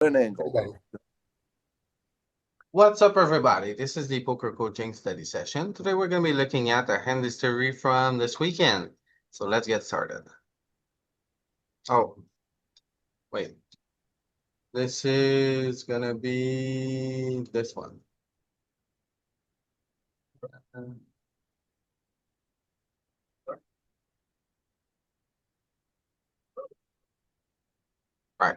an angle. What's up, everybody? This is the poker coaching study session. Today, we're going to be looking at a hand history from this weekend. So let's get started. Oh, wait. This is going to be this one. Right.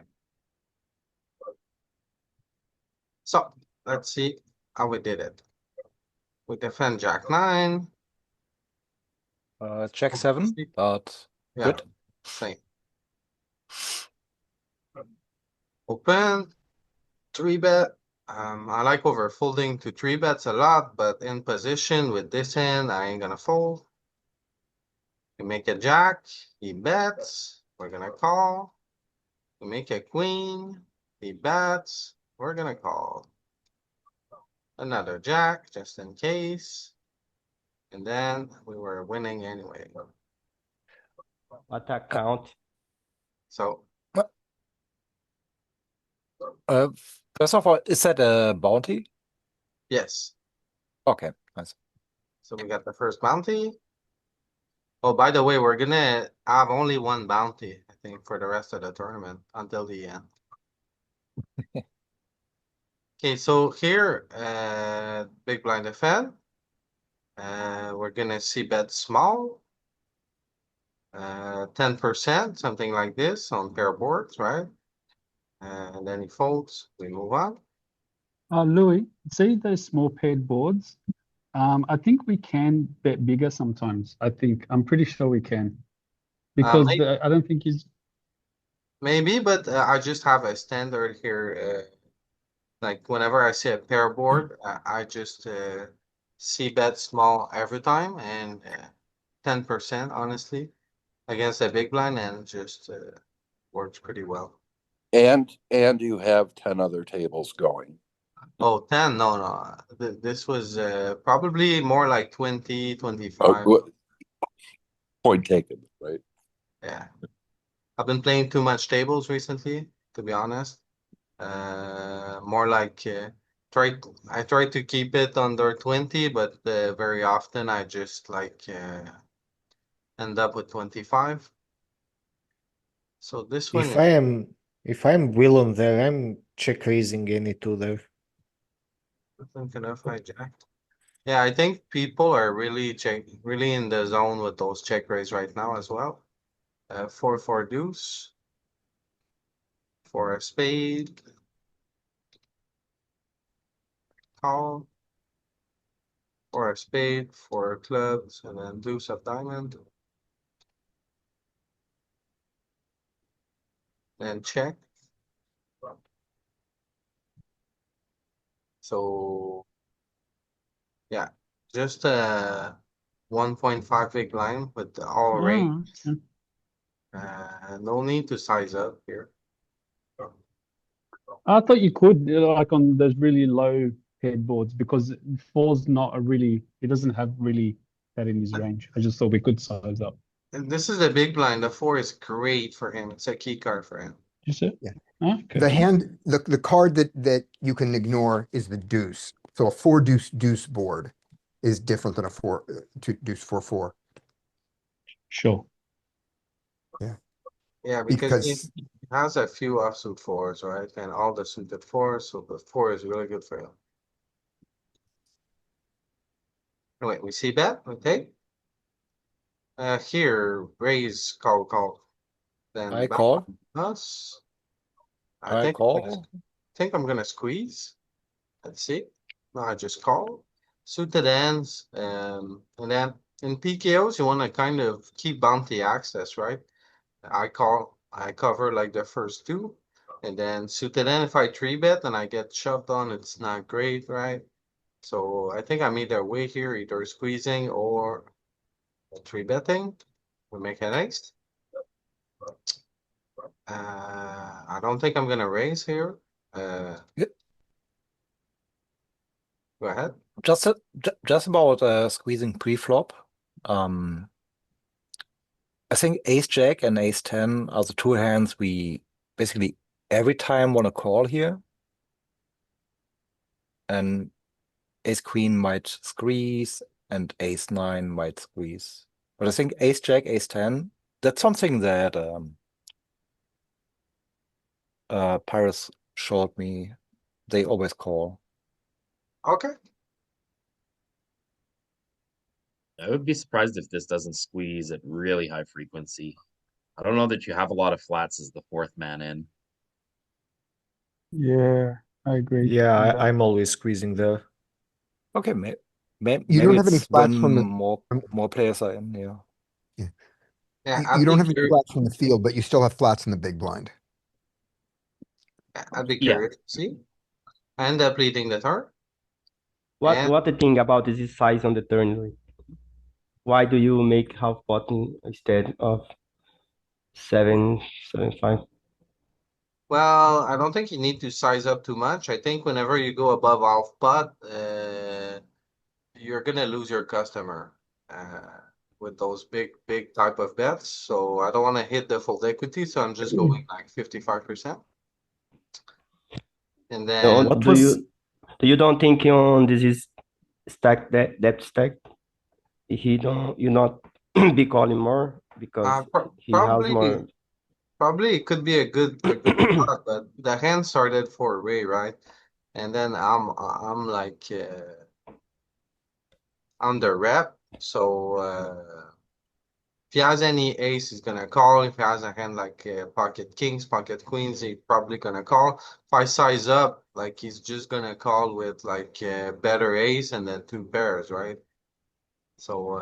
So let's see how we did it. We defend Jack 9. Jack 7, but Yeah, good. same. Open. 3-bet. I like over folding to 3-bets a lot, but in position with this hand, I ain't gonna fold. We make a jack, he bets, we're gonna call. We make a queen, he bets, we're gonna call. Another jack, just in case. And then we were winning anyway. Attack count. So, Uh, First of all, is that a bounty? yes. Okay, nice. So we got the first bounty. Oh, by the way, we're gonna have only one bounty, I think, for the rest of the tournament until the end. Okay, so here, big blind defend. We're gonna see bet small. 10%, something like this on pair boards, right? And then he folds, we move on. Louis, see those small paired boards? I think we can bet bigger sometimes. I'm pretty sure we can. Because I don't think he's Maybe, but I just have a standard here. Like whenever I see a pair board, I just see bet small every time and 10%, honestly, against a big blind, and just works pretty well. And you have 10 other tables going. Oh, 10? No, no. This was probably more like 20, 25. good. Point taken, right? Yeah. I've been playing too much tables recently, to be honest. More like I try to keep it under 20, but very often I just like end up with 25. So this one If is I am if I'm Willem there, I'm check raising any two there. thinking of hijacked. Yeah, I think people are really in the zone with those check raise right now as well. 4-4 deuce for a spade, call, for a spade, for clubs, and then deuce of diamond. And check. So yeah, just 1.5 big line with all rate. okay. No need to size up here. I thought you could like on those really low paired boards because four's not a really he doesn't have really that in his range. I just thought we could size up. And this is a big blind. The 4 is great for him. It's a key card for him. You see? Yeah. Okay. The hand, the card that you can ignore is the deuce. So a four deuce board is different than a four two deuce 4-4. Sure. Yeah, because he Because has a few offsuit 4s, right? And all the suited 4s, so the 4 is really good for him. Anyway, we see bet, okay? Here, raise, call. Then I back call. us. I call. Think I'm gonna squeeze. Let's see. No, I just call. Suited ends, and then in PKOs you want to kind of keep bounty access, right? I cover like the first two, and then suited end if I 3-bet and I get shoved on, it's not great, right? So I think I'm either way here, either squeezing or 3-betting. We make an ace. I don't think I'm gonna raise here. Yeah. Go ahead. Just about squeezing pre-flop. I think ace jack and ace 10 are the two hands we basically every time want to call here. And ace queen might squeeze and ace nine might squeeze. But I think ace jack, ace 10, that's something that Pirates showed me. They always call. Okay, I would be surprised if this doesn't squeeze at really high frequency. I don't know that you have a lot of flats as the fourth man in. Yeah, I agree. Yeah, on that. I'm always squeezing there. Okay, maybe You don't have any it's flats when from the- more players are in, yeah. yeah, You don't have any curious. flats from the field, but you still have flats in the big blind. I'd be Yeah. curious to see. I end up leading the turn. And What the thing about this size on the turn? Like, why do you make half pot instead of 7.75? well, I don't think you need to size up too much. I think whenever you go above half pot, you're gonna lose your customer with those big type of bets. So I don't want to hit the full equity, so I'm just going like 55%. And then What Do was you don't think on this is stack depth stack? He don't you not be calling more because he has more. probably it could be a good shot, but the hand started for Ray, right? And then I'm like under rep, so if he has any ace, he's gonna call. If he has a hand like pocket kings, pocket queens, he's probably gonna call. If I size up, like he's just gonna call with like better ace and then two pairs, right? So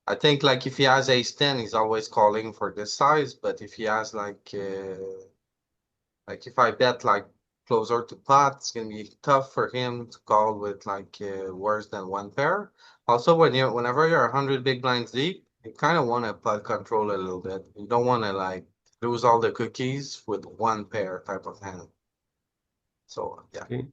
I think like if he has ace 10, he's always calling for this size. But if he has like if I bet like closer to pot, it's gonna be tough for him to call with like worse than one pair. Also, whenever you're 100 big blinds deep, you kind of want to pot control a little bit. You don't want to like lose all the cookies with one pair type of hand. So yeah. Okay.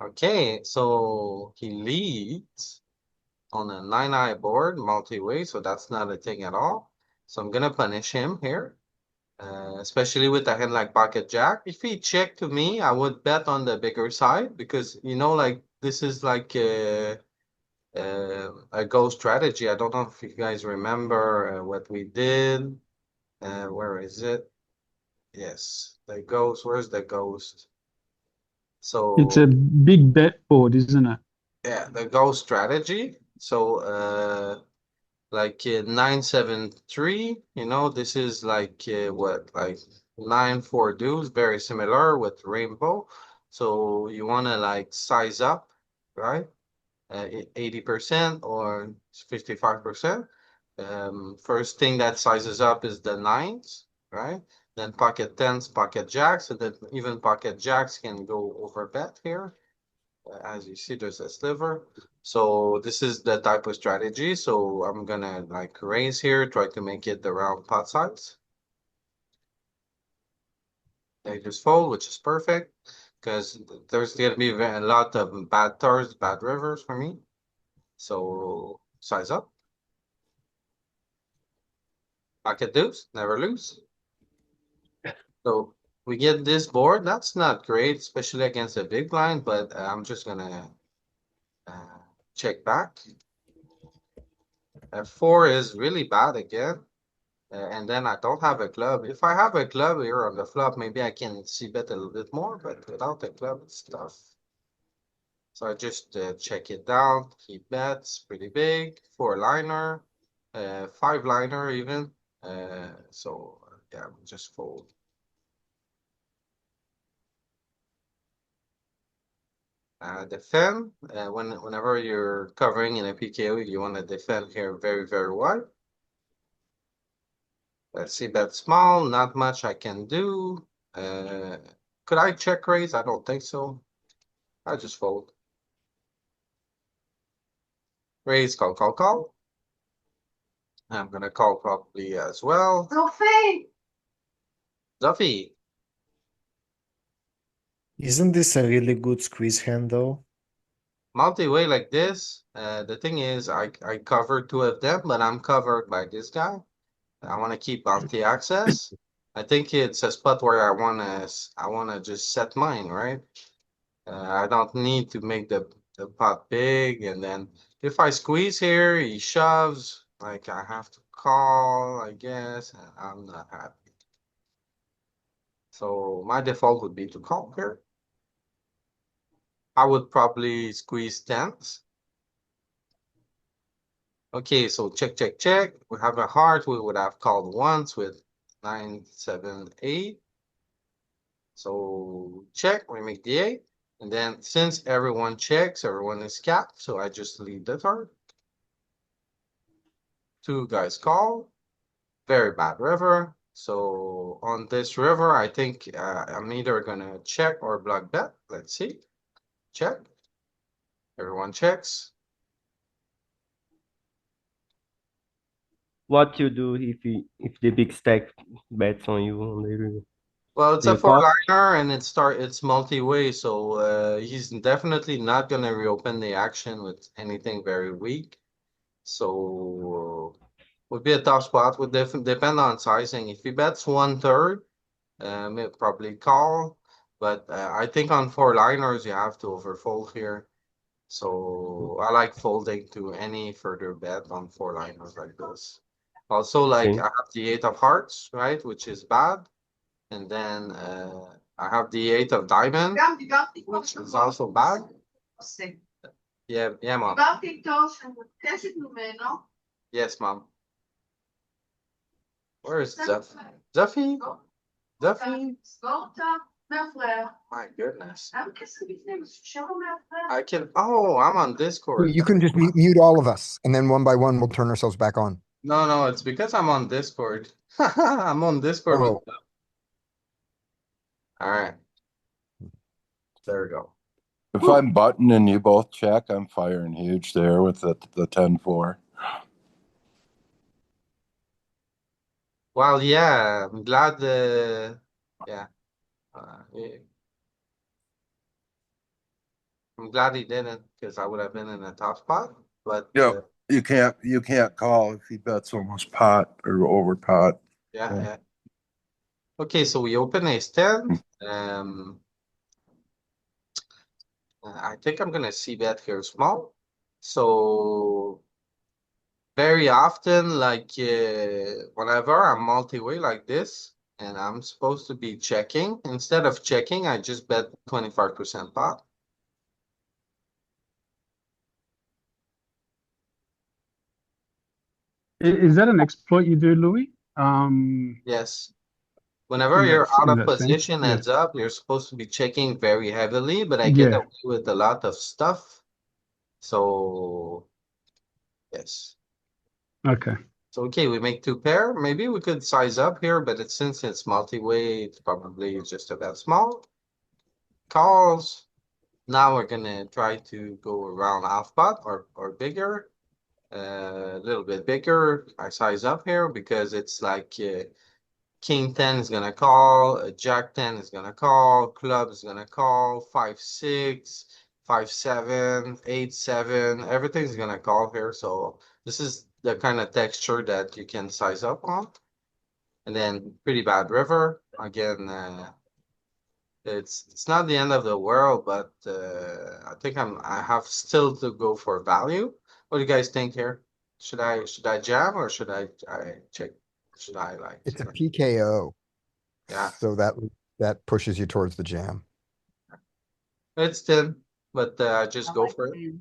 Okay, so he leads on a 9-eye board multi-way, so that's not a thing at all. So I'm gonna punish him here. Especially with a hand like pocket jack. If he checked to me, I would bet on the bigger side because like this is like a go strategy. I don't know if you guys remember what we did. Where is it? Yes, the ghost. Where's the ghost? It's a So big bet board, isn't it? yeah, the ghost strategy. So like 9-7-3, this is like what, like 9-4 deuce, very similar with rainbow. So you want to like size up, right? 80% or 55%. First thing that sizes up is the nines, right? Then pocket tens, pocket jacks, and then even pocket jacks can go over bet here. As you see, there's a sliver. So this is the type of strategy. So I'm gonna like raise here, try to make it the round pot size. They just fold, which is perfect because there's gonna be a lot of bad turns, bad rivers for me. So size up. Pocket deuce, never lose. So we get this board. That's not great, especially against a big blind, but I'm just gonna check back. F4 is really bad again. And then I don't have a club. If I have a club here on the flop, maybe I can see bet a little bit more, but without a club, it's tough. So I just check it down. He bets pretty big, 4-liner, 5-liner even. So yeah, just fold. Defend. Whenever you're covering in a PKO, you want to defend here very, very wide. Let's see, bet small, not much I can do. Could I check raise? I don't think so. I just fold. Raise, call, call, call. I'm gonna call probably as well. Duffy. Isn't this a really good squeeze hand though? multi-way like this, the thing is I covered two of them, but I'm covered by this guy. I want to keep bounty access. I think it's a spot where I wanna just set mine, right? I don't need to make the pot big, and then if I squeeze here, he shoves, like I have to call, I guess, and I'm not happy. So my default would be to call here. I would probably squeeze tens. Okay, so check, check, check. We have a heart. We would have called once with 9, 7, 8. So check, we make the 8. And then since everyone checks, everyone is capped. So I just leave the turn. Two guys call. Very bad river. So on this river, I think I'm either gonna check or block bet. Let's see. Check. Everyone checks. What you do if the big stack bets on you on the river? Well, it's Do a you call? four-liner and it's multi-way, so he's definitely not gonna reopen the action with anything very weak. So would be a tough spot. Would depend on sizing. If he bets 1/3, it probably call. But I think on four-liners you have to overfold here. So I like folding to any further bet on four-liners like this. Also, like Okay. I have the 8 of hearts, right, which is bad. And then I have the 8 of diamond, which is also bad. Yeah, mom. Yes, mom. Where is Zuff? Zuffy? Zuffy? My goodness. I can. Oh, I'm on Discord. You can just mute all of us, and then one by one, we'll turn ourselves back on. No, it's because I'm on Discord. I'm on Discord with Oh. them. All right. There we go. If I'm button and you both check, I'm firing huge there with the 10-4. Well, yeah, I'm glad. Yeah. I'm glad he didn't, because I would have been in a tough spot. But Yeah, you can't call if he bets almost pot or over pot. yeah. Okay, so we open ace 10. I think I'm gonna see bet here small. So very often, like whenever I'm multi-way like this, and I'm supposed to be checking, instead of checking, I just bet 25% pot. Is that an exploit you do, Louis? Yes. Whenever In you're that out in of that sense, position yeah. heads up, you're supposed to be checking very heavily, but I get Yeah. away with a lot of stuff. So yes. Okay. So okay, we make two pair. Maybe we could size up here, but since it's multi-way, it's probably just about small. Calls. Now we're gonna try to go around half pot or bigger. A little bit bigger. I size up here because it's like King 10 is gonna call, Jack 10 is gonna call, club is gonna call, 5-6, 5-7, 8-7, everything's gonna call here. So this is the kind of texture that you can size up on. And then pretty bad river. Again, it's not the end of the world, but I think I have still to go for value. What do you guys think here? Should I jam or should I check? Should I like? It's a PKO. Yeah. So that pushes you towards the jam. It's 10, but just go for it.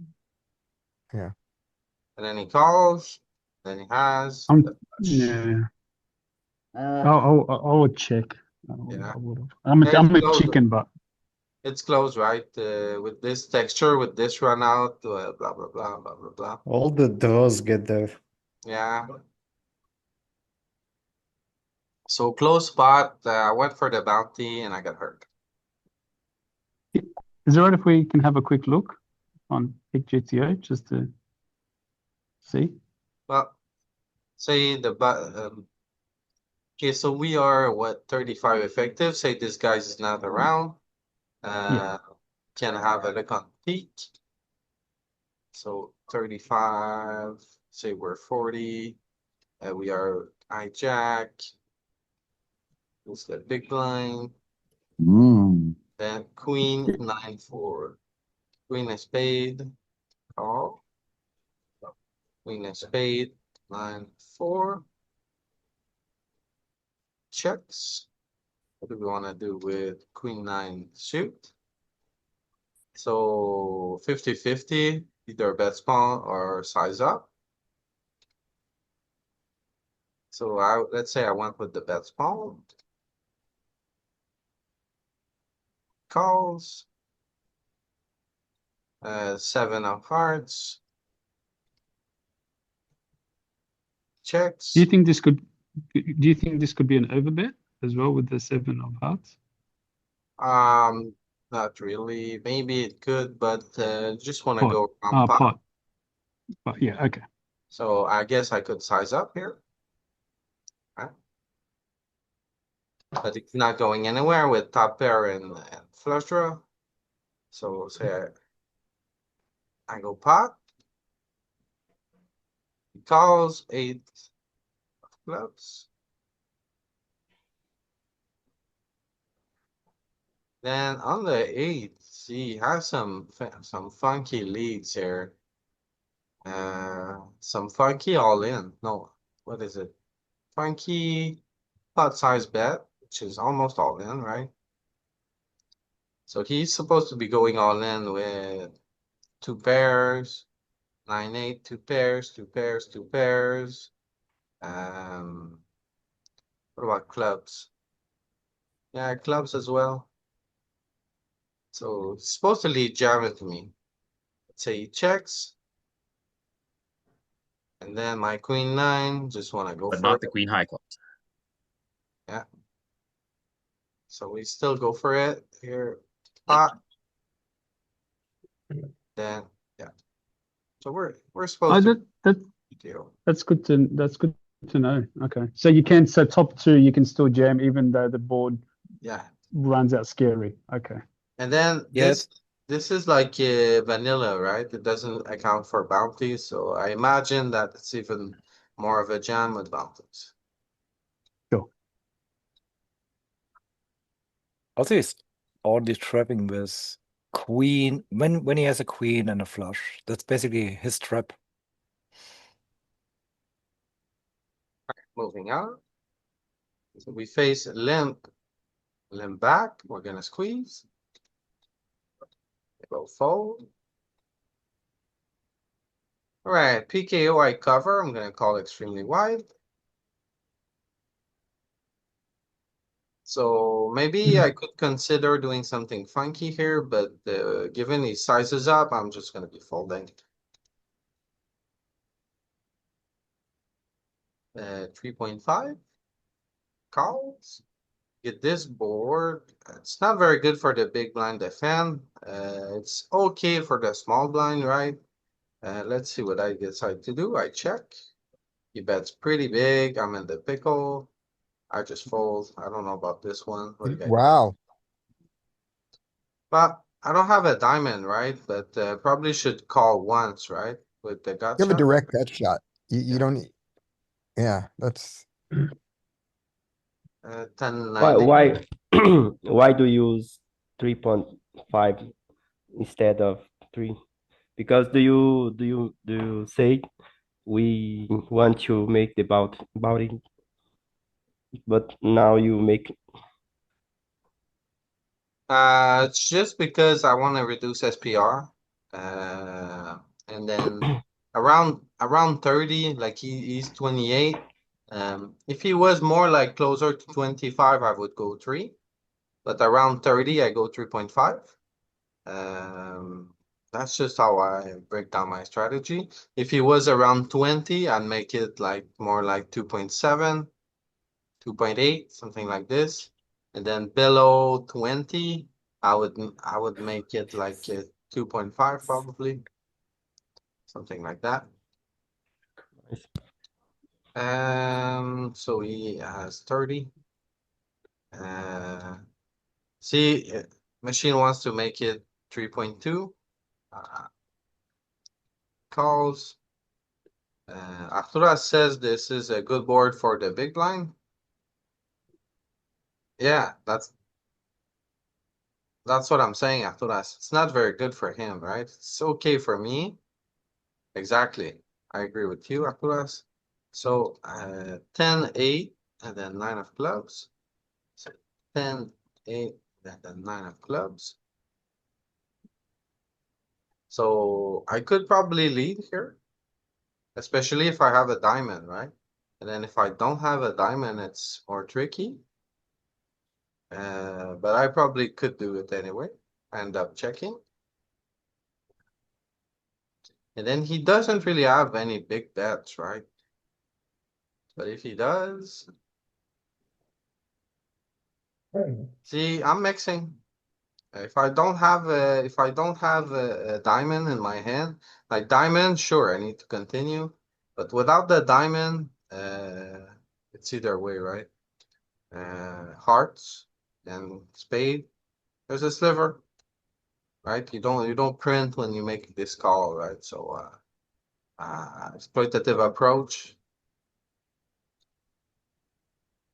Yeah. And then he calls, then he has. Yeah. I'll check. Yeah. I'm Yeah, a close. chicken, but It's close, right? With this texture, with this run out, blah blah blah blah blah blah. All the draws get there. Yeah. So close spot. I went for the bounty and I got hurt. is it right if we can have a quick look on Pick GTO just to see? Well, say okay, so we are what 35 effective. Say this guy's is not around. Can have a look on peak. So 35, say we're 40, we are hijack. It's the big blind. Then queen 9-4. Queen of spade. Call. Queen of spade 9-4. Checks. What do we want to do with queen 9 suit? So 50-50, either bet small or size up. So let's say I went with the bet small. Calls. 7 of hearts. Checks. Do you think this could be an overbet as well with the 7 of hearts? Not really. Maybe it could, but just want to Pot. go around pot. Pot. But yeah, okay. So I guess I could size up here. Right? But it's not going anywhere with top pair and flush draw. So say I go pot. He calls 8 of clubs. Then on the 8, see, he has some funky leads here. Some funky all in. No, what is it? Funky pot size bet, which is almost all in, right? So he's supposed to be going all in with 2 pairs, 9-8, 2 pairs, 2 pairs, 2 pairs. What about clubs? Yeah, clubs as well. So it's supposed to lead jam into me. Let's say he checks. And then my queen 9, just want to go But for not it. the queen high clubs. Yeah. So we still go for it here. Pot. Then yeah. So we're supposed to deal. That's good to know. Okay. So you can top 2 you can still jam even though the board Yeah. runs out scary. Okay. And then Yes. this is like vanilla, right? It doesn't account for bounties, so I imagine that it's even more of a jam with bounties. Sure. Also, he's already trapping with queen when he has a queen and a flush. That's basically his trap. Moving out. So we face limp back. We're gonna squeeze. Go fold. All right, PKO I cover. I'm gonna call extremely wide. So maybe I could consider doing something funky here, but given he sizes up, I'm just gonna be folding. 3.5 calls. Get this board. It's not very good for the big blind defend. It's okay for the small blind, right? Let's see what I decide to do. I check. He bets pretty big. I'm in the pickle. I just fold. I don't know about this one. What do you guys think? Wow. But I don't have a diamond, right? But probably should call once, right? With the gut You have a shot. direct gut shot. You don't, yeah, that's, 10, Why why do you use 3.5 instead of 3? Because do you say we want to make the bout, but now you make It's just because I want to reduce SPR. And then around 30, like he's 28. If he was more like closer to 25, I would go 3. But around 30, I go 3.5. That's just how I break down my strategy. If he was around 20, I'd make it like more like 2.7, 2.8, something like this. And then below 20, I would make it like 2.5 probably. Something like that. So he has 30. See, machine wants to make it 3.2. calls. Arturo says this is a good board for the big blind. Yeah, that's what I'm saying, Arturo. It's not very good for him, right? It's okay for me. Exactly. I agree with you, Arturo. So 10, 8, and then 9 of clubs. So 10, 8, and then 9 of clubs. So I could probably lead here, especially if I have a diamond, right? And then if I don't have a diamond, it's more tricky. But I probably could do it anyway. End up checking. And then he doesn't really have any big bets, right? But if he does, see, I'm mixing. If I don't have a diamond in my hand, like diamond, sure, I need to continue. But without the diamond, it's either way, right? Hearts and spade. There's a sliver, right? You don't print when you make this call, right? So exploitative approach,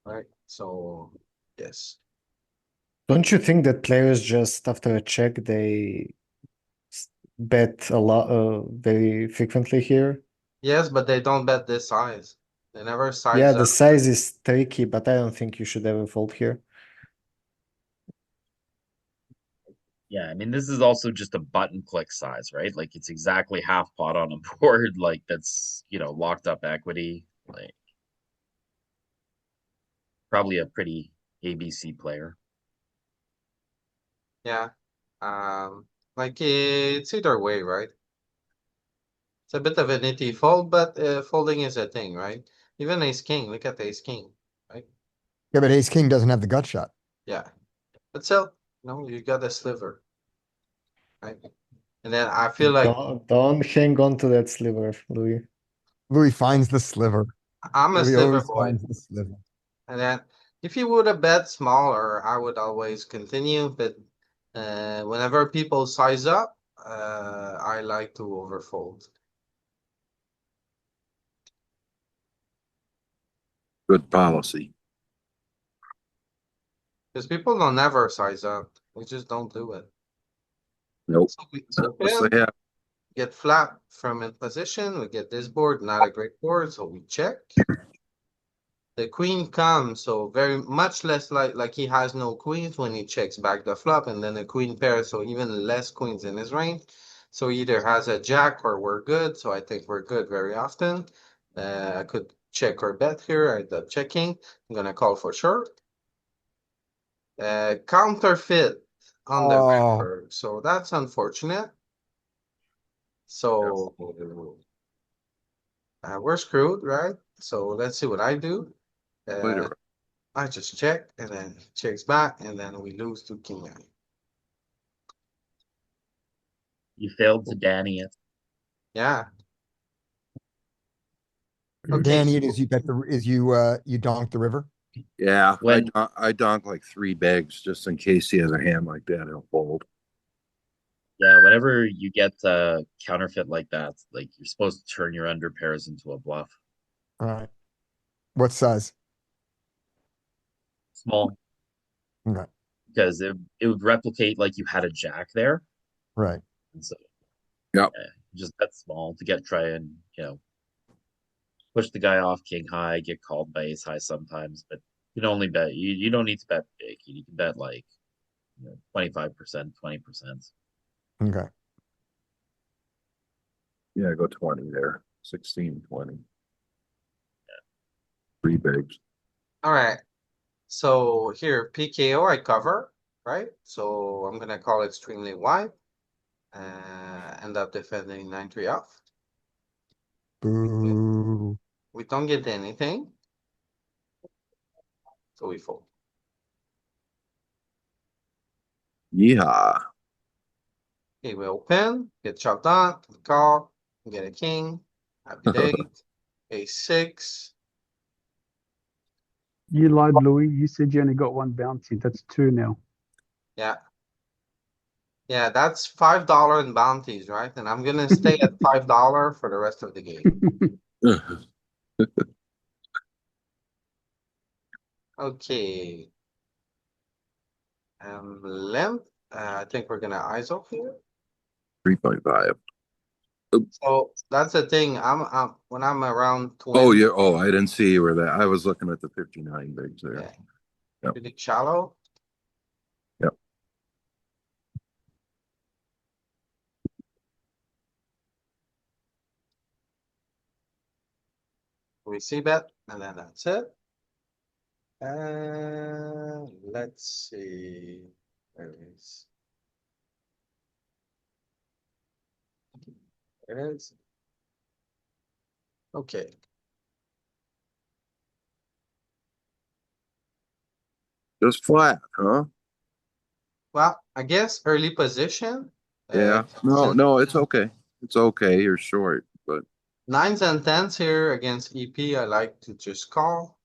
right? So yes. Don't you think that players just after a check they bet a lot very frequently here? Yes, but they don't bet this size. They never size Yeah, the up. size is tricky, but I don't think you should ever fold here. Yeah, I mean, this is also just a button click size, right? Like it's exactly half pot on a board, like that's, locked up equity. Like probably a pretty ABC player. Yeah. Like it's either way, right? It's a bit of a nitty fold, but folding is a thing, right? Even ace king, look at ace king, right? Yeah, but ace king doesn't have the gut shot. Yeah. But still, you got a sliver, right? And then I feel like Don't hang on to that sliver, Louis. Louis finds the sliver. I'm a Louis sliver always boy. finds the sliver. And then if you would have bet smaller, I would always continue. But whenever people size up, I like to overfold. Good policy. Because people don't never size up. We just don't do it. Nope. So we Unless open, they have get flat from in position. We get this board, not a great board, so we check. The queen comes, so very much less like he has no queens when he checks back the flop, and then a queen pair, so even less queens in his range. So he either has a jack or we're good. So I think we're good very often. I could check or bet here. I end up checking. I'm gonna call for sure. Counterfeit on the Oh. river, so that's unfortunate. So we're screwed, right? So let's see what I do. later. I just check and then checks back and then we lose to king nine. You failed to Danny it. Yeah. Okay, Danny, it so- is you donk the river. Yeah, When- I donk like 3 bigs just in case he has a hand like that. He'll fold. Yeah, whenever you get counterfeit like that, like you're supposed to turn your under pairs into a bluff. All right. What size? Small. Okay. Because it would replicate like you had a jack there. Right. And so Yep. just that small to try and, push the guy off king high, get called by ace high sometimes, but you can only bet you don't need to bet big. You can bet like 25%, 20%. Okay. Yeah, go 20 there. 16, 20. 3 bigs. all right. So here, PKO, I cover, right? So I'm gonna call extremely wide. End up defending 9-3 off. Boo. We don't get anything. So we fold. Yeehaw. Okay, we open, get chopped on, call, get a king. Happy date. A6. You lied, Louis. You said you only got one bounty. That's two now. Yeah. Yeah, that's $5 in bounties, right? And I'm gonna stay at $5 for the rest of the game. Okay. Limp. I think we're gonna ISO here. 3.5. So that's the thing. I'm when I'm around Oh, 20. yeah. Oh, I didn't see you were that. I was looking at the 59 bigs there. Yeah. Yep. Pretty shallow. Yep. We see bet, and then that's it. Let's see. There it is. There it is. Okay. Just flat, huh? Well, I guess early position. Yeah. No, it's okay. It's okay. You're short, but Nines and tens here against EP. I like to just call.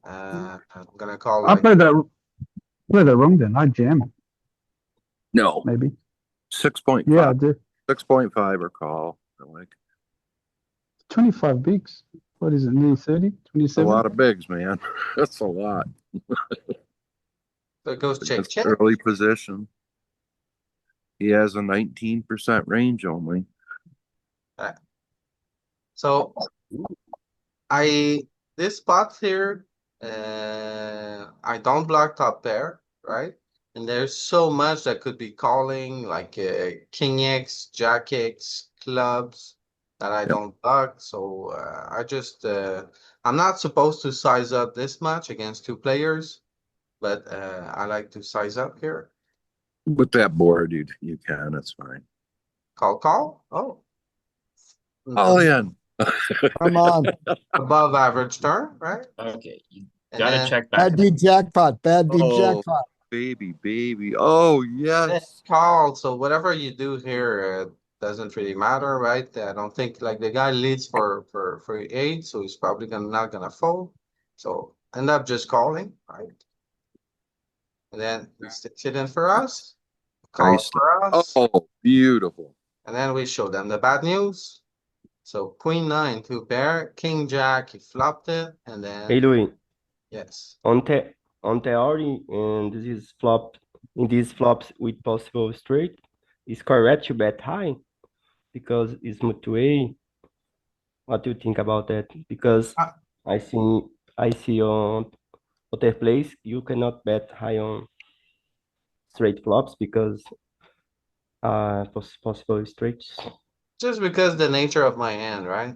I'm gonna call I like played that wrong then. I jam no. maybe. 6.5. Yeah, I did. 6.5 or call. I like 25 bigs. What is it? Nearly 30? a 27? lot of bigs, man. That's a lot. so it goes check Against check. early position. He has a 19% range only. So this spot here, I don't block top pair, right? And there's so much that could be calling, like King X, Jack X, clubs that I don't block. So I'm not supposed to size up this much against two players, but I like to size up here. With that board, you can. It's fine. Call. Oh. All in. Come on. Above average turn, right? Okay, you And gotta then check back. Bad beat jackpot. Bad beat Oh. jackpot. Baby. Oh, yes. call. So whatever you do here doesn't really matter, right? I don't think like the guy leads for 8, so he's probably not gonna fold. So end up just calling, right? And then he sticks it in for us. Call Nice. for us. Oh, beautiful. And then we show them the bad news. So Queen 9, 2 pair, King Jack, he flopped it, and then Hey Louis, yes. on theory, and in these flops with possible straight, it's correct to bet high because it's multi-way. What do you think about that? Because Uh, I see on other place you cannot bet high on straight flops because possible straights. Just because the nature of my hand, right?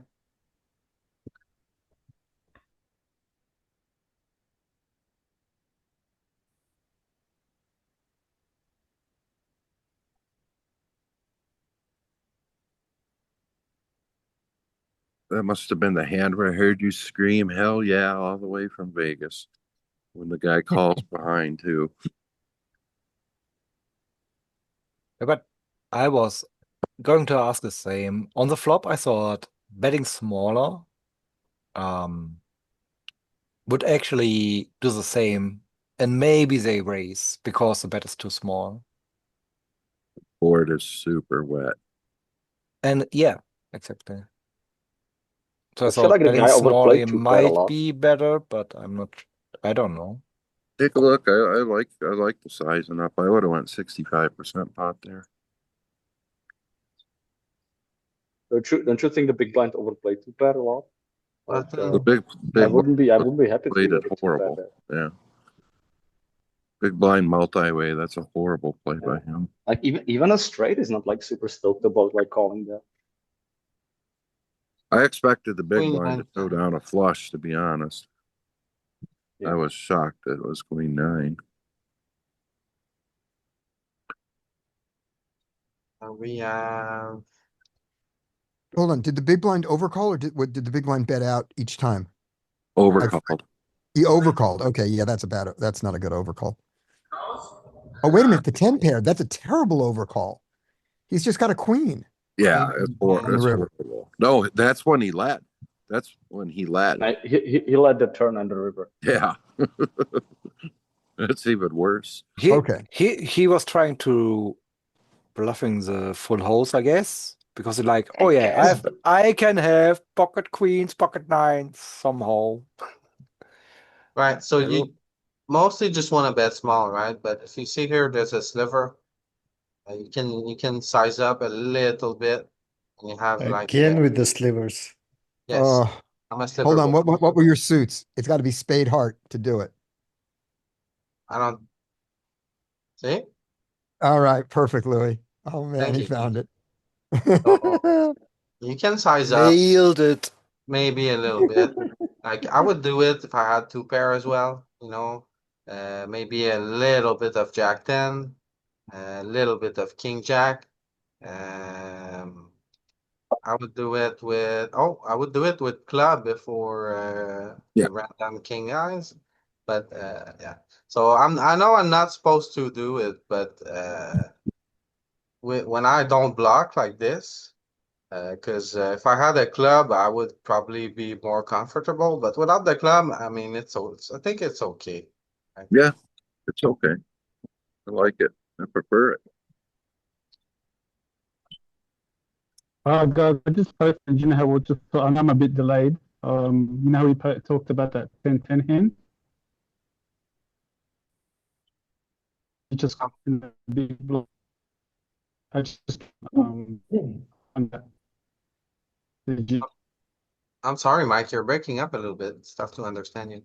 That must have been the hand where I heard you scream, hell yeah, all the way from Vegas. When the guy calls behind, too. Yeah, but I was going to ask the same. On the flop, I thought betting smaller would actually do the same, and maybe they raise because the bet is too small. Board is super wet. And yeah, exactly. So I I feel thought like the betting guy smaller overplayed too bad a might lot. be better, but I don't know. Take a look. I like the sizing up. I would have went 65% pot there. Don't you think the big blind overplayed too bad a lot? Like, The big I wouldn't be happy to played see it it too horrible. bad. Yeah. Big blind multi-way. That's a horrible play by him. Like even a straight is not like super stoked about like calling that. I expected the big Queen blind to 9. throw down a flush, to be honest. Yeah. I was shocked that it was Queen 9. We have Hold on. Did the big blind overcall or did the big blind bet out each time? Overcalled. He overcalled. Okay, yeah, that's not a good overcall. Oh, wait a minute. The 10 pair. That's a terrible overcall. He's just got a queen. Yeah, it's On the river. horrible. No, that's when he led. That's when he led. He led the turn on the river. Yeah. It's even worse. He Okay. he was trying to bluffing the full house, I guess. Because they're like, I oh yeah, guess. I can have pocket queens, pocket nines somehow. Right, so I will- you mostly just want to bet small, right? But if you see here, there's a sliver. You can size up a little bit. And you have like Again with the slivers. yes, Uh, I'm a sliver hold on. boy. What were your suits? It's got to be spade heart to do it. I don't see. All right, perfect, Louis. Oh man, Thank he you. found it. So you can size up Nailed it. maybe a little bit. Like I would do it if I had two pair as well, maybe a little bit of Jack 10, a little bit of King Jack. Um, I would do it with club before Yeah. the random king eyes. But yeah. So I know I'm not supposed to do it, but when I don't block like this, because if I had a club, I would probably be more comfortable. But without the club, I mean, I think it's okay. Right? Yeah, it's okay. I like it. I prefer it. Guys, I just posted, you know how we'll just, I know I'm a bit delayed. You know how we talked about that 10-10 hand? It just in the big block. I just on that. Did you- I'm sorry, Mike, you're breaking up a little bit. It's tough to understand you.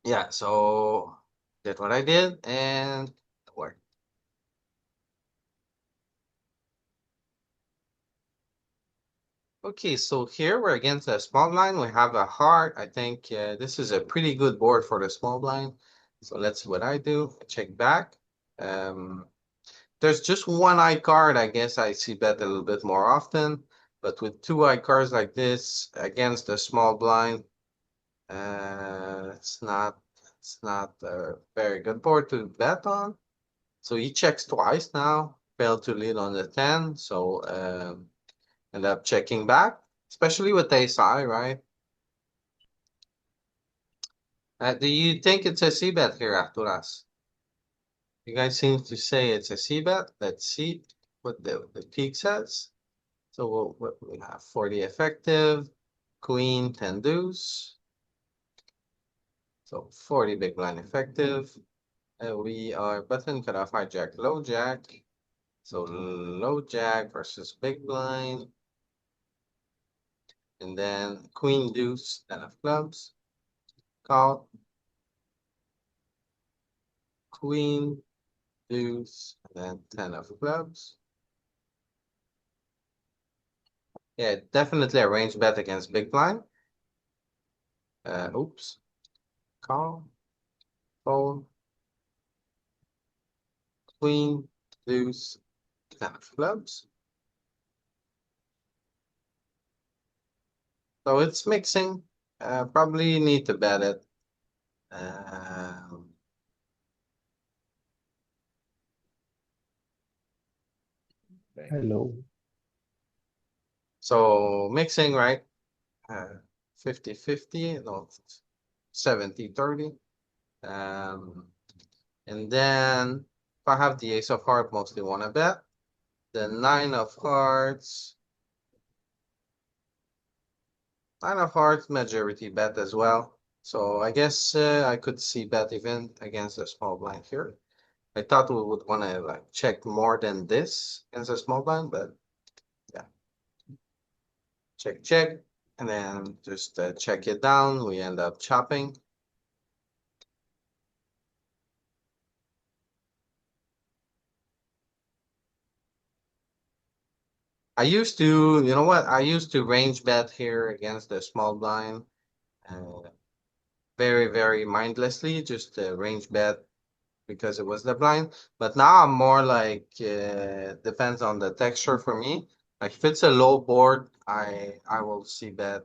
Yeah, so did what I did and it worked. Okay, so here we're against a small blind. We have a heart. I think this is a pretty good board for the small blind. So let's see what I do. Check back. Um, there's just one eye card. I guess I see bet a little bit more often. But with two eye cards like this against a small blind, it's not a very good board to bet on. So he checks twice now. Failed to lead on the 10. So end up checking back, especially with ace high, right? Do you think it's a C bet here, Arturas? You guys seem to say it's a C bet. Let's see what the peak says. So what we have 40 effective, queen, 10 deuce. So 40 big blind effective. We are button cutoff hijack, low jack. So low jack versus big blind. And then queen deuce, 10 of clubs. Call. Queen, deuce, and then 10 of clubs. Yeah, definitely a range bet against big blind. Oops. Call. Fold. Queen, deuce, 10 of clubs. So it's mixing. Probably need to bet it. Hello. So mixing, right? 50-50, no, 70-30. And then if I have the ace of heart, mostly want to bet. The 9 of hearts. 9 of hearts, majority bet as well. So I guess I could see bet even against a small blind here. I thought we would want to like check more than this against a small blind, but yeah. Check, check, and then just check it down. We end up chopping. I used to, you know what? I used to range bet here against the small blind. Very, very mindlessly, just range bet because it was the blind. But now I'm more like depends on the texture for me. Like if it's a low board, I will see bet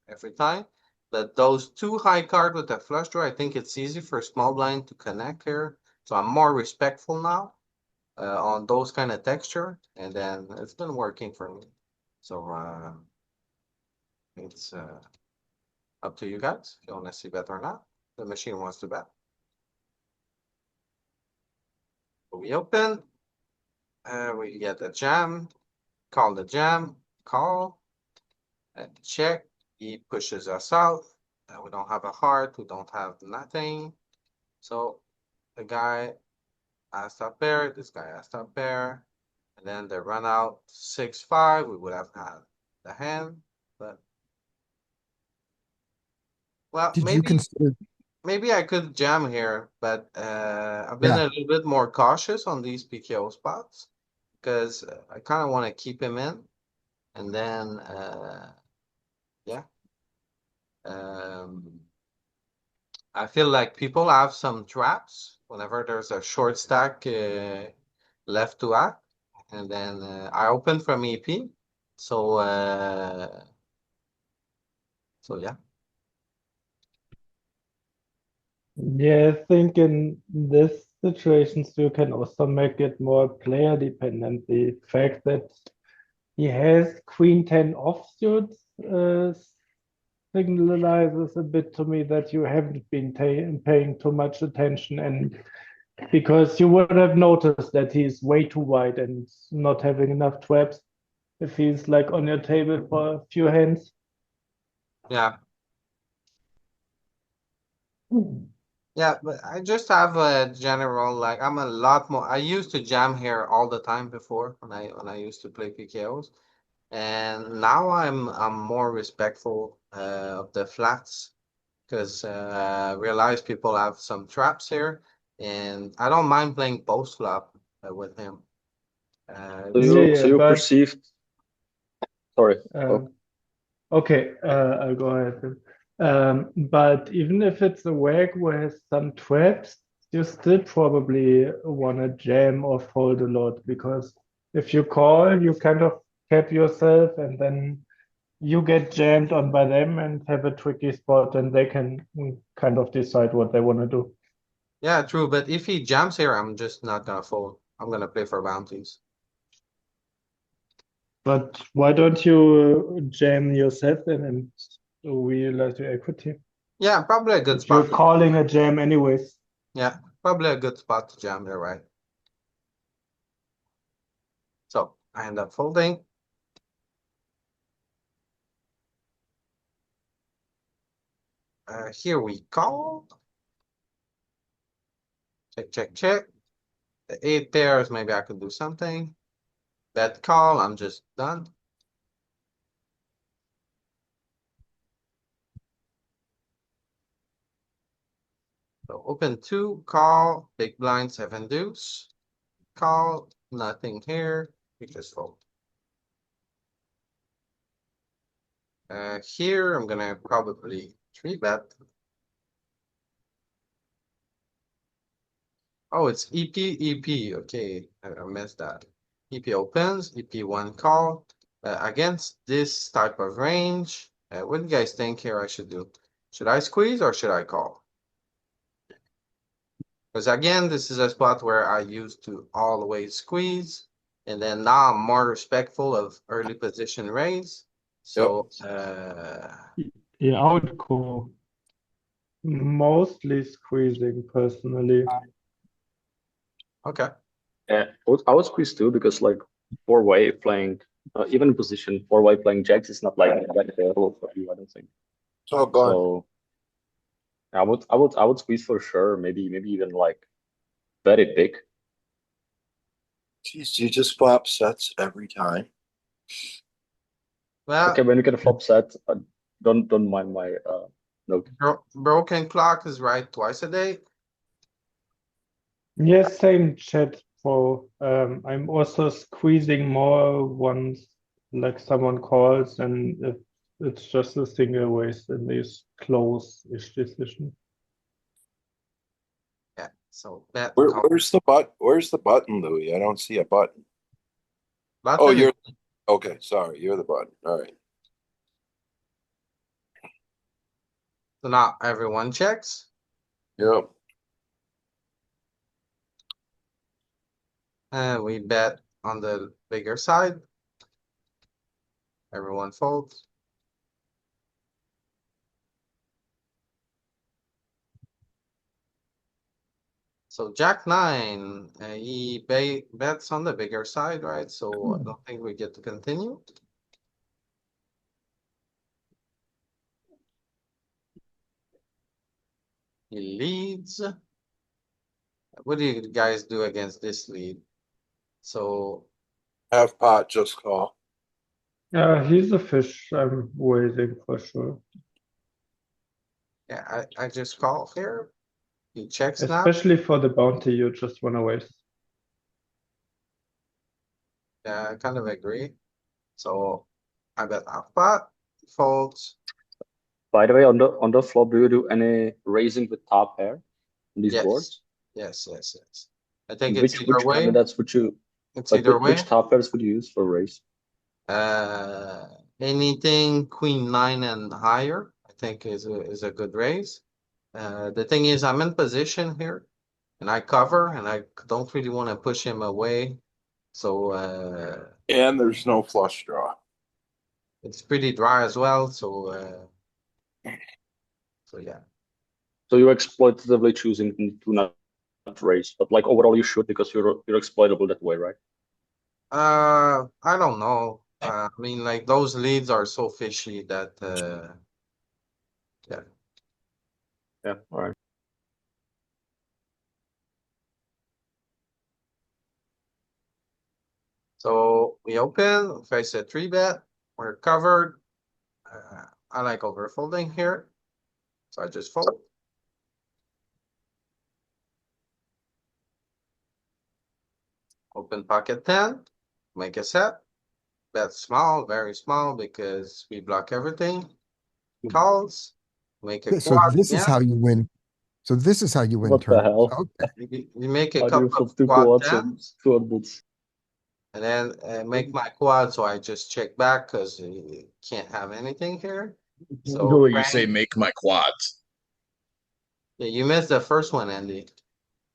every time. But those two high card with the flush draw, I think it's easy for small blind to connect here. So I'm more respectful now on those kind of texture, and then it's been working for me. So it's up to you guys if you want to see bet or not. The machine wants to bet. We open. We get the jam. Call the jam. Call. And check. He pushes us out. We don't have a heart. We don't have nothing. So the guy has top pair. This guy has top pair. And then they run out 6-5. We would have had the hand, but well, Did you consider? maybe I could jam here, but I've been Yeah. a little bit more cautious on these PKO spots because I kind of want to keep him in, and then yeah, I feel like people have some traps whenever there's a short stack left to act, and then I open from EP, so yeah. Yeah, I think in this situations you can also make it more player dependent. The fact that he has Queen 10 offsuits signalizes a bit to me that you haven't been paying too much attention, and because you would have noticed that he's way too wide and not having enough traps if he's like on your table for a few hands. Yeah. Yeah, but I just have a general like I'm a lot more. I used to jam here all the time before when I used to play PKOs, and now I'm more respectful of the flats because I realize people have some traps here, and I don't mind playing post flop with him. So Yeah, you yeah, so you but perceived. Sorry. Oh, okay, I'll go ahead then. But even if it's a wag who has some traps, you still probably want to jam or fold a lot, because if you call, you kind of cap yourself and then you get jammed on by them and have a tricky spot, and they can kind of decide what they want to do. Yeah, true. But if he jams here, I'm just not gonna fold. I'm gonna play for bounties. But why don't you jam yourself then and realize your equity? Yeah, probably a good If you're spot. calling a jam anyways. Yeah, probably a good spot to jam. You're right. So I end up folding. Here we call. Check, check, check. The 8 pairs, maybe I could do something. Bet call, I'm just done. So open 2, call, big blind 7 deuce. Call, nothing here. We just fold. Here I'm gonna probably 3-bet. Oh, it's EP. Okay, I missed that. EP opens, EP1 call. Against this type of range, what do you guys think here I should do? Should I squeeze or should I call? Because again, this is a spot where I used to always squeeze, and then now I'm more respectful of early position raise. So, Yeah, I would call. Mostly squeezing personally. okay. yeah, I would squeeze too because like four-way playing, even in position four-way playing jacks is not like available for you. I don't think. It's all gone. So I would squeeze for sure. Maybe even like bet it big. Jeez, you just flop sets every time. Well, Okay, when you get a flop set, don't mind my note. broken clock is right twice a day. Yes, same chat for I'm also squeezing more once like someone calls, and if it's just a single raise in these close-ish decision. Yeah, so bet Where, call. where's the button, Louis? I don't see a button. Button Oh, is- you're okay. Sorry, you're the button. All right. so now everyone checks. Yep. And we bet on the bigger side. Everyone folds. So Jack 9, he bets on the bigger side, right? So I don't think we get to continue. He leads. What do you guys do against this lead? So Half pot, just call. He's a fish. I'm waiting for sure. yeah, I just call here. He checks now. Especially for the bounty, you just wanna waste. Yeah, I kind of agree. So I bet half pot, folds. By the way, on the flop, do you do any raising with top pair on these Yes. boards? Yes. I think it's either Which way. candidates would you It's like? either way. Which top pairs would you use for raise? Anything queen 9 and higher, I think is a good raise. The thing is, I'm in position here, and I cover, and I don't really want to push him away. So And there's no flush draw. it's pretty dry as well. So yeah. So you're exploitatively choosing to not raise, but like overall you should because you're exploitable that way, right? I don't know. I mean, like those leads are so fishy that yeah. Yeah, all right. So we open, face a 3-bet, we're covered. I like overfolding here, so I just fold. Open pocket 10, make a set, bet small, very small because we block everything. Calls, make a So quad this is again. how you win. So this is how you win What the tournaments. hell? Okay. You make a How do you couple of flip two quad quads and tens, two oddballs? and then make my quad, so I just check back because you can't have anything here. So Who you say Frank, make my quads? yeah, you missed the first one, Andy.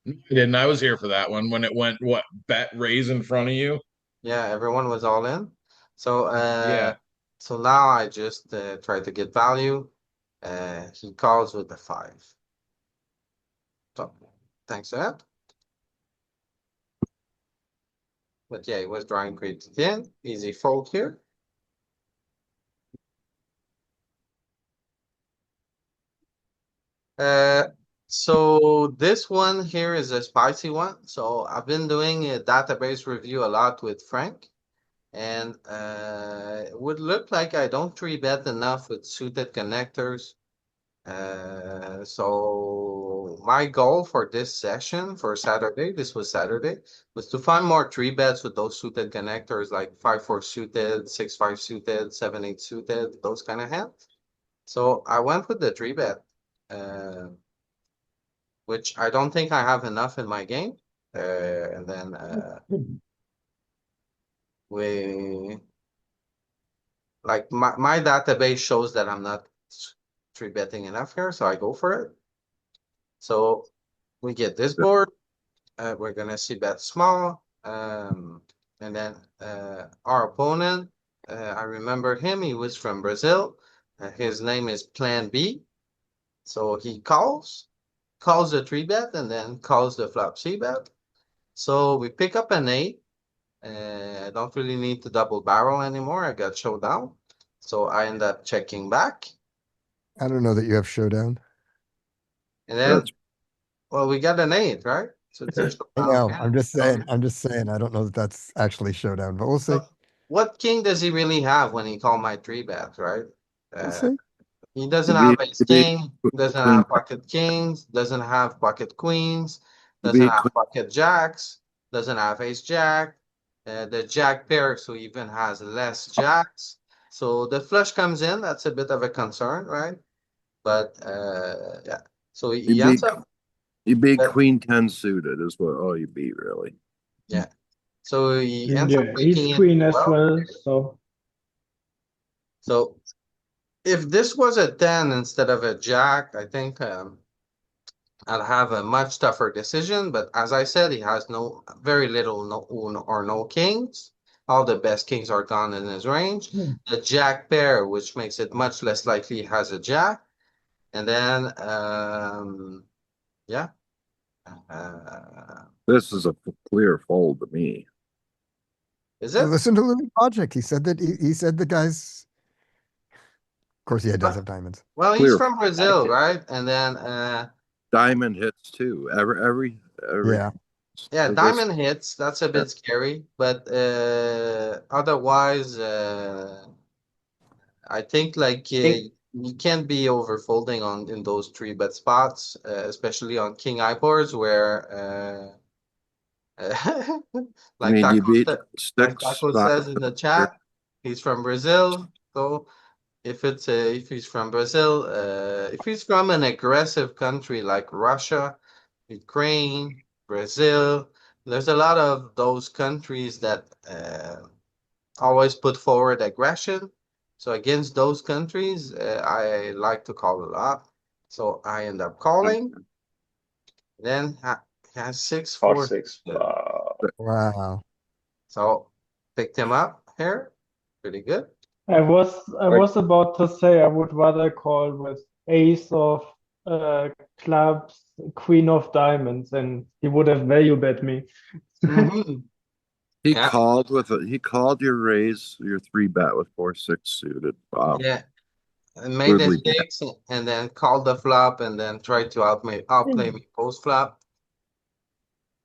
I didn't. I was here for that one when it went what bet raise in front of you. Yeah, everyone was all in. So Yeah. so now I just try to get value. He calls with the 5. So thanks to that. But yeah, he was drawing great 10. Easy fold here. So this one here is a spicy one. So I've been doing a database review a lot with Frank. And it would look like I don't 3-bet enough with suited connectors. So my goal for this session for Saturday, this was Saturday, was to find more 3-bets with those suited connectors like 5-4 suited, 6-5 suited, 7-8 suited, those kind of hands. So I went with the 3-bet, which I don't think I have enough in my game. And then we like my database shows that I'm not 3-betting enough here, so I go for it. So we get this board. We're gonna see bet small. And then our opponent, I remember him. He was from Brazil. His name is Plan B. So he calls the 3-bet, and then calls the flop C-bet. So we pick up an 8. I don't really need to double barrel anymore. I got showdown. So I end up checking back. I don't know that you have showdown. And then, That's well, we got an 8, right? So it's a I showdown know. hand. I'm just saying. I'm just saying. I don't know that that's actually showdown, but we'll see. So what king does he really have when he called my 3-bet, right? We'll see. He doesn't you have beat, ace you beat king, doesn't queen, have pocket kings, doesn't have pocket queens, you doesn't beat have queen. pocket jacks, doesn't have ace jack. The jack pair, so even has less jacks. So the flush comes in, that's a bit of a concern, right? But yeah, so You he ends beat up, you beat uh, queen 10 suited is what all you beat really. yeah. So he ends up Yeah, making he's it queen as well. well, so So if this was a 10 instead of a jack, I think I'll have a much tougher decision. But as I said, he has very little or no kings. All the best kings are gone in his range. The jack pair, which makes it much less likely he has a jack. And then yeah. This is a clear fold to me. Is it? Listen to Louis' logic. He said that he said the guy's. Of course, yeah, does have diamonds. Well, he's Clear from Brazil, right? And then diamond hits too. Every Yeah. yeah, this diamond hits. That's a bit scary, but otherwise, I think like you can't be over folding on in those three bet spots, especially on king eye boards where I mean you beat like six Taco five. says in the chat, he's from Brazil. So if he's from Brazil, if he's from an aggressive country like Russia, Ukraine, Brazil, there's a lot of those countries that always put forward aggression. So against those countries, I like to call a lot. So I end up calling. Then has 6-4. 4-6. Wow. Wow. So picked him up here. Pretty good. I was about to say I would rather call with ace of clubs, queen of diamonds, and he would have value bet me. Mhm. He Yeah. called your raise your 3-bet with 4-6 suited. Wow. Yeah. And made Brutally mistakes and then called the flop and then tried to outplay me post flop.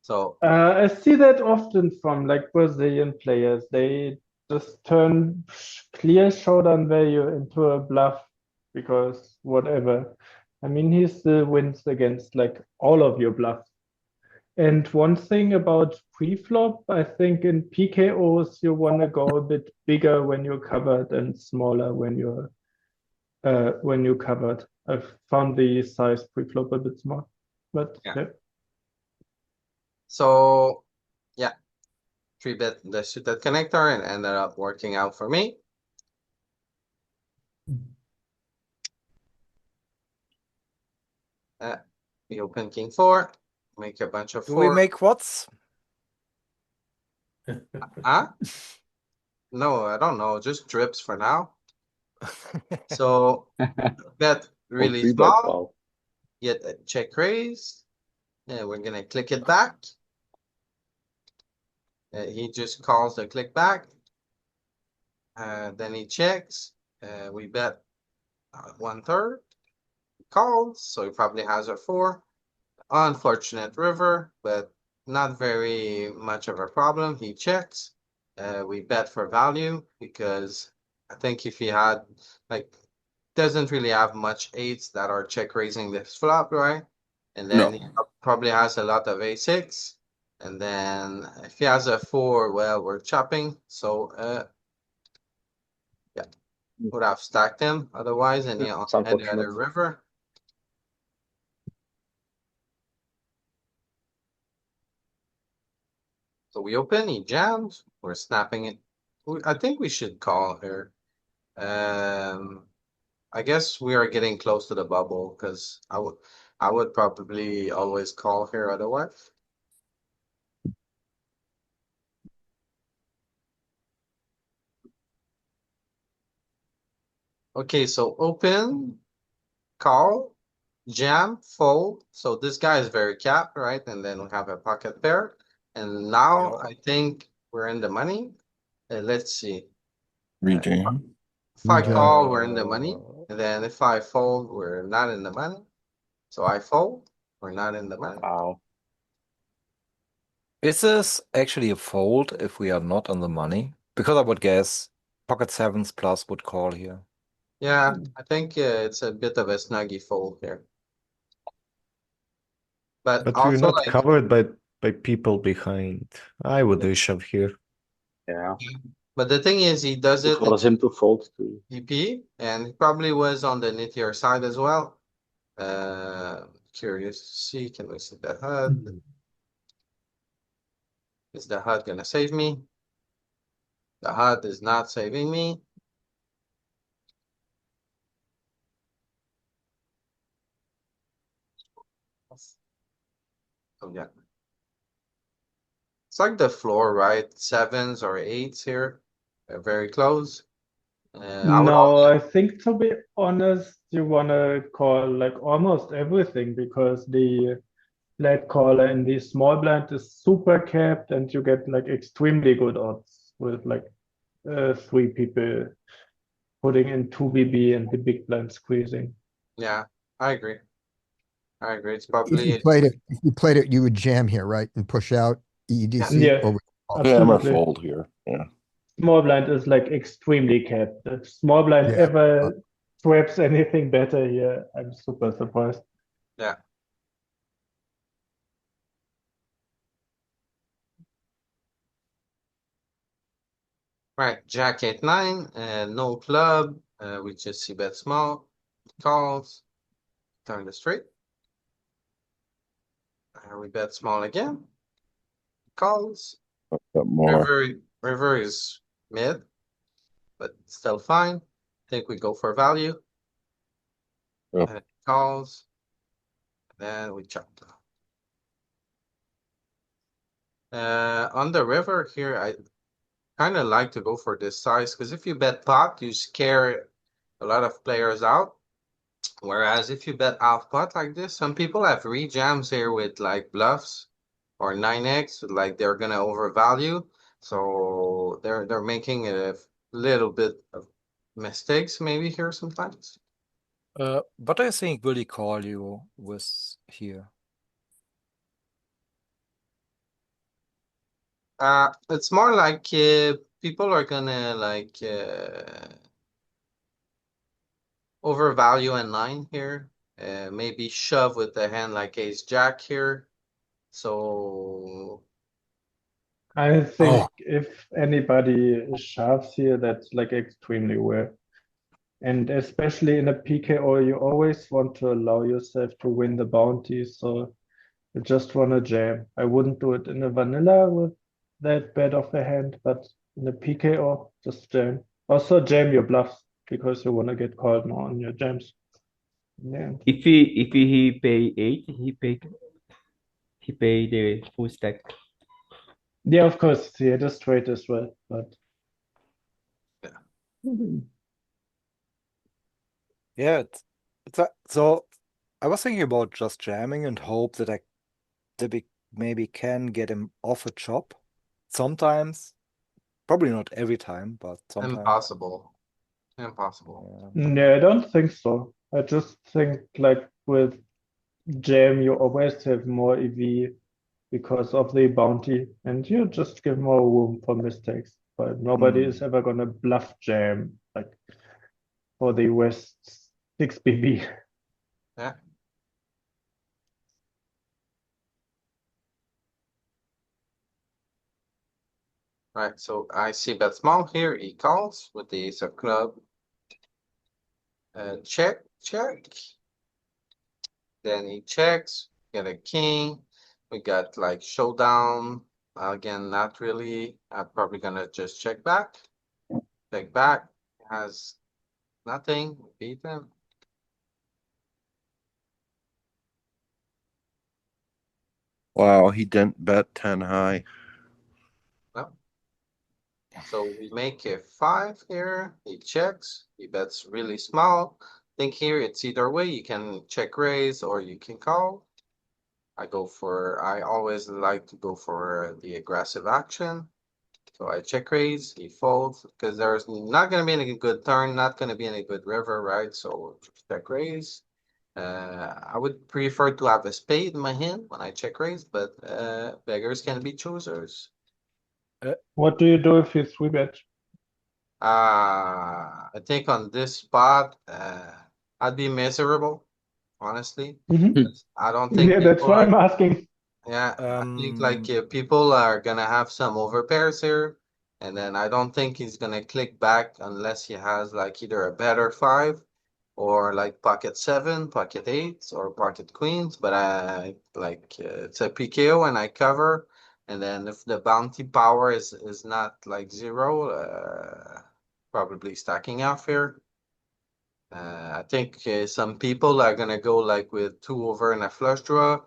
So I see that often from like Brazilian players. They just turn clear showdown value into a bluff because whatever. I mean, he still wins against like all of your bluffs. And one thing about pre-flop, I think in PKOs you want to go a bit bigger when you're covered and smaller when you're covered. I've found the size pre-flop a bit small, but yeah. yeah. So yeah, 3-bet the suited connector and ended up working out for me. We open king 4, make a bunch of Do we 4. make quads? Huh? No, I don't know. Just drips for now. So bet really 3-bet. small. Wow. Get a check raise. And we're gonna click it back. He just calls the click back. Then he checks. We bet 1/3. Calls, so he probably has a 4. Unfortunate river, but not very much of a problem. He checks. We bet for value because I think if he had like doesn't really have much eights that are check raising this flop, right? And then he probably has a lot of a6. And then if he has a 4, well, we're chopping. So yeah, would have stacked him otherwise, and he It's had a unfortunate. river. So we open, he jams, we're snapping it. I think we should call here. I guess we are getting close to the bubble because I would probably always call here otherwise. Okay, so open, call, jam, fold. So this guy is very capped, right? And then we have a pocket pair. And now I think we're in the money. Let's see. rejam. If I Yeah. call, we're in the money. And then if I fold, we're not in the money. So I fold, we're not in the money. Wow. Is this actually a fold if we are not on the money? Because I would guess pocket sevens plus would call here. Yeah, I think it's a bit of a snuggy fold here. But But we're also not like covered by people behind. I would shove here. Yeah. but the thing is he does To it in force him to fold too. EP and he probably was on the nittier side as well. Curious to see, can we see the HUD? Is the HUD gonna save me? The HUD is not saving me. Oh yeah. It's like the floor, right? 7s or 8s here. They're very close. I would No, I think to be honest, you want to call like almost everything because flat caller in the small blind is super capped, and you get like extremely good odds with like three people putting in 2 BB and the big blind squeezing. Yeah, I agree. I agree. It's If probably you played it, you would jam here, right? And push out EDC Yeah, or Jam or absolutely. fold here. Yeah. Small blind is like extremely capped. If small blind Yeah. ever traps anything better here, I'm super surprised. yeah. Right, Jack 8-9, no club. We just see bet small, calls, turn the straight. We bet small again, calls. But more. River is mid, but still fine. Think we go for value. Yep. And it calls. Then we chop. On the river here, I kind of like to go for this size because if you bet pot, you scare a lot of players out. Whereas if you bet half pot like this, some people have rejams here with like bluffs or 9x, like they're gonna overvalue. So they're making a little bit of mistakes maybe here sometimes. What do you think will he call you with here? It's more like people are gonna like overvalue a 9 here. Maybe shove with the hand like ace jack here. So I think Oh, if anybody shoves here, that's like extremely rare. And especially in a PKO, you always want to allow yourself to win the bounty. So you just want to jam. I wouldn't do it in a vanilla with that bad of a hand, but in a PKO, just jam. Also jam your bluffs because you want to get called more on your jams. Yeah. If he pay 8, he pay the full stack. Yeah, of course, he had a straight as well, but Yeah, so I was thinking about just jamming and hope that we maybe can get him off a chop. Sometimes, probably not every time, but sometimes. impossible. Impossible. Yeah. yeah, I don't think so. I just think like with jam, you always have more EV because of the bounty, and you just give more room for mistakes. But nobody is ever gonna bluff jam like for the West 6 BB. Yeah. Right, so I see bet small here. He calls with the ace of club. Check, check. Then he checks. Get a king. We got like showdown. Again, not really. I'm probably gonna just check back. Check back. Has nothing. Beat him. Wow, he didn't bet 10 high. No. So we make a 5 here. He checks. He bets really small. Think here it's either way. You can check raise or you can call. I always like to go for the aggressive action. So I check raise, he folds, because there's not going to be any good turn, not going to be any good river, right? So check raise. I would prefer to have a spade in my hand when I check raise, but beggars can be choosers. What do you do if you 3-bet? I think on this spot, I'd be miserable, honestly. I don't think Yeah, that's people why are. I'm asking. Yeah, I think like people are gonna have some overpairs here, and then I don't think he's gonna click back unless he has like either a better 5 or like pocket 7, pocket 8, or pocket queens. But I like it's a PKO and I cover, and then if the bounty power is not like 0, probably stacking off here. I think some people are gonna go like with 2 over and a flush draw.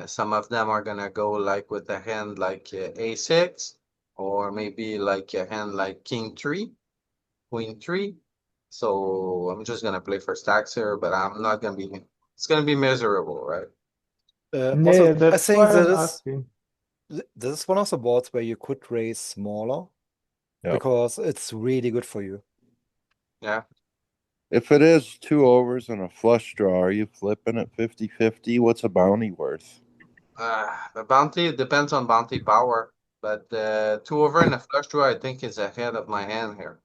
Some of them are gonna go like with a hand like a6, or maybe like a hand like king 3, queen 3. So I'm just gonna play for stacks here, but I'm not gonna be. It's gonna be miserable, right? Also, Yeah, I that's think why that I'm is asking. this is one of the boards where you could raise smaller Yep. because it's really good for you. Yeah. If it is 2 overs and a flush draw, are you flipping at 50-50? What's a bounty worth? The bounty depends on bounty power, but 2 over and a flush draw, I think, is ahead of my hand here.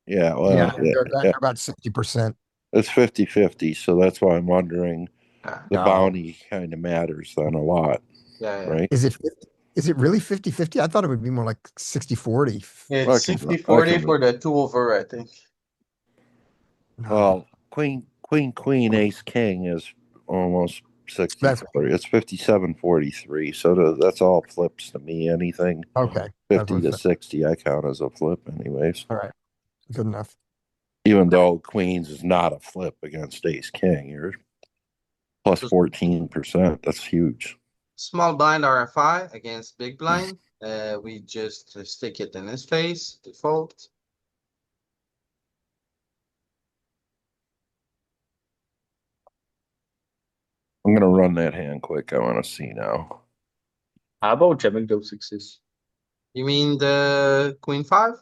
Yeah, well, Yeah, yeah, they're about 60%. it's 50-50, so that's why I'm wondering Yeah, the No. bounty kind of matters then a lot, yeah. right? Is it really 50-50? I thought it would be more like 60-40. I It's can- 60-40 I can- for the 2 over, I think. No. Well, queen, ace, king is almost 60-40. That's It's 57-43. So that's all flips to me. Anything okay. 50 to That's 60, I count as a flip, anyways. all right. Good enough. Even though queens is not a flip against ace, king, you're plus 14%. That's huge. Small blind RFI against big blind. We just stick it in his face, default. I'm gonna run that hand quick. I want to see now. How about jamming those sixes? You mean the queen 5?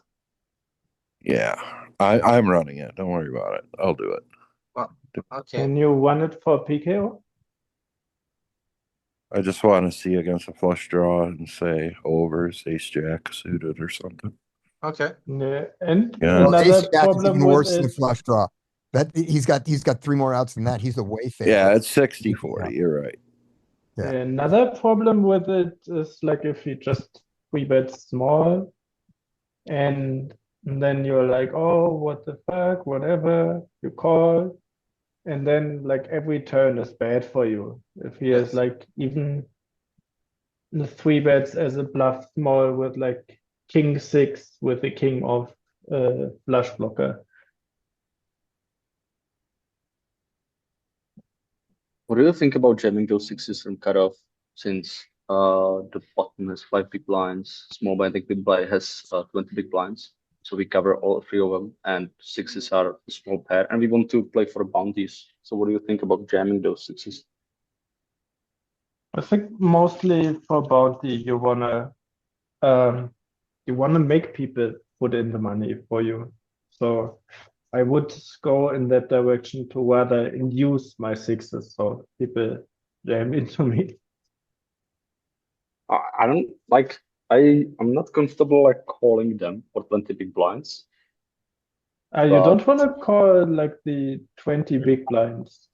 Yeah, I'm running it. Don't worry about it. I'll do it. Well, okay. Can you run it for PKO? I just want to see against a flush draw and say overs, ace jack suited or something. Okay. Yeah. And Yeah. Well, another ace jack is problem even with worse than the it, flush draw. That he's got 3 more outs than that. He's a way favorite. Yeah, it's 60-40. You're right. Yeah. another problem with it is like if you just three bet small and then you're like, oh, what the fuck, whatever, you call, and then like every turn is bad for you. If he has Yes. like even the three bets as a bluff small with like king 6 with the king of flush blocker. What do you think about jamming those sixes from cutoff since the bottom has 5 big blinds, small blind and big blind has 20 big blinds. So we cover all 3 of them and sixes are a small pair and we want to play for bounties. So what do you think about jamming those sixes? I think mostly for bounty you wanna make people put in the money for you. So I would go in that direction to rather induce my sixes so people jam into me. I don't like I'm not comfortable like calling them for 20 big blinds. You But don't want to call like the 20 big blinds.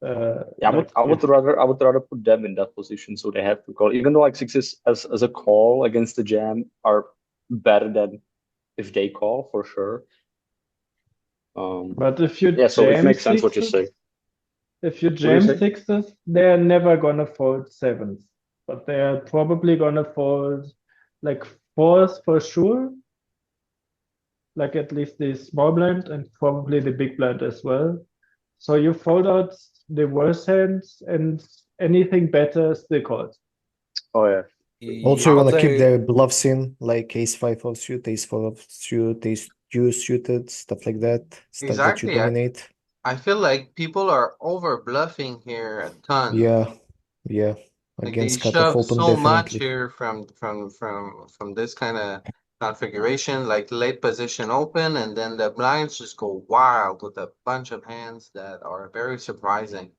yeah, Like I would rather put them in that position so they have to call, even though like sixes as a call against the jam are better than if they call for sure. But if you Yeah, so it jam makes sense what you sixes, say. if you do you jam say? sixes, they're never gonna fold sevens, but they're probably gonna fold like fours for sure. Like at least the small blind and probably the big blind as well. So you fold out the worst hands and anything better still calls. Oh yeah. Also, you Yeah, want to keep they the bluffs in, like ace 5 offsuit, ace 4 offsuit, ace deuce suited, stuff like that. Stuff that you Exactly. dominate. I feel like people are over bluffing here a ton. Yeah, yeah. Like they Against cutoff shove open, so much definitely. here from this kind of configuration, like late position open, and then the blinds just go wild with a bunch of hands that are very surprising.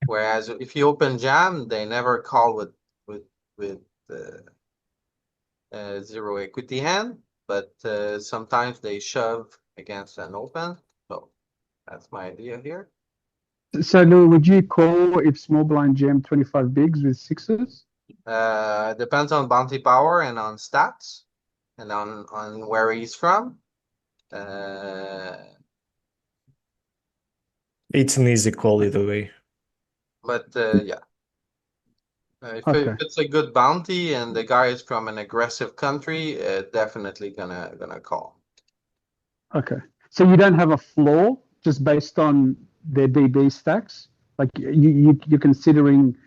Whereas if you open jam, they never call with with zero equity hand, but sometimes they shove against an open. So that's my idea here. So Lou, would you call if small blind jam 25 bigs with sixes? Depends on bounty power and on stats and on where he's from. It's an easy call either way. But yeah. If Okay. it's a good bounty and the guy is from an aggressive country, definitely gonna call. Okay. So you don't have a floor just based on their DB stacks? Like you're considering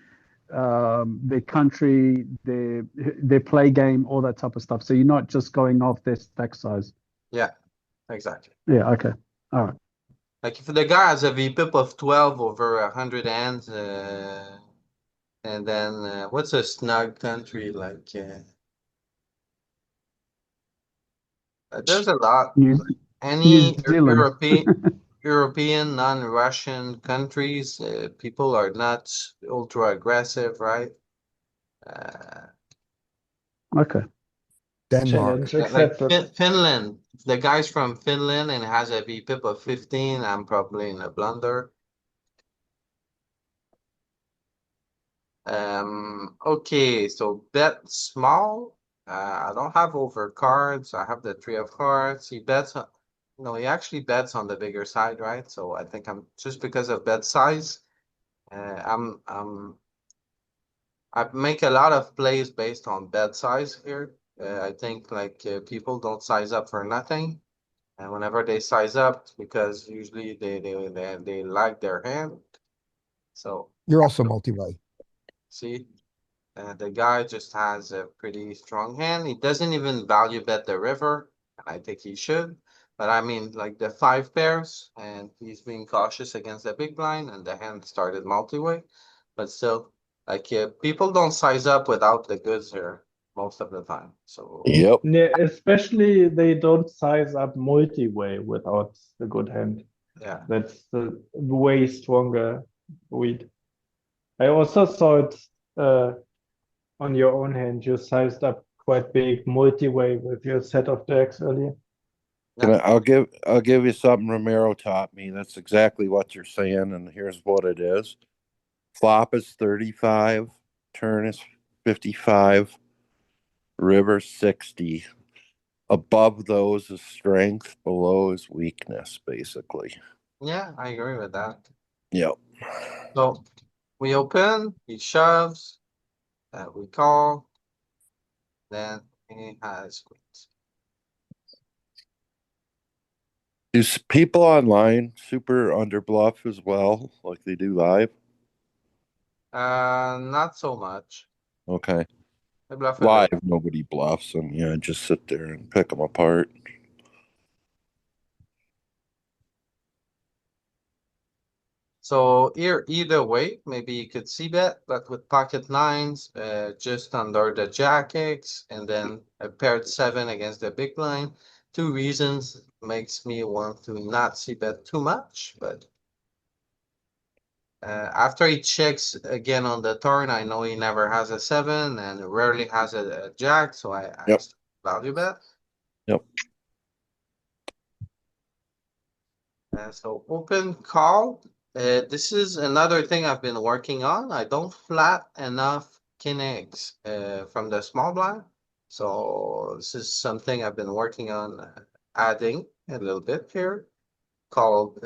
their country, their play game, all that type of stuff. So you're not just going off their stack size. Yeah, exactly. Yeah, okay. All right. Like if the guy has a VPIP of 12 over 100 hands, and then what's a snug country like? There's a lot. New Any Zealand. European non-Russian countries, people are not ultra aggressive, right? Uh, Okay. Denmark. Challenge like accepted. Finland. If the guy's from Finland and has a VPIP of 15, I'm probably in a blunder. Okay, so bet small. I don't have over cards. I have the three of hearts. He bets, no, he actually bets on the bigger side, right? So I think I'm just because of bet size. I make a lot of plays based on bet size here. I think like people don't size up for nothing, and whenever they size up, because usually they like their hand. So You're also multi-way. see. The guy just has a pretty strong hand. He doesn't even value bet the river, and I think he should. But I mean, like the five pairs, and he's being cautious against the big blind, and the hand started multi-way. But still, like people don't size up without the goods here most of the time. So Yep. Yeah, especially they don't size up multi-way without the good hand. yeah, That's the way stronger read. I also saw it on your own hand. You sized up quite big multi-way with your set of decks earlier. I'll give you something Romero taught me. That's exactly what you're saying, and here's what it is. Flop is 35, turn is 55, river 60. Above those is strength, below is weakness, basically. yeah, I agree with that. Yep. So we open, he shoves, we call, then he has queens. Do people online super underbluff as well, like they do live? Not so much. Okay. I bluff a Live, little. nobody bluffs, and yeah, just sit there and pick them apart. So here, either way, maybe you could see bet, but with pocket nines, just under the jack X, and then a paired seven against the big blind. Two reasons makes me want to not see bet too much, but after he checks again on the turn, I know he never has a seven and rarely has a jack, so I Yep. value bet. Yep. So open call. This is another thing I've been working on. I don't flat enough king eggs from the small blind. So this is something I've been working on adding a little bit here called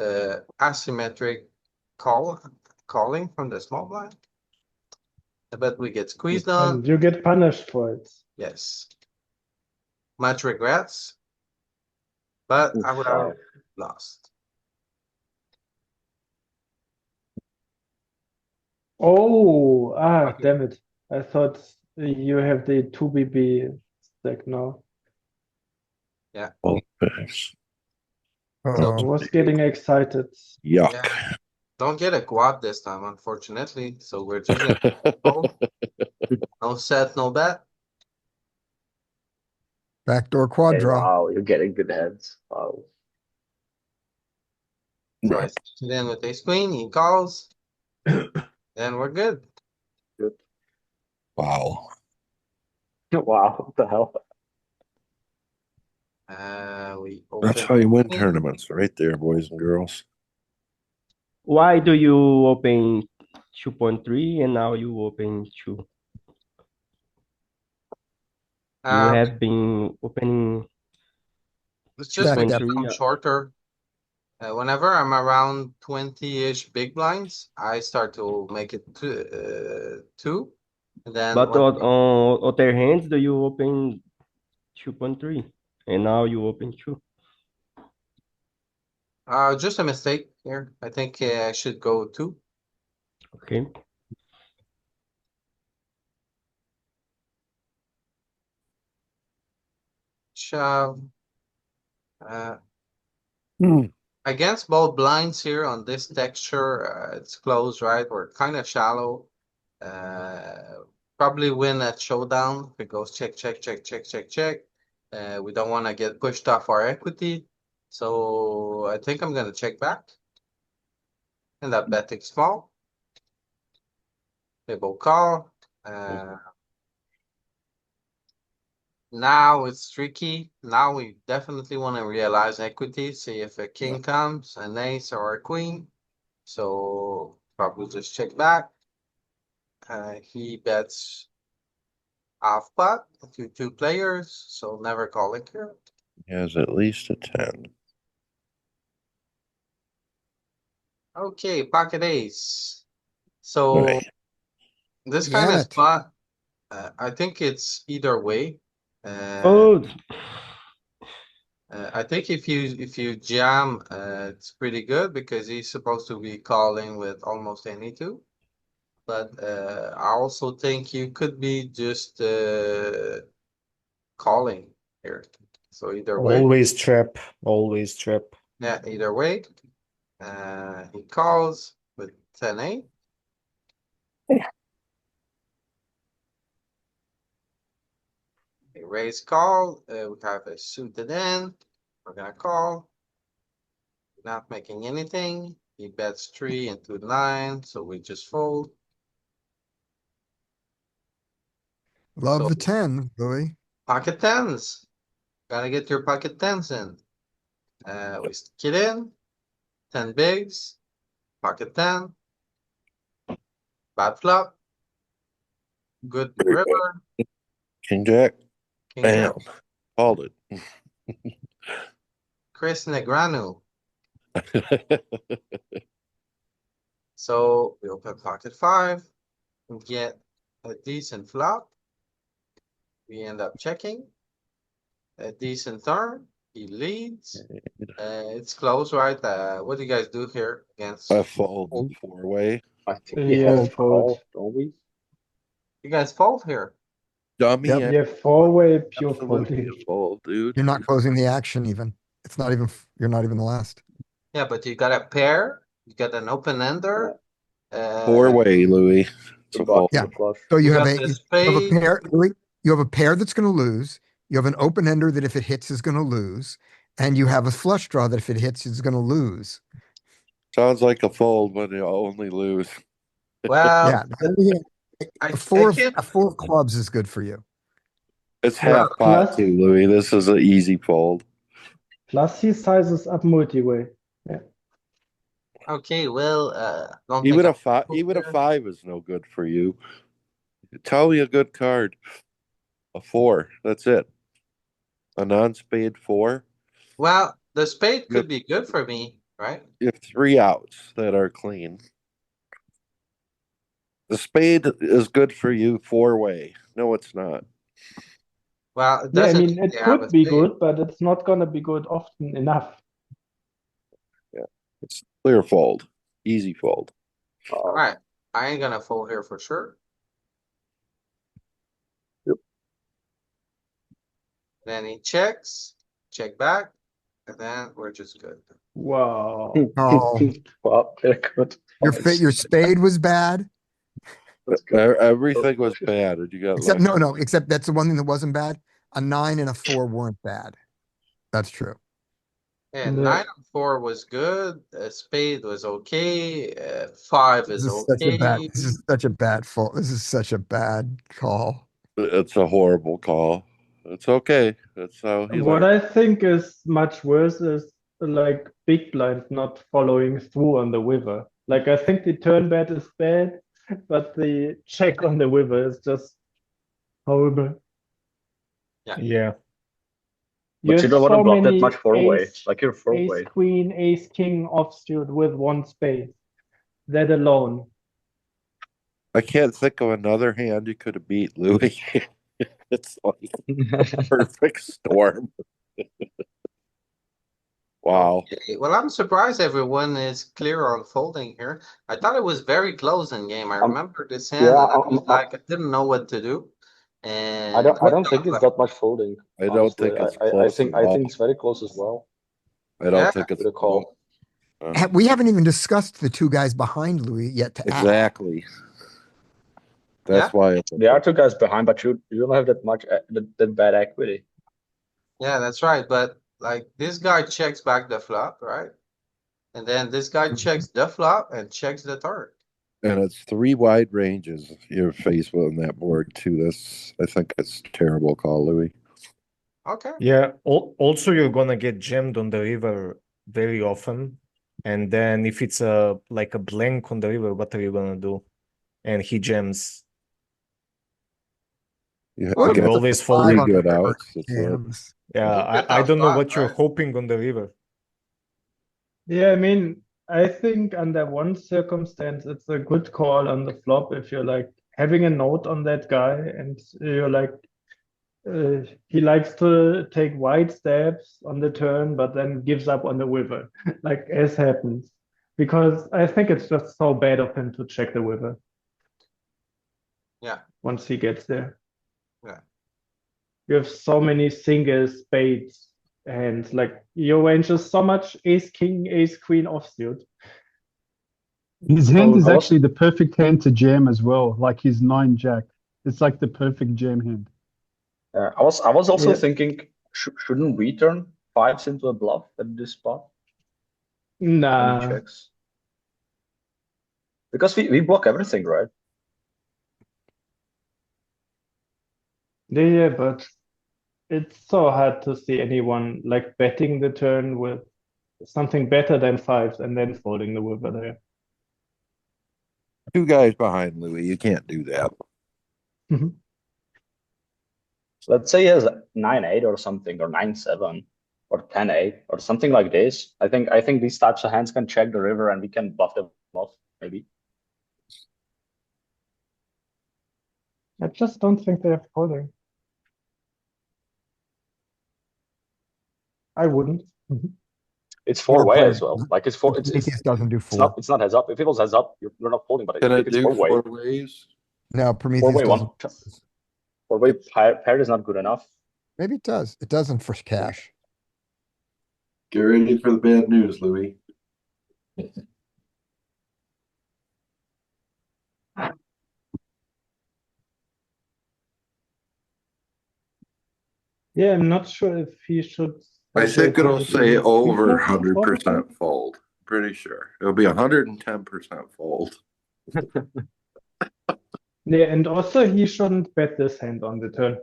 asymmetric calling from the small blind. But we get squeezed on. And you get punished for it. Yes. Much regrets, but I would have lost. Oh, Okay. damn it. I thought you have the 2BB stack now. Yeah. Oh, I Uh-oh. was getting excited. yuck. Yeah. Don't get a quad this time, unfortunately. So we're just gonna fold. No set, no bet. Backdoor quad Hey, draw. wow, you're getting good heads. Wow. So I sit in with ace queen, he calls, then we're good. Good. Wow. Wow, what the hell? We That's open how you win queen. tournaments, right there, boys and girls. Why do you open 2.3 and now you open 2? You Uh, have been opening it's just Back because depth. 2.3. I'm shorter. Whenever I'm around 20-ish big blinds, I start to make it two. And then But when on other hands, do you open 2.3 and now you open 2? just a mistake here. I think I should go two. Okay. Shove. Uh, Hmm. Against both blinds here on this texture, it's close, right? We're kind of shallow. Probably win at showdown. If it goes check, check, check, check, check, check. We don't want to get pushed off our equity. So I think I'm gonna check back. End up betting small. They both call. Now it's tricky. Now we definitely want to realize equity. See if a king comes, an ace or a queen. So probably just check back. He bets half pot to two players, so never calling here. He has at least a 10. Okay, pocket ace. So Right. this kind of Damn it. spot, I think it's either way. Fold. I think if you jam, it's pretty good because he's supposed to be calling with almost any two. But I also think you could be just calling here. So either way, Always trap. Always trap. yeah, either way. He calls with 10-8. A raise call. We have a suited in. We're gonna call. Not making anything. He bets 3 into 9, so we just fold. Love So the 10, Louis. pocket tens. Gotta get your pocket tens in. We stick it in. 10 bigs. Pocket 10. Bad flop. Good Very good. river. King Jack. King Bam. jack. Called it. Chris Negranu. So we open pocket 5. We get a decent flop. We end up checking. A decent turn. He leads. It's close, right? What do you guys do here against? A fold 4-way. I think we Yeah, have fold. call, don't we? You guys fold here. Dummy. Yep. and Yeah, four-way pure Absolutely folding. a fold, dude. You're not closing the action even. It's not even, you're not even the last. Yeah, but you got a pair. You got an open ender. 4-way, Louis. It's The a block, fold. Yeah. the flush. So You you have got a, the you have a spade. pair, Louis, you have a pair that's gonna lose. You have an open ender that if it hits is gonna lose. And you have a flush draw that if it hits is gonna lose. Sounds like a fold when you only lose. Well, Yeah. then we have- I can't. a four of clubs is good for you. It's Yeah, half pot plus- too, Louis. This is an easy fold. Plus he sizes up multi-way. Okay, well, don't Even think a 5 is no good for you. Tell me a good card. A 4. That's it. A non-spade 4. Well, the spade You could have- be good for me, right? You have 3 outs that are clean. The spade is good for you 4-way. No, it's not. Well, it Yeah, I doesn't mean, it really have a could be spade. good, but it's not gonna be good often enough. It's clear fold. Easy fold. All right, I ain't gonna fold here for sure. Yep. Then he checks, check back, and then we're just good. Wow. Oh, Wow, very good. your spade was bad. That's good. Everything was bad, and you got Except, lucky. no, except that's the one thing that wasn't bad. A 9 and a 4 weren't bad. That's true. Yeah, No. 9 and 4 was good. Spade was okay. 5 is okay. This is such a bad fault. This is such a bad call. It's a horrible call. It's okay. That's how he What learned. I think is much worse is like big blind not following through on the river. Like I think the turn bet is bad, but the check on the river is just horrible. Yeah. But you don't want to block that much four-way. ace, Like you're ace four-way. queen, ace king offsuit with one spade. That alone. I can't think of another hand you could have beat, Louis. It's like a perfect storm. Wow. Okay, well, I'm surprised everyone is clear on folding here. I thought it was very close in game. I remember this hand. yeah, And I was like, I didn't know what to do. And I don't think it's that much folding. I don't honestly. think it's I close think at all. it's very close as well. I don't Yeah. think it's With a close. call. We haven't even discussed the two guys behind Louis yet to add. Exactly. That's Yeah. why it's There are two guys behind, but you don't have that much that bad equity. Yeah, that's right. But like this guy checks back the flop, right? And then this guy checks the flop and checks the turn. and it's 3 wide ranges you're faced with on that board too. I think it's terrible call, Louis. Okay. Yeah. Also, you're gonna get jammed on the river very often, and then if it's like a blank on the river, what are you gonna do? And he jams. You, What you about get always the fold five three on the good river outs. That's it. jams? Yeah, Good I tough don't know spot, what you're right? hoping on the river. Yeah, I mean, I think under one circumstance, it's a good call on the flop if you're like having a note on that guy and you're like, he likes to take wide steps on the turn, but then gives up on the river, like as happens. Because I think it's just so bad of him to check the river Yeah. once he gets there. Yeah. You have so many singles, spades, and like your range is so much ace king, ace queen offsuit. His hand So is I was- actually the perfect hand to jam as well, like his 9-jack. It's like the perfect jam hand. I was also Yeah. thinking, shouldn't we turn fives into a bluff at this spot when he Nah. checks? Because we block everything, right? Yeah, but it's so hard to see anyone like betting the turn with something better than fives and then folding the river there. 2 guys behind Louis. You can't do that. Let's say he has 9-8 or something, or 9-7, or 10-8, or something like this. I think these types of hands can check the river and we can bluff them off, maybe. I just don't think they're folding. I wouldn't. It's four-way player- as well. Like it's four. Prometheus doesn't do It's four. not heads up. If it was heads up, you're not folding. But Can if it it's do four-way, 4 ways? No, Prometheus four-way doesn't. one, four-way paired is not good enough. Maybe it does. It doesn't for cash. Get ready for the bad news, Louis. Yeah, I'm not sure if he should. I think it'll say over Pre-flop, 100% fold. Pretty sure it'll be 110% fold. Yeah, and also he shouldn't bet this hand on the turn.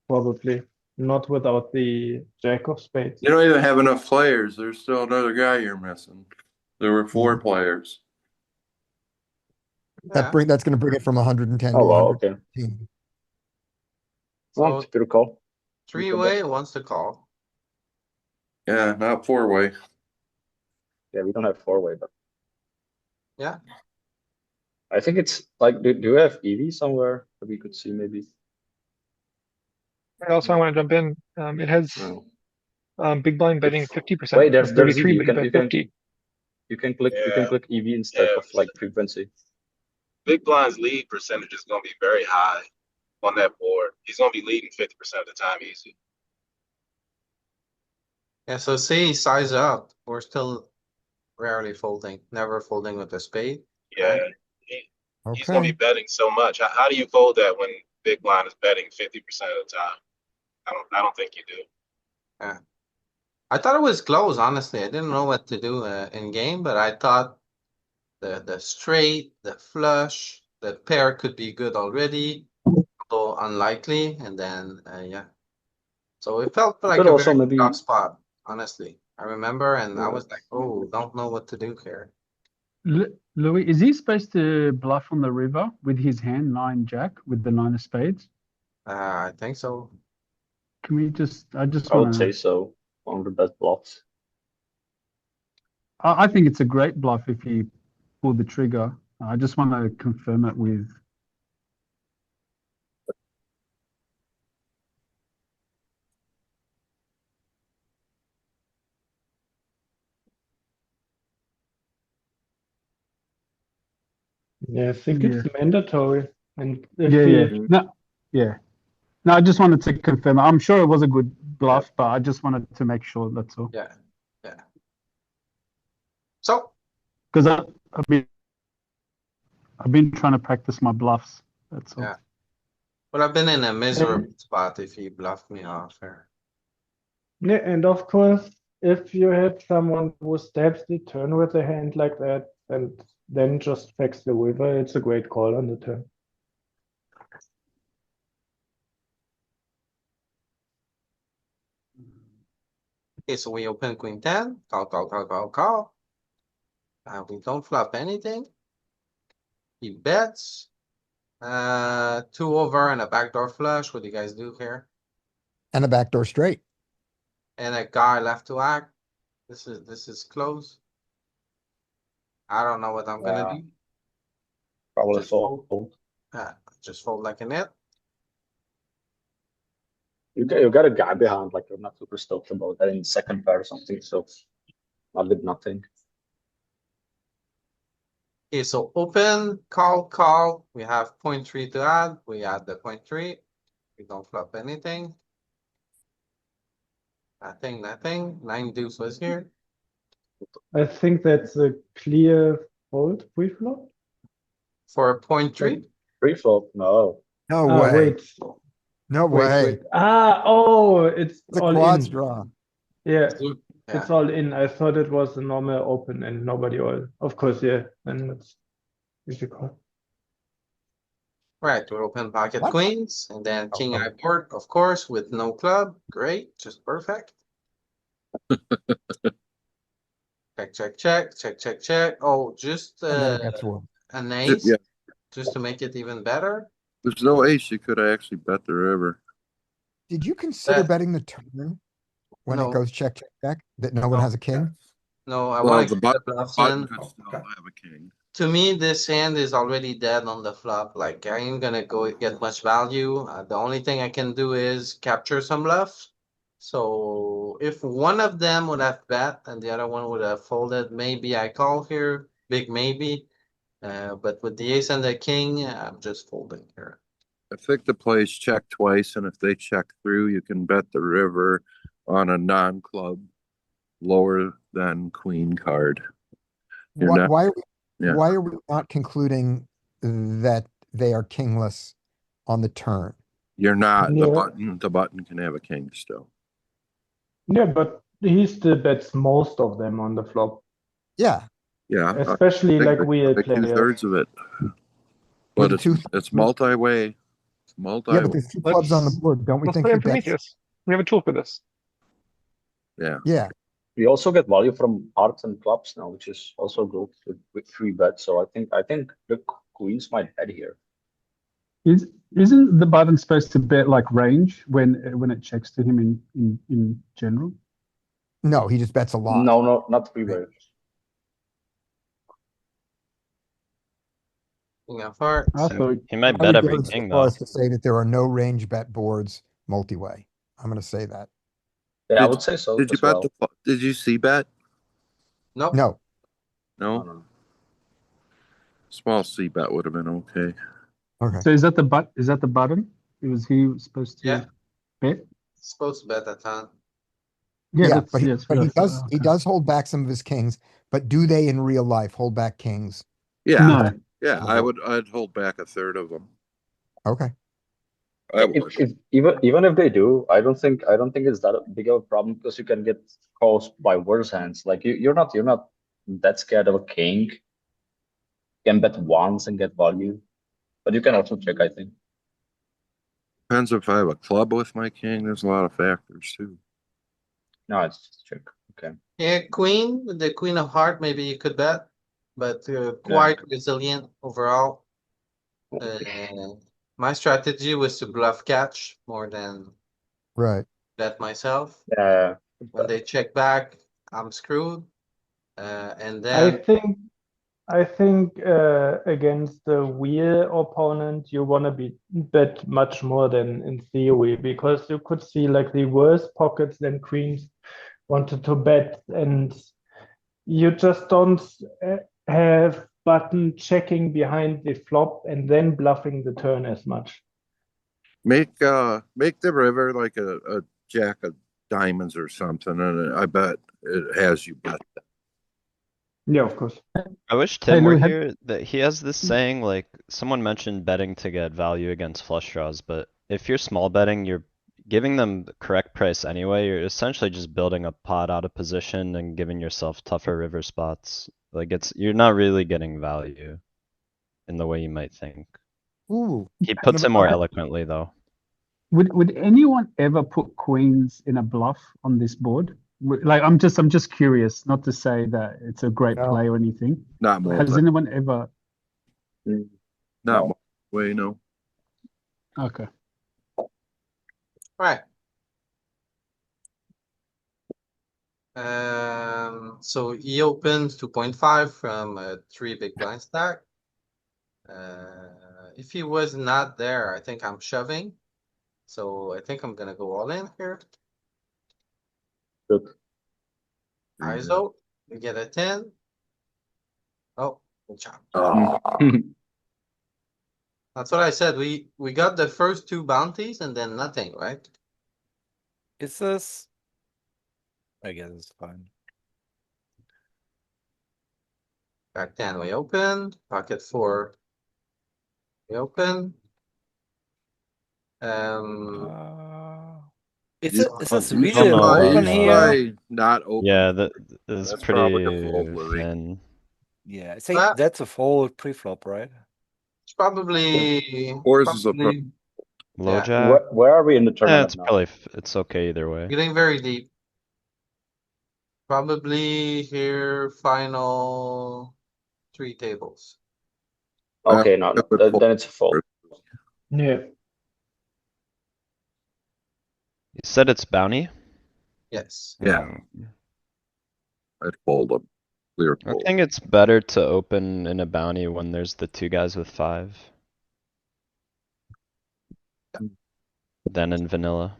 Probably not without the jack of spades. You don't even have enough players. There's still another guy you're missing. There were 4 players. Yeah. That's going to bring it from 110 Oh to well, okay. 115. Well, it's good call. Three-way wants to call. Yeah, not 4-way. Yeah, we don't have four-way, but Yeah. I think it's like, do you have EV somewhere that we could see maybe? And also, I want to jump in. It has No. big blind betting 50%. Wait, there's 33, EV. but you bet 50. You can click EV instead of like frequency. Big blind's lead percentage is going to be very high on that board. He's going to be leading 50% of the time easy. Yeah, so see size up. We're still rarely folding, never folding with a spade. Yeah, Right? he's going to be betting so much. How do you fold that when big blind is betting 50% of the time? I don't think you do. Yeah. I thought it was close, honestly. I didn't know what to do in game, but I thought the straight, the flush, the pair could be good already, although unlikely. And then yeah, so it felt like could a also very maybe- tough spot. Honestly, I remember, and I Yeah. was like, oh, don't know what to do here. Louis, is he supposed to bluff on the river with his hand 9-jack with the 9 of spades? I think so. Can we just? I just I would want say to. so. One of the best bluffs. I think it's a great bluff if he pulled the trigger. I just want to confirm it with. Yeah, I think Yeah. it's mandatory. And if Yeah. he, No. Yeah. No, I just wanted to confirm. I'm sure it was a good bluff, but I just wanted to make sure. That's all. Yeah, yeah. So, Because I've been trying to practice my bluffs. That's all. yeah. But I've been in a miserable spot if he bluffed me off here. Yeah, and of course, if you have someone who stabs the turn with a hand like that and then just checks the river, it's a great call on the turn. Okay, so we open queen 10, call. We don't flop anything. He bets. 2 over and a backdoor flush. What do you guys do here? And a backdoor straight. And a guy left to act. This is close. I don't know what I'm gonna do. Probably Just fold. fold. Just fold like a net. You got a guy behind, like you're not super stoked about that in second pair or something, so I did nothing. Okay, so open, call. We have 0.3 to add. We add the 0.3. We don't flop anything. Nothing. 9 deuce was here. I think that's a clear fold pre-flop. For 0.3. Pre-flop, no. No way. Wait, No way. Oh, it's The all quads in. draw. Yeah, Yeah. it's all in. I thought it was a normal open and nobody all. Of course, yeah. Then it's easy call. Right, we open pocket What? queens and then king high board, of course, with no club. Great, just perfect. Check. Oh, just And then it gets one. an ace, Yeah. just to make it even better. There's no ace. You could actually bet the river. Did you consider That- betting the turn when No. it goes check, that no one No. has a king? No, I Well, want the to get the button bluffs could in. still have a king. To me, this hand is already dead on the flop. Like, I ain't gonna go get much value. The only thing I can do is capture some bluffs. So if one of them would have bet and the other one would have folded, maybe I call here, big maybe. But with the ace and the king, I'm just folding here. I think the plays check twice, and if they check through, you can bet the river on a non-club lower than queen card. You're Why, not- why, are we, Yeah. why are we not concluding that they are kingless on the turn? You're not. Yeah. The button can have a king still. Yeah, but he still bets most of them on the flop, Yeah. Yeah. especially like weird like players. 2/3 of it. With But it's two- multi-way. It's multi-way. Yeah, but there's two clubs on the board. Don't we Let's think play he in bets? Prometheus. We have a tool for this. Yeah. Yeah. We also get value from hearts and clubs now, which is also good with 3 bets. So I think the queens might bet here. Isn't the button supposed to bet like range when it checks to him in general? No, he just bets a lot. No, not 3 bet. King of hearts. I thought He might I bet would every go so king far though. as to say that there are no range bet boards multi-way. I'm going to say that. Yeah, I Did- would say so Did you as bet well. did you see bet? Nope. No, No? Small C bet would have been okay. okay. so. Is that the button? Was he supposed to Yeah. bet? Supposed to bet a ton. Yeah, Yeah, that's but he, yes. but he yes, does he okay. does hold back some of his kings, but do they in real life hold back kings? Yeah. No. Yeah, I'd hold back a third of them. Okay. I would. Even if they do, I don't think it's that big of a problem because you can get calls by worse hands. Like you're not that scared of a king. You can bet once and get value, but you can also check, I think. Depends if I have a club with my king. There's a lot of factors too. No, it's just check. Okay. Yeah, queen, the queen of heart, maybe you could bet, but quite resilient overall. My strategy was to bluff catch more than Right. bet myself. Yeah. When they check back, I'm screwed. And I then think against the wheel opponent, you want to be bet much more than in theory because you could see like the worst pockets than queens wanted to bet, and you just don't have button checking behind the flop and then bluffing the turn as much. Make the river like a jack of diamonds or something, and I bet it has you bet. Yeah, of course. I wish Hey, Tim were Lou, have here, that he has this saying, like, someone mentioned betting to get value against flush draws, but if you're small betting, you're giving them the correct price anyway. You're essentially just building a pot out of position and giving yourself tougher river spots. Like, you're not really getting value in the way you might think. Ooh. He puts it more eloquently, though. Would anyone ever put queens in a bluff on this board? Like, I'm just curious, not to say that it's a great No. play or anything. Not Has multi. anyone ever? Not way, no. Okay. Right. So he opens 2.5 from a 3 big blind stack. If he was not there, I think I'm shoving. So I think I'm gonna go all in here. Good. ISO, we get a 10. Oh, good job. That's what I said. We got the first 2 bounties and then nothing, right? Is this? I guess it's fine. Back 10 we open. Pocket 4 we open. Is You this You really should an know, open you should here? probably not open. Yeah, that is That's probably a fold, pretty Louis. thin. Yeah, I think Well- that's a fold pre-flop, right? It's probably Or this is a probably Low Yeah. jack. Where are we in the Yeah, tournament it's now? probably, it's okay either way. getting very deep. Probably here final 3 tables. Okay, no, then it's a fold. Yeah. You said it's bounty? Yes. Yeah. I'd fold them. Clear I fold. think it's better to open in a bounty when there's the 2 guys with 5. Than in vanilla.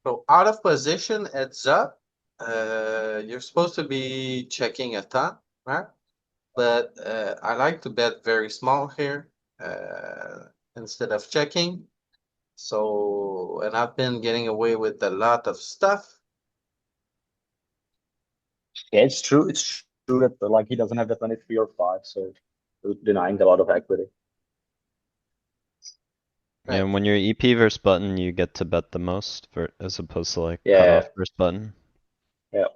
So out of position, heads up. You're supposed to be checking a ton, right? But I like to bet very small here instead of checking. So, and I've been getting away with a lot of stuff. Yeah, it's true. It's true that like he doesn't have that many 3 or 5, so denying a lot of equity. Yeah, and when you're EP versus button, you get to bet the most as opposed to like Yeah. cutoff versus button. Yeah.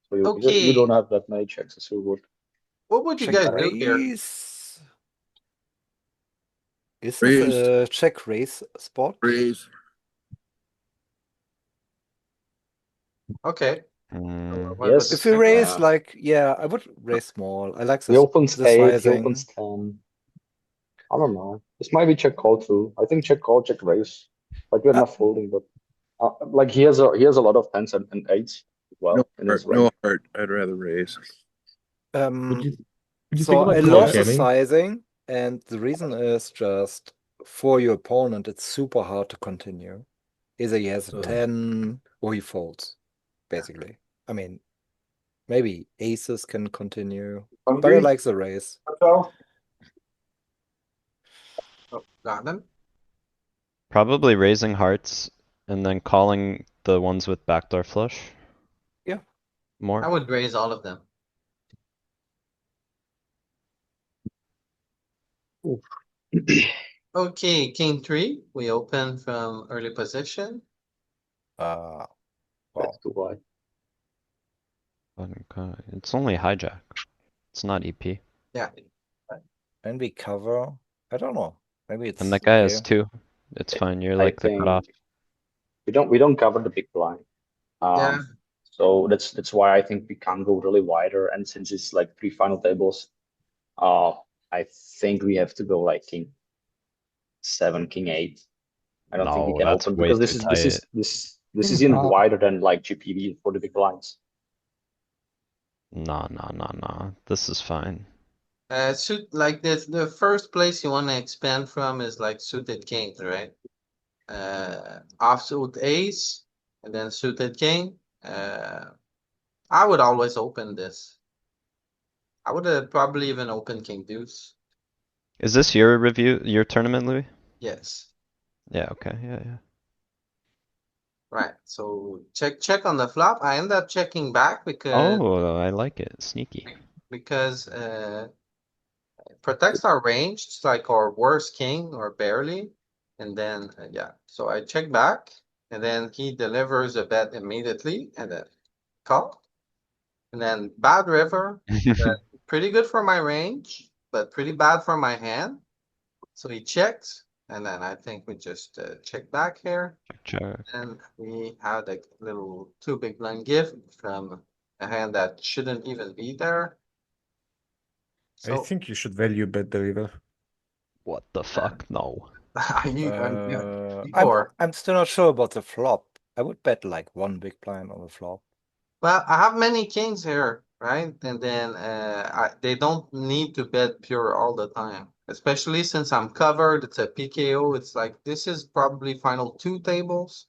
So you Okay. don't have that many checks as you would. What would you Check guys do here? raise. Is this Raise. a check raise spot? Raise. Okay. Yes. If we raise, Yeah. like, yeah, I would raise small. I like He this. opens this 8, he sizing. opens 10. I don't know. This might be check call too. I think check call, check raise. Like we're not folding, but like he has a lot of 10s and 8s as well No in his heart. No range. heart. I'd rather raise. Would you So think about I call love the jamming? sizing, and the reason is just for your opponent, it's super hard to continue. Either he has a 10 or he folds, basically. I mean, maybe aces can continue, but I like the raise. Oh, got them. Probably raising hearts and then calling the ones with backdoor flush. Yeah. More. I would raise all of them. Okay, king 3. We open from early position. Wow. That's too wide. Okay. It's only hijack. It's not EP. Yeah. And we cover. I don't know. Maybe it's And that guy has okay. 2. It's fine. You're I like the cutoff. think we don't cover the big blind. Yeah. So that's why I think we can't go really wider. And since it's like 3 final tables, I think we have to go like king 7, king 8. I don't think we No, can that's open way because too tight. this is even wider than like GPV for the big blinds. Nah. This is fine. Suit like this. The first place you want to expand from is like suited kings, right? Offsuit ace and then suited king. I would always open this. I would probably even open king deuce. Is this your review, your tournament, Louis? Yes. Yeah, okay, yeah. Right. So check on the flop. I end up checking back because Oh, I like it. Sneaky. because it protects our range. It's like our worst king or barely. And then yeah, so I check back, and then he delivers a bet immediately, and then call. And then bad river, but pretty good for my range, but pretty bad for my hand. So he checks, and then I think we just check back here. Check. And we had a little two big blind gift from a hand that shouldn't even be there. I So think you should value bet the river. What the fuck? No. I'm still not sure about the flop. I would bet like one big blind on the flop. Well, I have many kings here, right? And then they don't need to bet pure all the time, especially since I'm covered. It's a PKO. It's like this is probably final two tables.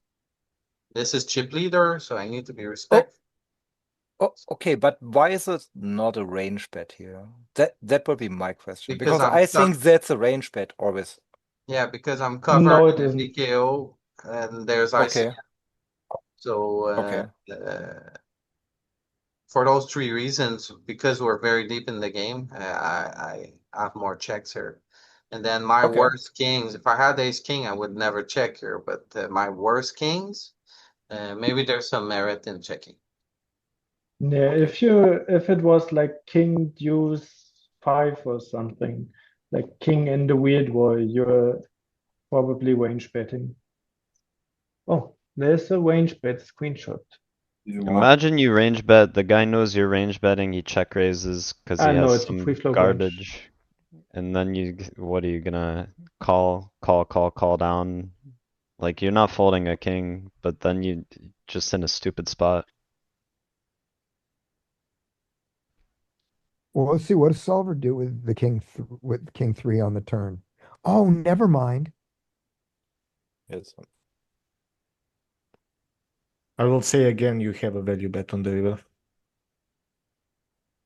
This is chip leader, so I need to be respectful. Oh, okay, but why is it not a range bet here? That would be my question. Because Because I'm I stuck. think that's a range bet always. Yeah, because I'm No, covered it in isn't. PKO and there's Okay. ICM. So Okay. for those three reasons, because we're very deep in the game, I have more checks here. And then my Okay. worst kings, if I had ace king, I would never check here. But my worst kings, maybe there's some merit in checking. Yeah, if it was like king deuce 5 or something, like king in the weird wall, you're probably range betting. Oh, there's a range bet screenshot. Imagine you range bet, the guy knows you're range betting, he check raises because he I know has it's a free some flow range. garbage. And then what are you gonna call down? Like you're not folding a king, but then you just in a stupid spot. Well, let's see, what does solver do with the with king 3 on the turn? Oh, never mind. Yes. I will say again, you have a value bet on the river.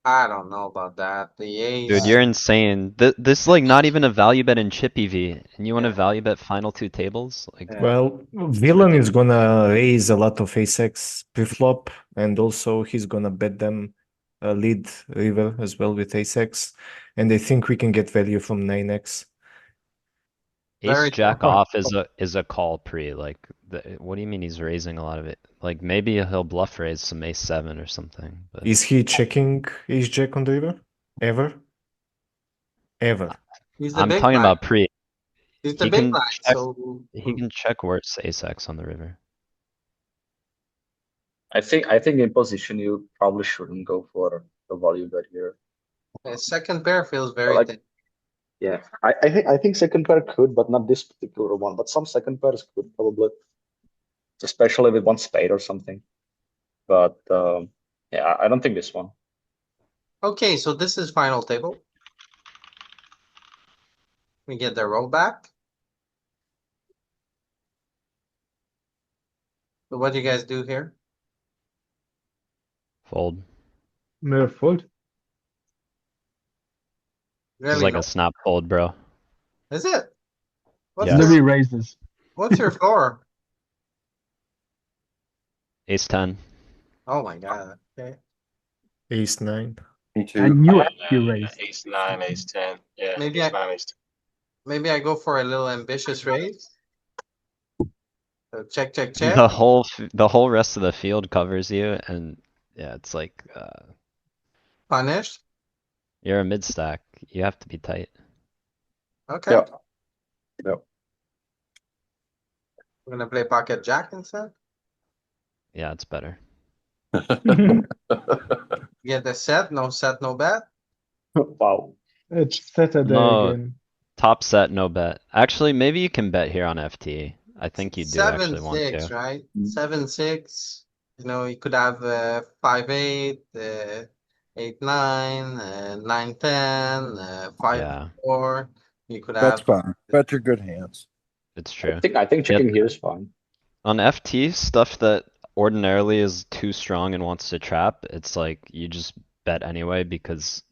I don't know about that. The ace. Dude, you're insane. This is like not even a value bet in chip EV, and you want to Yeah. value bet final two tables? Like, Yeah. Well, villain is gonna raise a lot of ace-x pre-flop, and also he's gonna bet them a lead river as well with ace-x, and I think we can get value from 9x. Very ace jack true. off is a call pre. Like, what do you mean he's raising a lot of it? Like maybe he'll bluff raise some ace seven or something. But Is he checking ace jack on the river? Ever? Ever? He's the I'm big talking blind. about pre. He's the He big can blind, check. so He can check worse ace x on the river. I think in position you probably shouldn't go for the value bet here. second pair feels very Like, thin. yeah, I think second pair could, but not this particular one. But some second pairs could probably, especially with one spade or something. But yeah, I don't think this one. Okay, so this is final table. We get the roll back. So what do you guys do here? Fold. No fold. This is Really like no. a snap fold, bro. Is it? What's Yes. your Louis raises. what's your floor? Ace 10. Oh my god. Okay. Ace 9. Me I too. knew it. You raised. Ace 9, Ace 10. Yeah, Maybe Ace 9, Ace 10. maybe I go for a little ambitious raise. So check, check, check. The whole rest of the field covers you, and yeah, it's like Punished. you're a mid stack. You have to be tight. Okay. Yep. Yep. We're gonna play pocket jack instead. Yeah, it's better. Get the set, no bet. Wow. It's Saturday No, again. top set, no bet. Actually, maybe you can bet here on FT. I think you do actually want 7-6, to. right? 7-6. You know, you could have 5-8, 8-9, 9-10, 5-4. You could That's have fine. Bet your good hands. It's true. I think Yeah, checking here is fine. on FT, stuff that ordinarily is too strong and wants to trap, it's like you just bet anyway because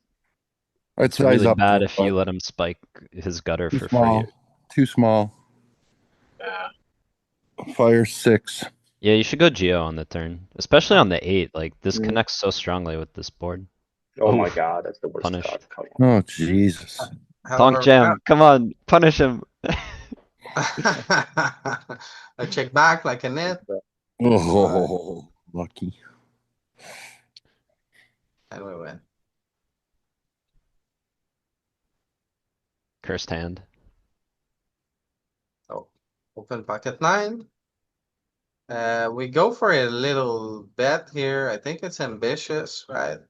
I'd it's size really up bad too, if you but let him spike his gutter too for small. free. Too small. Yeah. Fire 6. Yeah, you should go Geo on the turn, especially on the 8. Like this connects so strongly with this board. Oh my Oof. god, that's the worst card. Punished. Come on. Oh, Jesus. Donk However, jam, come on, punish him. I check back like a net, Oh, lucky. and we win. Cursed hand. So open pocket nine. We go for a little bet here. I think it's ambitious, right?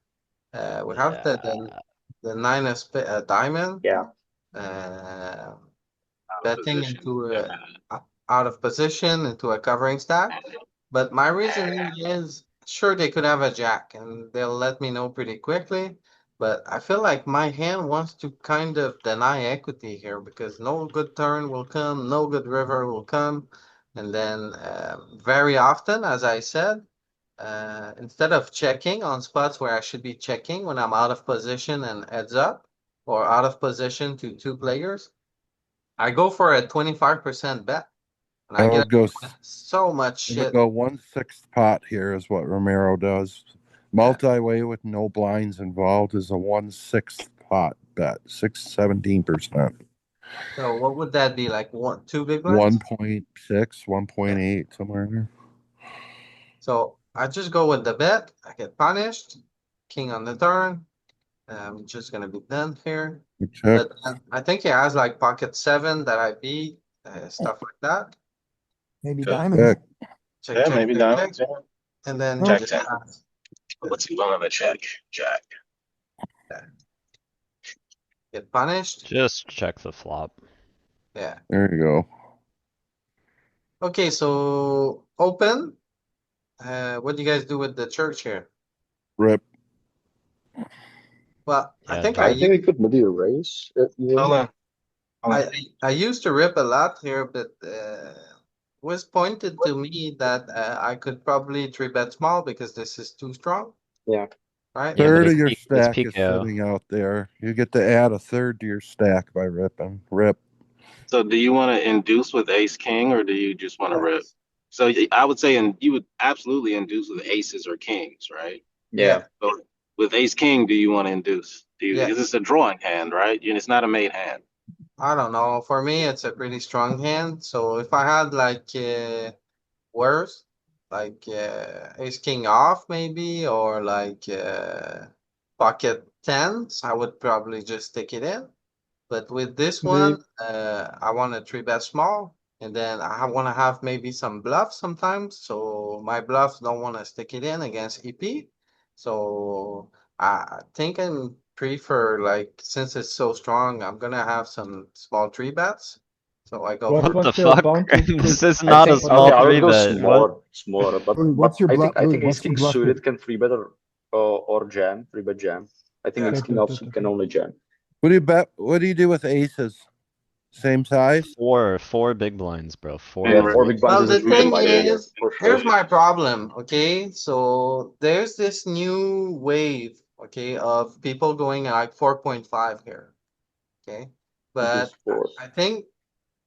We have the nine of diamond. Yeah. Betting Position. into out of position into a covering stack. But my reasoning is sure they could have a jack and they'll let me know pretty quickly. But I feel like my hand wants to kind of deny equity here because no good turn will come, no good river will come. And then very often, as I said, instead of checking on spots where I should be checking when I'm out of position and heads up or out of position to two players, I go for a 25% bet. And I I get would go. so much I would shit. go 1/6 pot here is what Romero does. Multi-way with no blinds involved is a 1/6 pot bet, 17%. So what would that be? Like one, two big blinds? 1.6, 1.8, somewhere in there. So I just go with the bet. I get punished. King on the turn. Just gonna be done here. Check. But I think he has like pocket seven that I beat, stuff like that. Maybe Okay. diamonds. Check. Check, Yeah, check, maybe check, diamonds. check. Yeah. And then Jack just 10. What's he willing to check? Jack. get punished. Just check the flop. Yeah. There you go. Okay, so open. What do you guys do with the church here? Rip. Well, I Yeah, think I think we could maybe raise. Hold on. I used to rip a lot here, but was pointed to me that I could probably three bet small because this is too strong, Yeah. right? Yeah, but Third of it's your peak, it's stack is PKO. sitting out there. You get to add a third to your stack by ripping. Rip. So do you want to induce with ace king or do you just want to rip? Yes. So I would say, and you would absolutely induce with aces or kings, right? Yeah. But with ace king, do you want to induce? Do you? Yeah. Because it's a drawing hand, right? It's not a made hand. I don't know. For me, it's a pretty strong hand. So if I had like worse, like ace king off maybe, or like pocket tens, I would probably just stick it in. But with this one, I want to three bet small, and then I want to have maybe some bluffs sometimes. So my bluffs don't want to stick it in against EP. So I think I prefer like since it's so strong, I'm gonna have some small three bets. So I go for What the What's your fuck? bounty? This is I not a think small okay, I would three go bet. What? smaller, but What's your I think what's ace king your bluff suited here? can three bet or jam, three bet jam. I think ace king offsuit can only jam. What do you bet? What do you do with aces? Same size? Four big blinds, bro. Four Yeah, big four big blinds Well, is a the three bet thing by the way, yes, is, for sure. here's my problem, okay? So there's this new wave, okay, of people going like 4.5 here, okay? But I think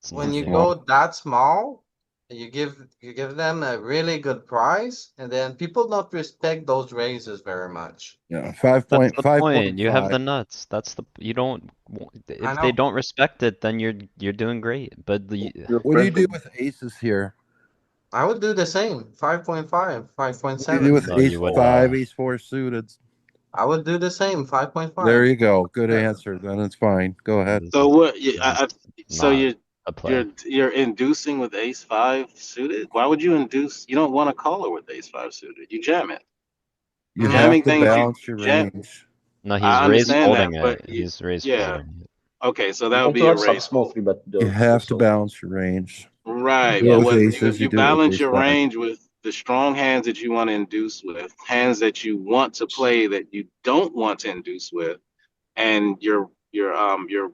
It's when you nothing. go that small, you give them a really good price, and then people don't respect those raises very much. Yeah, That's the 5.5. point. You have the nuts. You don't. I If they know. don't respect it, then you're doing great. But What do you do with aces here? I would do the same, 5.5, What do you do 5.7. with No, ace you would five, ace four suited? I would do the same, 5.5. There you go. Good answer. Then it's fine. Go ahead. So what? So not a play. you're inducing with ace five suited. Why would you induce? You don't want to call her with ace five suited. You jam it. You Jamming have to things balance your jam. range. No, he's I raised understand that, folding but it. He's raised yeah. folding it. Okay, so You that would want be to a have some raise small fold. three bet You though. have to balance your range. Right, Do it but with with aces. You you do it with balance ace your five. range with the strong hands that you want to induce with, hands that you want to play that you don't want to induce with, and your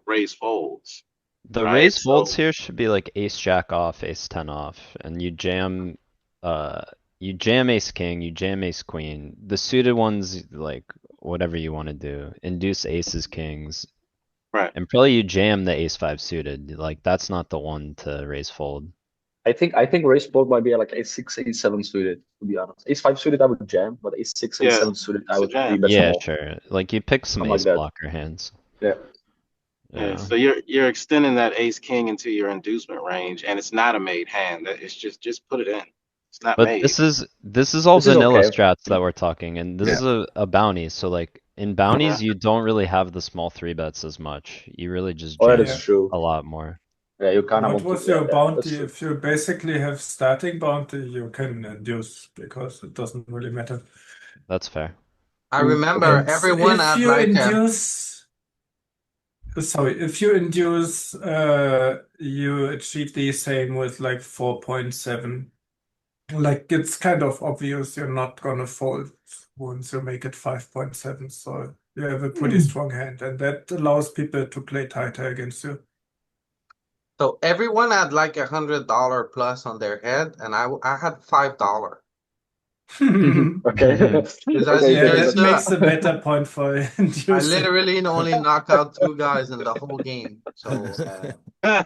raise folds. The Right. raise folds So here should be like ace jack off, ace 10 off, and you jam ace king, you jam ace queen. The suited ones, like whatever you want to do, induce aces kings, right. and probably you jam the ace five suited. Like that's not the one to raise fold. I think raise board might be like ace-6, ace-7 suited, to be honest. Ace-5 suited I would jam, but ace-6, Yeah, ace-7 suited I it's a would jam. 3-bet Yeah, small. sure. Like you pick some Something like ace that. blocker hands. Yeah. Yeah, so you're extending that ace king into your inducement range, and it's not a made hand. It's just put it in. It's not But made. this is all This is vanilla okay. strats that we're talking, and this is a bounty. So like in bounties, you don't really have the small 3-bets as much. You really just Oh, that jam is true. a lot more. Yeah, you kind of What want was to. your Yeah, that's bounty? true. If you basically have starting bounty, you can induce because it doesn't really matter. That's fair. I remember And everyone if had you like induce, sorry, if you induce, you achieve the same with like 4.7. Like it's kind of obvious you're not gonna fold once you make it 5.7. So you have a pretty strong hand, and that allows people to play tighter against you. so everyone had like $100 plus on their head, and I had $5. Okay. Because as Okay, you Yeah, guys that saw, makes a better point for I inducing. literally only knocked out 2 guys in the whole game. So I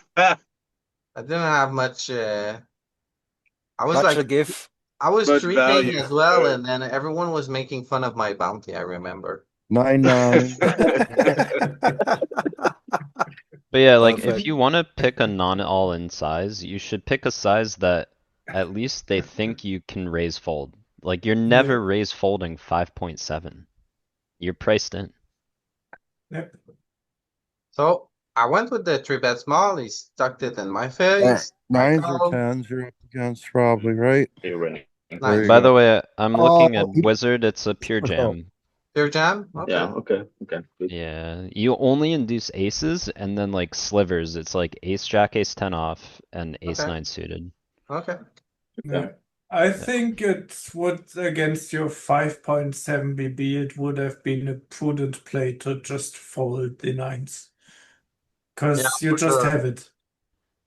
didn't have much. I was Much like, a give. I was Much treating value. as well, and then everyone was making fun of my bounty. I remember. 9-9. But yeah, like if Perfect. you want to pick a non-all-in size, you should pick a size that at least they think you can raise fold. Like you're never Yeah. raise folding 5.7. You're priced in. Yep. So I went with the 3-bet small. He stuck it in my face. I Nines or called. 10s you're up against probably, right? You're winning. There Nice. you By go. the way, I'm looking at he- Wizard, it's a pure Oh. jam. Pure jam. Okay. Yeah, okay, good. Yeah, you only induce aces and then like slivers. It's like ace jack, ace 10 off, and ace Okay. 9 suited. Okay. Yeah. I think it would, against your 5.7 BB, it would have been a prudent play to just fold the nines. Yeah, Because you for just sure. have it.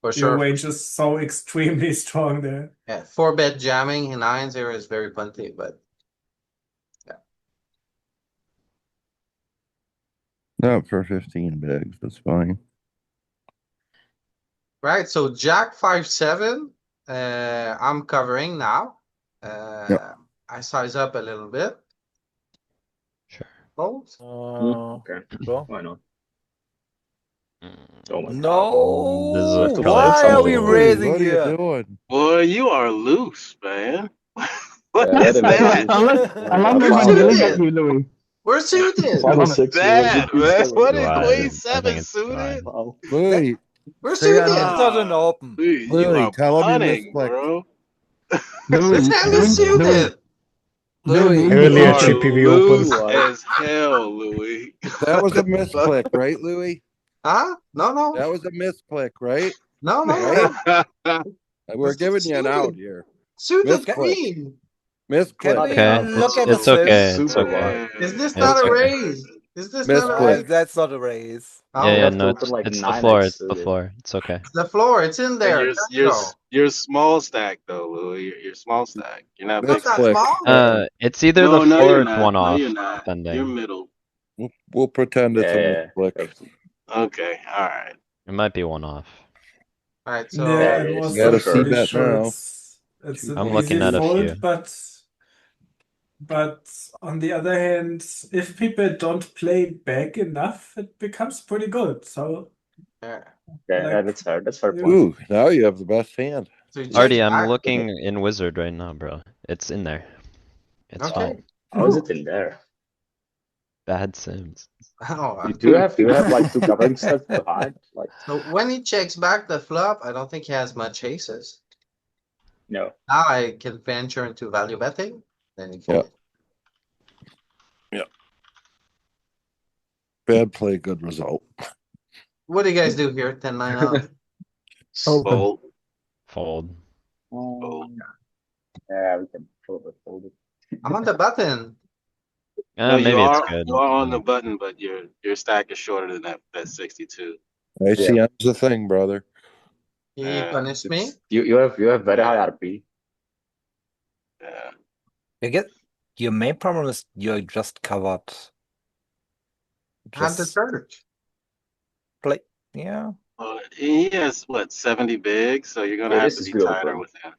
For Your sure. range is so extremely strong there. Yeah, 4-bet jamming in nines here is very plenty, but Not for 15 bigs, that's fine. right. So Jack 5-7. I'm covering now. I size up a little bit. Sure. Fold. Okay, Sure. why not? Mm, Oh my god. No, This is to probably why are we something. Hey, raising what are you here? doing? Boy, you are loose, man. What Yeah, is that is that? I love the We're one yelling at suited. you, Louis. We're suited. Five or What's six, that, man? What is fine. Queen I 7 think it's suited? fine. Wow. Louis, We're say suited. on It's not an Ah, open. Louis, you Louis, are tell him you punning, misclicked. bro. This hand is suited. Louis, Earlier You are chippy we loose opened. as hell, Louis. that was a What the fuck? misclick, right, Louis? Huh? No. That was a misclick, right? No. Right? We're This is giving you an out suited. here. Suited Misclick. queen. Can Misclick. we Okay, look at the it's okay, sim? it's Super okay. wide. Is this It's not a okay. raise? Is this not a Misclick. raise? That's not a raise. Yeah, Oh, You yeah, have to no, open like it's the 9x floor, it's the suited. floor. It's okay. the floor. It's in there. Let's go. You're small stack though, Louis. You're small stack. You're not big Not that stack. small. It's either the No, floor you're or it's not. one No, off, you're not. You're depending. middle. We'll pretend it's a Yeah. misclick. Okay, all right. It might be one off. All right. So Yeah, Yeah, I'm it is also Gotta for sure. see pretty that sure now. it's I'm an looking easy at a fold, few. but on the other hand, if people don't play back enough, it becomes pretty good. So yeah. Yeah, like that's fair. That's fair point. Ooh, now you have the best hand. So you Artie, check I'm back. looking in Wizard right now, bro. It's in there. It's Okay. fine. How is it in there? Bad sims. Oh, Do you have like two covering sets behind? Like so when he checks back the flop, I don't think he has much aces. no. Now I can venture into value betting. Then he Yeah. folds. Bad play, good result. What do you guys do here? 10-9 off. Fold. Fold. Yeah, we can probably fold it. I'm on the button. No, Maybe it's good. you are on the button, but your stack is shorter than that 62. ICM's the thing, brother. He punished me. You have very high RP. Yeah. Your main problem is you're just covered. Had the Just church. play. Yeah. He has what 70 big, so you're gonna Yeah, have this to is be good tighter open. with him.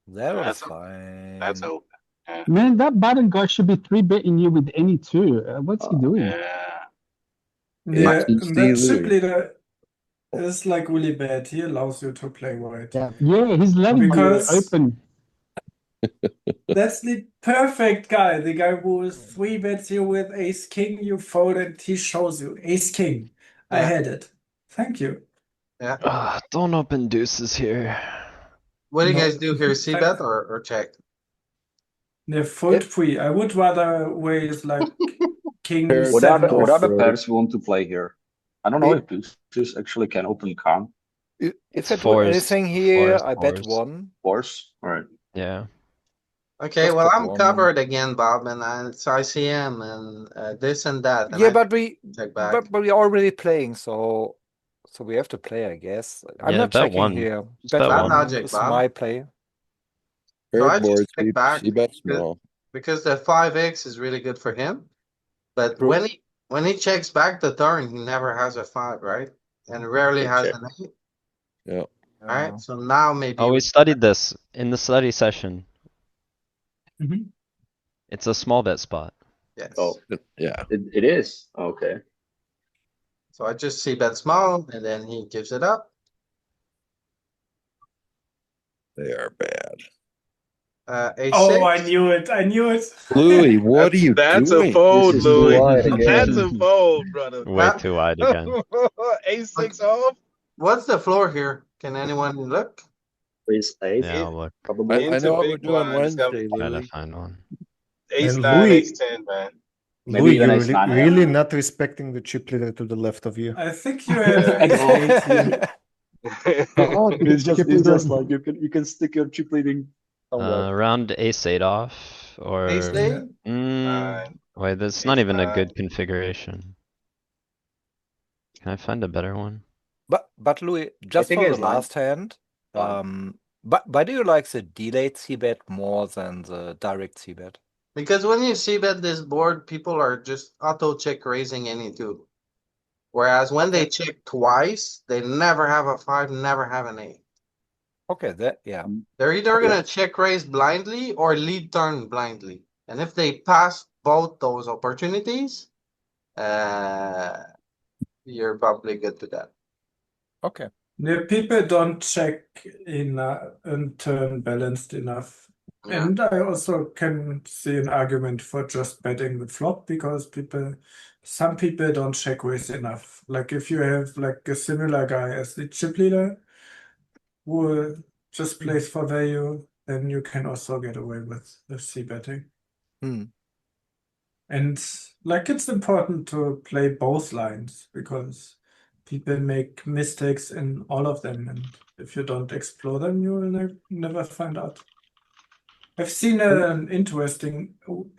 That was That's fine. open. Yeah. Man, that button guy should be 3-betting you with any two. What's he doing? Yeah. Yeah, and that chip Louis. leader is like really bad. He allows you to play white. Yeah. Yeah, he's letting you Because open. that's the perfect guy. The guy who 3-bets you with ace king, you fold and he shows you ace king. I Yeah. had it. Thank you. Yeah. Don't open deuces here. What do you No, guys do here? C bet or check? the fold pre. I would rather raise like king Paired What seven other off. pairs you want to play here? I don't know if deuces actually can open calm. If It's I do fours. anything here, Fours, I bet fours. one. Force? Alright. Yeah. Okay, Just well bet I'm one. covered again, Bob, and it's ICM and this and that. And Yeah, I but we check back. but we are already playing, so we have to play, I guess. I'm Yeah, not bet checking one. here. Just Bet bet Bad one. logic, is Bob. my play. So I Paired board, just check back see bet small. because the 5x is really good for him. But True. when he checks back the turn, he never has a 5, right? And rarely Check, has check. an 8. Yeah. Alright, so now maybe Oh, we studied this in the study session. Mhm. It's a small bet spot. yes. Oh, Yeah. it is. Okay. So I just see bet small and then he gives it up. They are bad. A6. Oh, I knew it. I knew it. Louis, what are you That's doing? a fold, This is too Louis. wide again. That's a fold, brother. Way too wide again. A6 off. What's the floor here? Can anyone look? Raise 8, Yeah, I'll look. probably. I know Into what we're big doing blind. It's got Wednesday, Try to Louis. find one. ace And 9, Louis, ace 10, man. Maybe Louis, even you're ace 9. really not respecting the chip leader to the left of you. I think you have ace No. 8 here. Oh, It's chip just leader. like you can stick your chip leading somewhere. Around ace 8 off or Ace Yeah. 8? wait, that's Ace not even a 9. good configuration. Can I find a better one? But Louis, just think for the ace 9. last hand, Fine. but why do you like the delayed c-bet more than the direct c-bet? Because when you see bet this board, people are just auto check raising any two. Whereas when they check twice, they never have a 5, never have an 8. Okay, that yeah. They're either gonna check raise blindly or lead turn blindly. And if they pass both those opportunities, you're probably good to that. Okay. The people don't check in turn balanced enough. Yeah. And I also can see an argument for just betting the flop because some people don't check raise enough. Like if you have like a similar guy as the chip leader who just plays for value, then you can also get away with the c betting. Hmm. And like it's important to play both lines because people make mistakes in all of them, and if you don't explore them, you will never find out. I've seen an interesting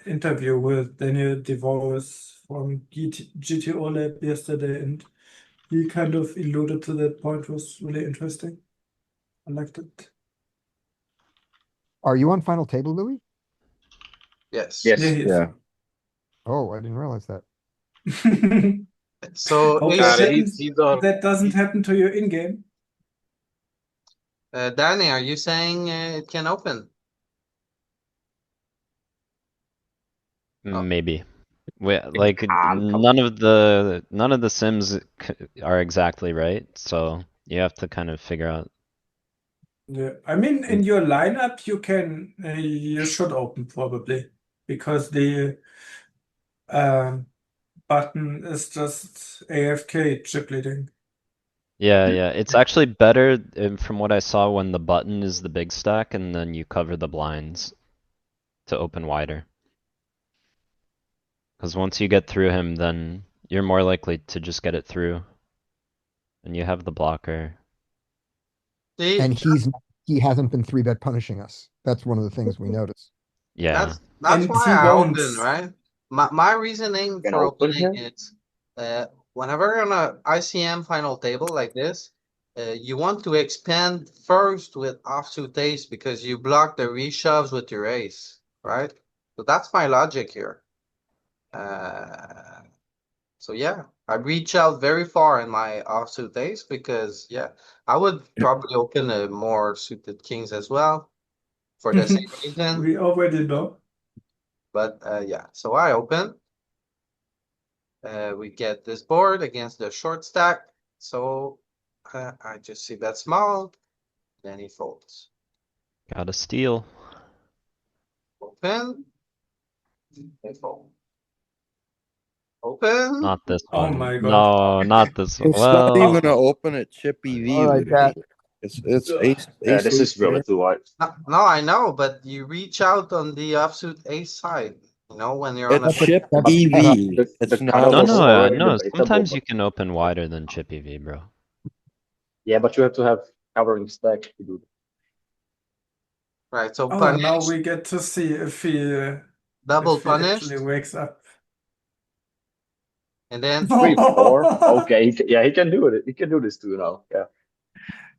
interview with Daniel DeVos from GTO Lab yesterday, and he kind of alluded to that point. It was really interesting. I liked it. Are you on final table, Louis? Yes. Yes. Yeah, he is. Yeah. Oh, I didn't realize that. So Hope Got that it. A6, that doesn't happen to you in game. Danny, are you saying it can open? Oh. Maybe. Like can't, come none of the sims are exactly right, so you have to kind of figure out. Yeah, I mean, in your lineup, you should open probably because the button is just AFK chip leading. Yeah, it's actually better from what I saw when the button is the big stack and then you cover the blinds to open wider. Because once you get through him, then you're more likely to just get it through. And you have the blocker. See, And he hasn't been 3-bet punishing us. That's one of the things we notice. Yeah. that's And why he I won't. open, right? My reasoning Can for open opening here? is whenever on a ICM final table like this, you want to expand first with offsuit ace because you block the reshoves with your ace, right? So that's my logic here. So yeah, I reach out very far in my offsuit ace because yeah, I would probably open a more suited kings as well for the same reason. We already know. But yeah, so I open. We get this board against the short stack. So I just see that small. Then he folds. Gotta steal. Open. They fold. Open. Not this Oh one. my god. No, not this one. It's not Well, even an open at Chippy V. All right, Louis. that It's ace Yeah, ace this is eight there. relatively wide. No, I know, but you reach out on the offsuit ace side. You know, when you're on a It's but Chip Yeah, but EV. the It's not cutoff no, was no, open. already no. debatable, Sometimes but you can open wider than Chippy V, bro. yeah, but you have to have covering stack to do that. right. So Oh, punish, now we get to see if he double if he actually punished, wakes up. and then 3-4. Okay, yeah, he can do it. He can do this too now. Yeah.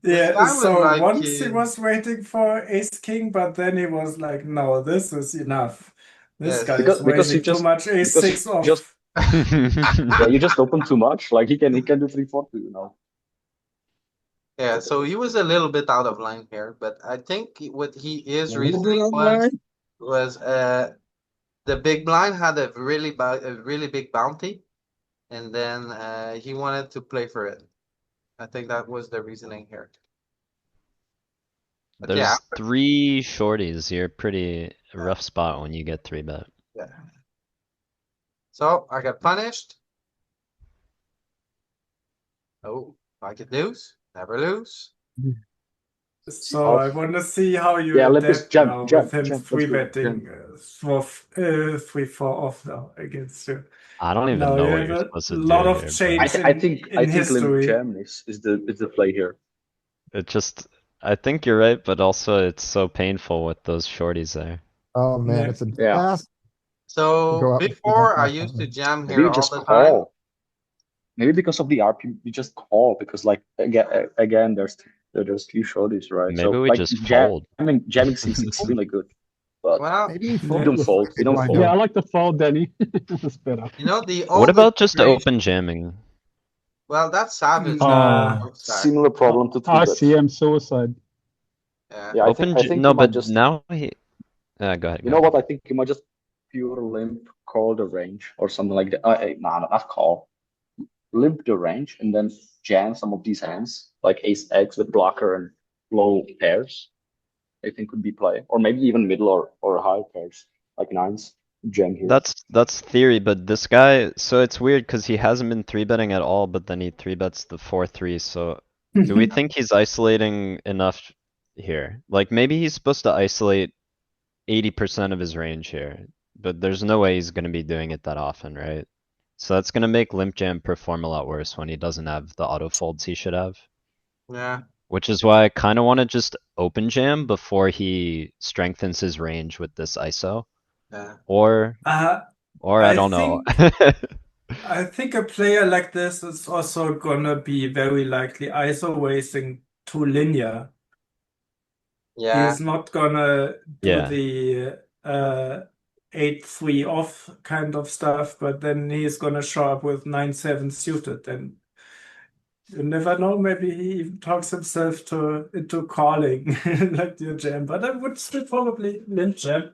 this Yeah, guy would so like once he was waiting for ace king, but then he was like, no, this is enough. This yes. guy is Because you raising too just much ace because six you just off. yeah, you just open too much. Like he can do 3-4 too, you know. Yeah, so he was a little bit out of line here, but I think what he is A little bit reasoning online. was the big blind had a really big bounty, and then he wanted to play for it. I think that was the reasoning here. But yeah, There's three shorties. You're pretty rough spot when you get 3-bet. yeah. So I got punished. Oh, I could lose, never lose. So I want to see how you Yeah, let this adapt jump, now jump, with him jump. Let's three go. betting for 3-4 off now against you. I don't even Now know you what have you're a supposed to lot do of here, bro. change I in think limp history. jam is the play here. It just, I think you're right, but also it's so painful with those shorties there. oh man, Yeah. it's a Yeah. blast. So Go out with before I that used to button. jam Maybe here you all just the time. call. Maybe because of the RP, you just call because like again there's few shorties, right? Maybe So we like just fold. jamming seems extremely good, but Well, Maybe he you folds don't with fold. You big don't blind fold. Yeah, I up. like the fold, Danny. That's better. you know the What old about just iteration- open jamming? Well, that's savage. Nah. Similar problem to 3-bet. ICM suicide. Yeah. Yeah, Open, I think no, you might but just, now he, go ahead, you go know ahead. what? I think you might just pure limp call the range or something like that. No, not call. Limp the range and then jam some of these hands like ace X with blocker and low pairs. I think could be play, or maybe even middle or high pairs like nines. Jam here. That's theory, but this guy, so it's weird because he hasn't been 3-betting at all, but then he 3-bets the 4-3, so do we think he's isolating enough here? Like maybe he's supposed to isolate 80% of his range here, but there's no way he's gonna be doing it that often, right? So that's gonna make Limp Jam perform a lot worse when he doesn't have the auto folds he should have. Yeah. Which is why I kinda wanna just open jam before he strengthens his range with this ISO. Yeah. Or I I don't know. I think a player like this is also gonna be very likely ISO racing too linear. He Yeah. is not gonna do Yeah. the 8-3 off kind of stuff, but then he's gonna show up with 9-7 suited, and you never know, maybe he even talks himself into calling like your jam, but I would still probably limp jam.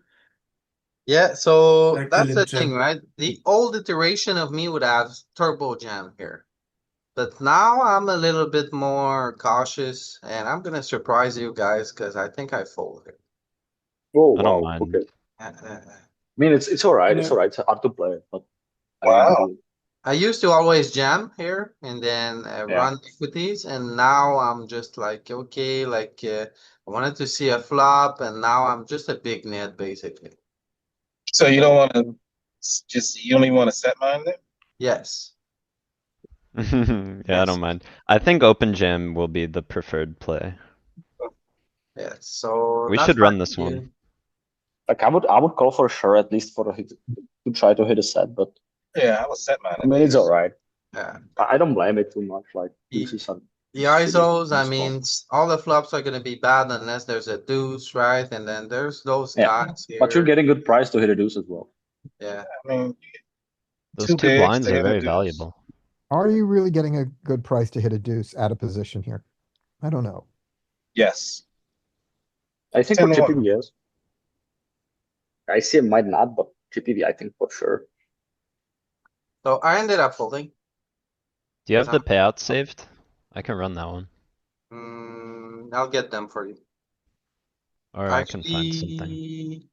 Yeah, so Like that's the the thing, jam. right? The old iteration of me would have turbo jam here. But now I'm a little bit more cautious and I'm gonna surprise you guys because I think I fold here. Oh I don't wow, mind. okay. Uh, uh, I mean it's alright, it's Yeah. alright. It's hard to play, but I Wow. do it. I used to always jam here and then run equities, and now I'm just like, okay, like I wanted to see a flop, and now I'm just a big net basically. So you don't want to you don't even want to set mine there? Yes. Yeah, I Yes. don't mind. I think open jam will be the preferred play. Yes. So We that's should my run this idea. one. Like I would call for sure at least for a hit to try to hit a set, but Yeah, I would set mine. I mean it's alright. Yeah. I don't blame it too much. Like this is a The ISOs, I spot. mean, all the flops are gonna be bad unless there's a deuce, right? And then there's those Yeah. guys here. But you're getting good price to hit a deuce as well. Yeah. I mean, Those Too two big blinds to are hit a very deuce. valuable. Are you really getting a good price to hit a deuce out of position here? I don't know. Yes. I think for 10-1. GPV, yes. ICM might not, but GPV, I think for sure. So I ended up folding. Do you have the Some- payout saved? I can run that one. I'll get them for you. Or I can find something.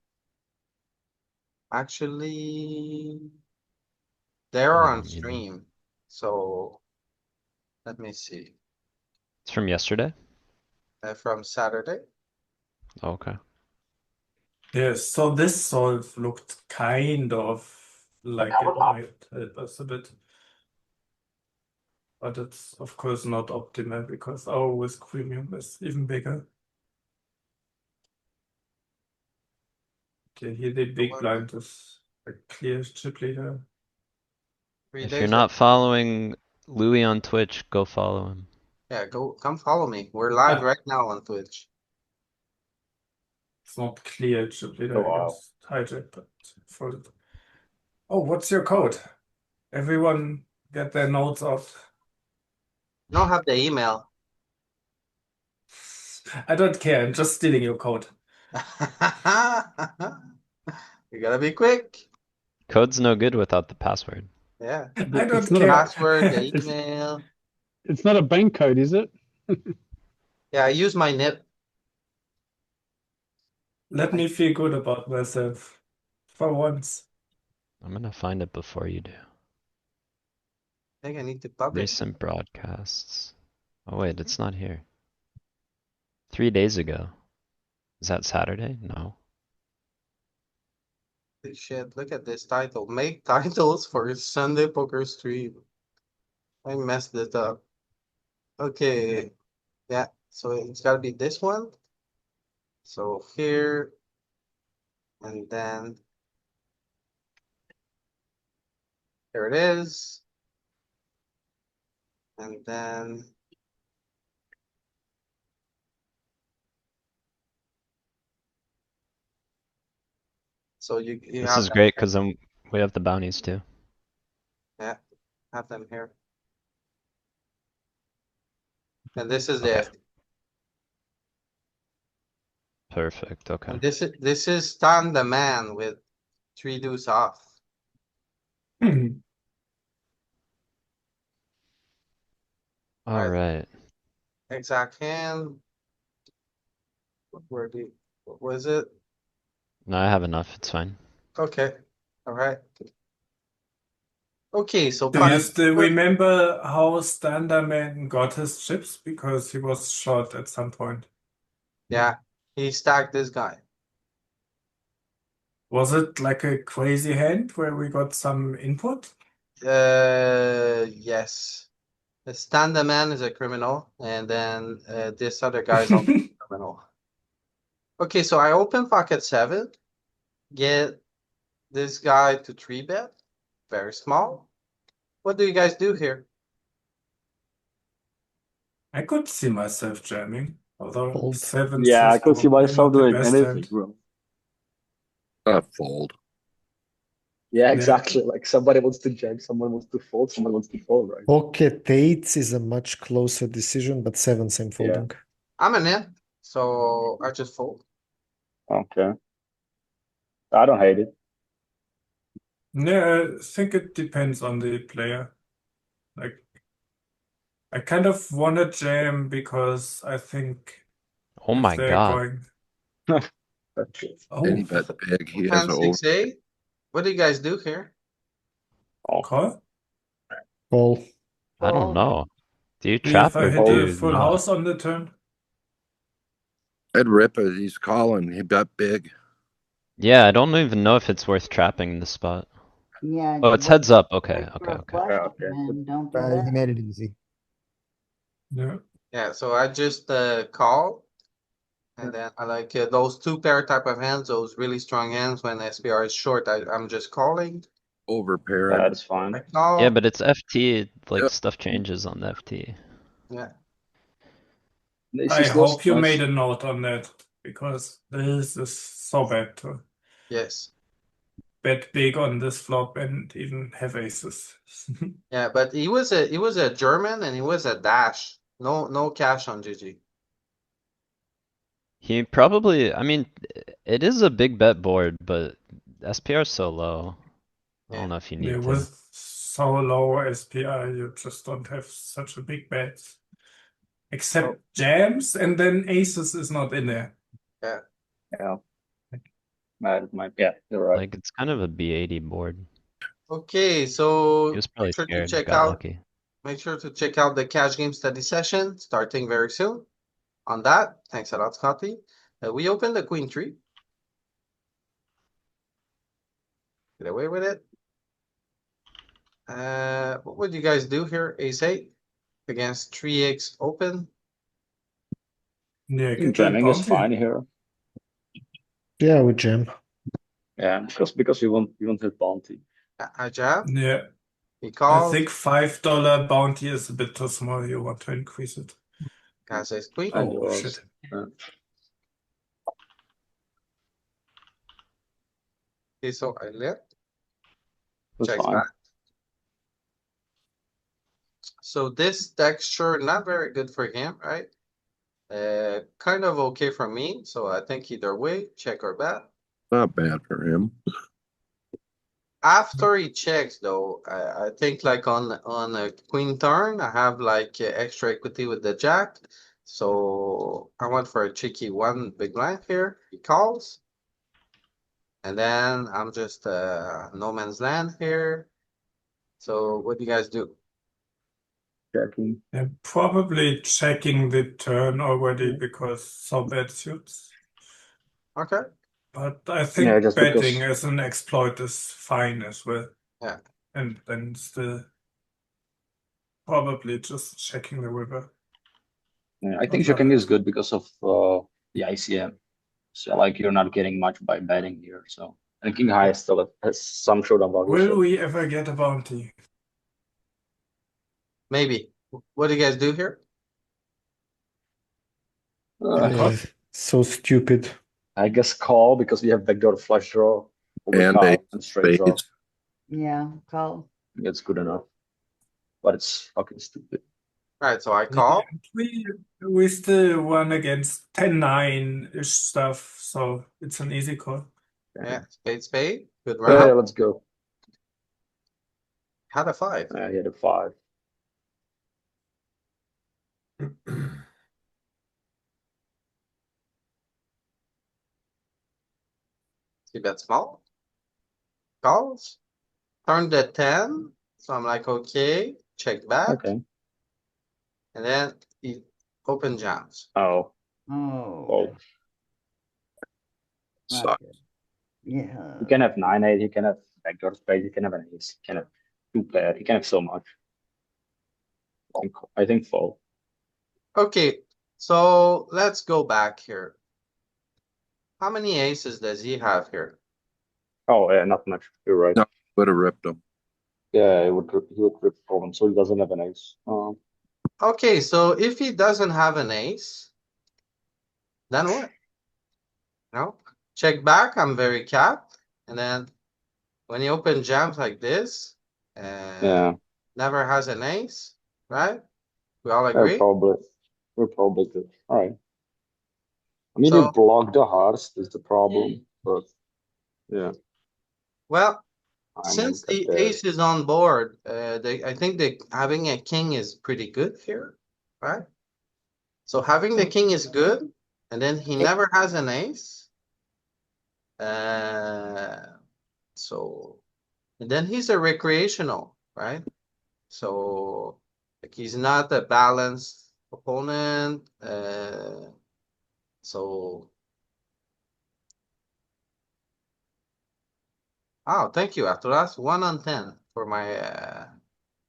Actually, they're I on don't need them. stream. So let me see. It's from yesterday? From Saturday. Okay. Yes, so this solve looked kind of like it might help us a bit. But it's of course not optimal because our risk premium is even bigger. Okay, here the big blind is a clear chip leader. Three If days you're not following Louis on Twitch, go follow him. Yeah, come follow me. We're live Ah. right now on Twitch. It's not clear chip leader Oh, wow. against hijack, but folded. Oh, what's your code? Everyone get their notes off. I don't have the email. I don't care, I'm just stealing your code. You gotta be quick. Code's no good without the password. Yeah. I don't It's not care. Password, the It's- email. It's not a bank code, is it? Yeah, I use my NIP. Let me feel good about myself. For once. I'm gonna find it before you do. I think I need to publish. Recent broadcasts. Oh wait, it's not here. 3 days ago. Is that Saturday? No. Shit, look at this title. Make titles for Sunday poker stream. I messed it up. Okay. Yeah, so it's gotta be this one. So here. And then. Here it is. And then. So you This have is that. great because we have the bounties too. Yeah, have them here. And this is Okay. the FT. Perfect. Okay. And this is Stan the Man with 3 deuce off. All right. Exact hand. What was it? No, I have enough. It's fine. Okay, alright. Okay, so Do you still remember how Standerman got his chips? Because he was shot at some point. Yeah, he stacked this guy. Was it like a crazy hand where we got some input? Yes. The Stan the Man is a criminal, and then this other guy's also a criminal. Okay, so I open pocket 7, get this guy to 3-bet, very small. What do you guys do here? I could see myself jamming, although Fold. sevens Yeah, I is could see probably myself not the doing best anything, hand. bro. Fold. Yeah, exactly. Like somebody wants to jam, someone wants to fold, someone wants to fold, right? Pocket eights is a much closer decision, but sevens I'm folding. I'm an in, so I just fold. Okay. I don't hate it. Yeah, I think it depends on the player. Like, I kind of want to jam because I think Oh if my they're god. going. And he Oh, bet big. He has Hand a over. 6-8. What do you guys do here? call? Call. I don't know. Do you If trap I or hit do a you full not? house on the turn? I'd rip it. He's calling. He bet big. Yeah, I don't even know if it's worth trapping in this spot. Yeah. Oh, it's heads up. Okay, okay, okay. Okay. Don't do He that. made it easy. Yeah. Yeah, so I just call. And then I like those 2 pair type of hands, those really strong hands when SPR is short, I'm just calling. Over pair. Yeah, that's fine. I call. Yeah, but it's FT. Like Yep. stuff changes on the FT. Yeah. I hope you made a note on that because this is so bad too. Yes. bet big on this flop and even have aces. Yeah, but he was a German and he was a dash. No cash on GG. He probably, I mean, it is a big bet board, but SPR is so low. I Yeah. don't know if you Yeah, need to. with so low SPI, you just don't have such a big bet. Except jams, and then aces is not in there. Yeah. Yeah. Yeah, you're right. Like, it's kind of a B80 board. Okay, so He was probably make sure to scared, check got out lucky. make sure to check out the cash game study session starting very soon. On that, thanks a lot, Scotty. We open the queen tree. Get away with it. What would you guys do here? Ace 8 against 3x open. Yeah, I think get that jamming is bounty. fine here. Yeah, we jam. Yeah, because we won't hit bounty. I jab. Yeah, He I calls. think $5 bounty is a bit too small. You want to increase it. Guys ace queen. And Oh, yours. shit. Yeah. Okay, so I lit. That's Checks fine. back. So this texture not very good for him, right? Kind of okay for me. So I think either way, check or bet. Not bad for him. After he checks though, I think like on a queen turn, I have like extra equity with the jack. So I went for a cheeky one big blind here. He calls. And then I'm just no man's land here. So what do you guys do? Checking. Yeah, probably checking the turn already because so bad suits. Okay. But I Yeah, think just betting because. as an exploit is fine as well. Yeah. And then still probably just checking the river. Yeah, I think Not checking like- is good because of the ICM. So like you're not getting much by betting here. So and king high still has some showdown value. Will So we ever get a bounty? Maybe. What do you guys do here? Yeah, so stupid. I guess call because we have backdoor flush draw, And overcard, ace and straight draw. spades. Yeah, call. It's good enough, but it's fucking stupid. Right, so I call. We still won against 10-9-ish stuff, so it's an easy call. Yeah, spade. Good Yeah, round. let's go. Had a 5. He had a 5. He bet small. Calls. Turn the 10. So I'm like, okay, check back. Okay. And then he open jams. Oh. Oh, Oh. not Suck. good. Yeah. You can have 9-8. You can have backdoor spade. You can have an ace. You can have 2 pair. You can have so much. I think fold. Okay, so let's go back here. How many aces does he have here? Oh yeah, not much. You're right. No, would have ripped him. Yeah, he would rip from him, so he doesn't have an ace. Okay, so if he doesn't have an ace, then what? No, check back, I'm very capped. And then when you open jams like this, Yeah. never has an ace, right? We all Yeah, agree? we're probably good. All right. I mean, So- we block the hearts is the problem, but yeah. Well, I since mean, the ace is on board, I think having a king is pretty good here, right? So having the king is good, and then he never has an ace. So, and then he's a recreational, right? So, like he's not a balanced opponent. So, oh, thank you, Arturas. 1 on 10 for my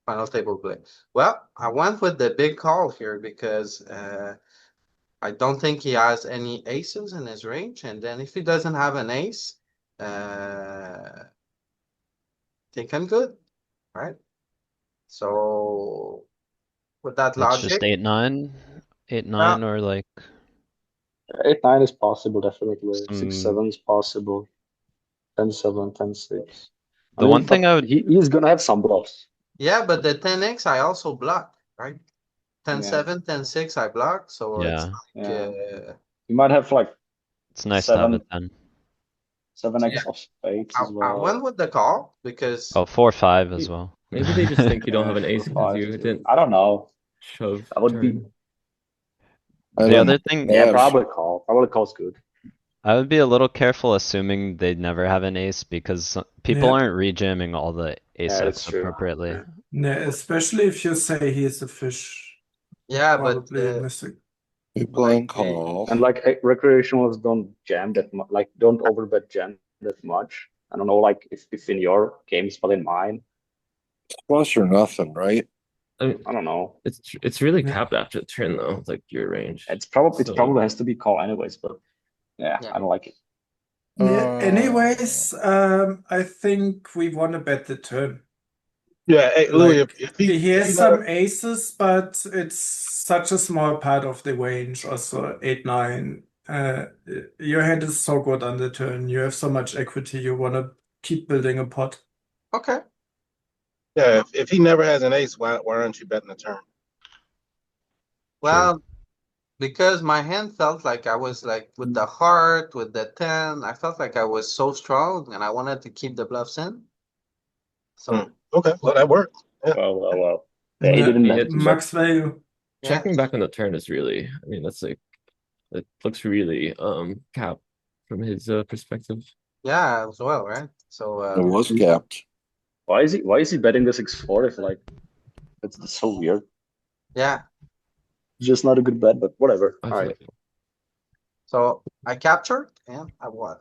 final table play. Well, I went with the big call here because I don't think he has any aces in his range. And then if he doesn't have an ace, I think I'm good, right? So with that It's just logic, 8-9, 8-9, or like 8-9 is possible, definitely. some 6-7 is possible. 10-7, 10-6. I The mean, one thing but I would he's gonna have some bluffs. Yeah, but the 10x I also block, right? 10-7, 10-6 I block, so it's Yeah. like Yeah. You might have like It's nice to have a 7, 10. 7x of spades as I went well. with the call because Oh, 4-5 as well. Maybe they just think you don't have an ace because 4-5 you too. didn't I don't know. shove That would be. turn. I The don't other thing, Yeah, have. probably call. Probably call's good. I would be a little careful assuming they'd never have an ace because people Yeah. aren't rejamming all the ace Yeah, that's X true. appropriately. Yeah. Yeah, especially if you say he is a fish. yeah, but Probably missing. You playing call. And like recreationals don't jam that much, like don't overbet jam that much. I don't know, like if in your games, but in mine, Plus or nothing, right? I mean, I don't know. it's really Yeah. capped after the turn though, like your range. It's probably So- has to be call anyways, but yeah, Yeah. I don't like it. Yeah, anyways, I think we want to bet the turn. Yeah, hey, Louis, Like, if he he has some aces, but it's such a small part of the range, also 8-9. Your hand is so good on the turn. You have so much equity. You want to keep building a pot. okay. yeah, if he never has an ace, why aren't you betting the turn? Well, because my hand felt like I was like with the heart, with the 10, I felt like I was so strong and I wanted to keep the bluffs in. So Okay, well that worked. Yeah. Well. Yeah, he Yeah, didn't Yeah, have to bet. max value. yeah, checking back on the turn is really, I mean, that's like, it looks really capped from his perspective. yeah, as well, right? So It was capped. Why is he betting the 6-4 if like that's so weird? yeah. It's just not a good bet, but whatever. I All feel right. like- So I captured and I won.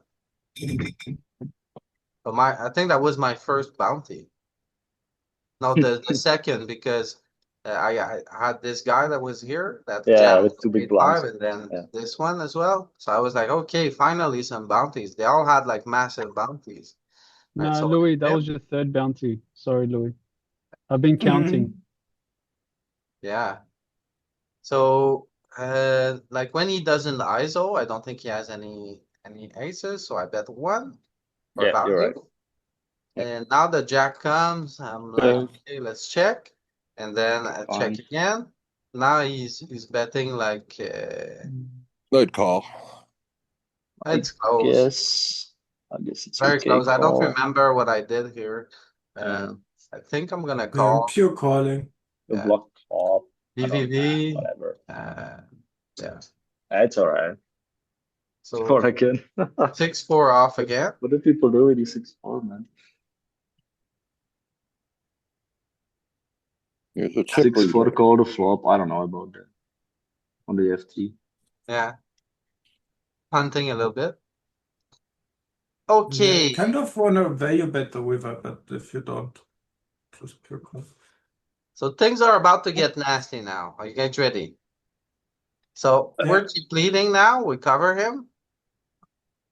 But I think that was my first bounty. No, the second because I had this guy that was here that Yeah, jammed with two big 8-5 blinds. and then Yeah. this one as well. So I was like, okay, finally some bounties. They all had like massive bounties. Right, Nah, so Louis, that yeah, was your third bounty. Sorry, Louis. I've been counting. yeah. So like when he doesn't ISO, I don't think he has any aces, so I bet one for Yeah, you're right. value. And now the jack comes, I'm like, okay, let's check. And then I check Fine. again. Now he's betting like Good call. it's close. I guess it's Very okay. close. I don't Call. remember what I did here. I think I'm gonna call Pure calling. The yeah. block flop. BVV. Whatever. Yeah. It's all right. So What again? 6-4 off again. What do people do with these 6-4, man? Here's a chip 6-4 leader. call the flop. I don't know about that. On the FT. Yeah. Punting a little bit. Yeah, Okay. kind of want to value bet the river, but if you don't, just pure call. So things are about to get nasty now. Are you guys ready? So Yeah. we're leading now. We cover him.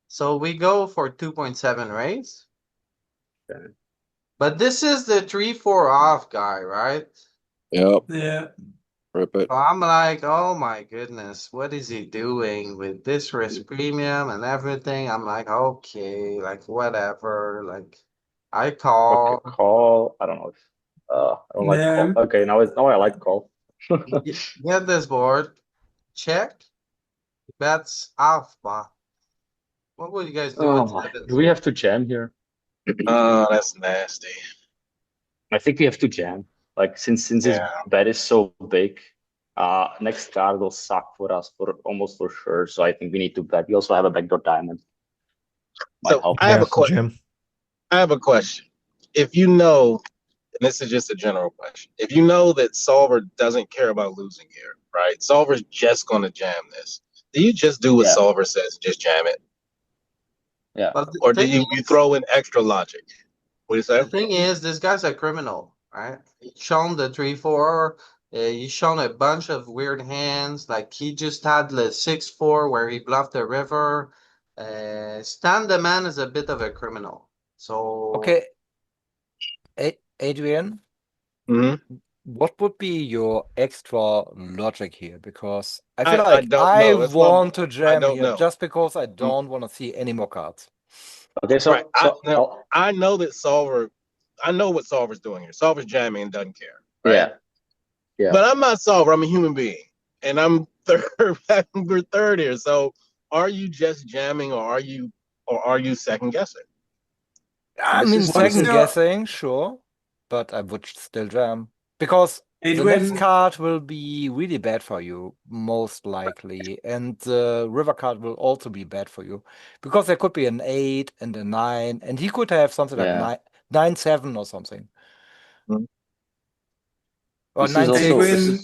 So we go for 2.7 raise. Okay. But this is the 3-4 off guy, right? Yep. Yeah. Rip it. So I'm like, oh my goodness, what is he doing with this risk premium and everything? I'm like, okay, like whatever. Like I call. Okay, call. I don't know. I don't like Yeah. call. Okay, now I like call. Get this board. Check. Bets alpha. What would you guys do Oh with my. sevens? Do we have to jam here? Oh, that's nasty. I think we have to jam. Like since his bet is so big, next card will suck for us for almost for sure. So I think we need to bet. We also have a backdoor diamond. Might So help. I have a question. I have a question. If you know, and this is just a general question, if you know that Solver doesn't care about losing here, right? Solver's just going to jam this. Do you just do what Solver says, just jam it? Yeah. Or do you throw in extra logic? What do you say? The thing is, this guy's a criminal, right? He's shown the 3-4. He's shown a bunch of weird hands. Like he just had the 6-4 where he bluffed the river. Stan the man is a bit of a criminal. So Okay. Adrian, what would be your extra logic here? Because I feel I like don't I know. That's why want to jam don't here know. just because I don't want to see any more cards. Okay, so Right. I know that Solver. I know what Solver's doing here. Solver's jamming and doesn't care. Right. Yeah. But I'm not Solver. I'm a human being, and I'm third. We're third here. So, are you just jamming, or are you second guessing? I This mean, is second your- guessing, sure, but I would still jam because the next Adrian, card will be really bad for you, most likely, and the river card will also be bad for you because there could be an 8 and a 9, and he could have something like Yeah. 9-7 or something, Mhm. or This is also 9-6. Adrian,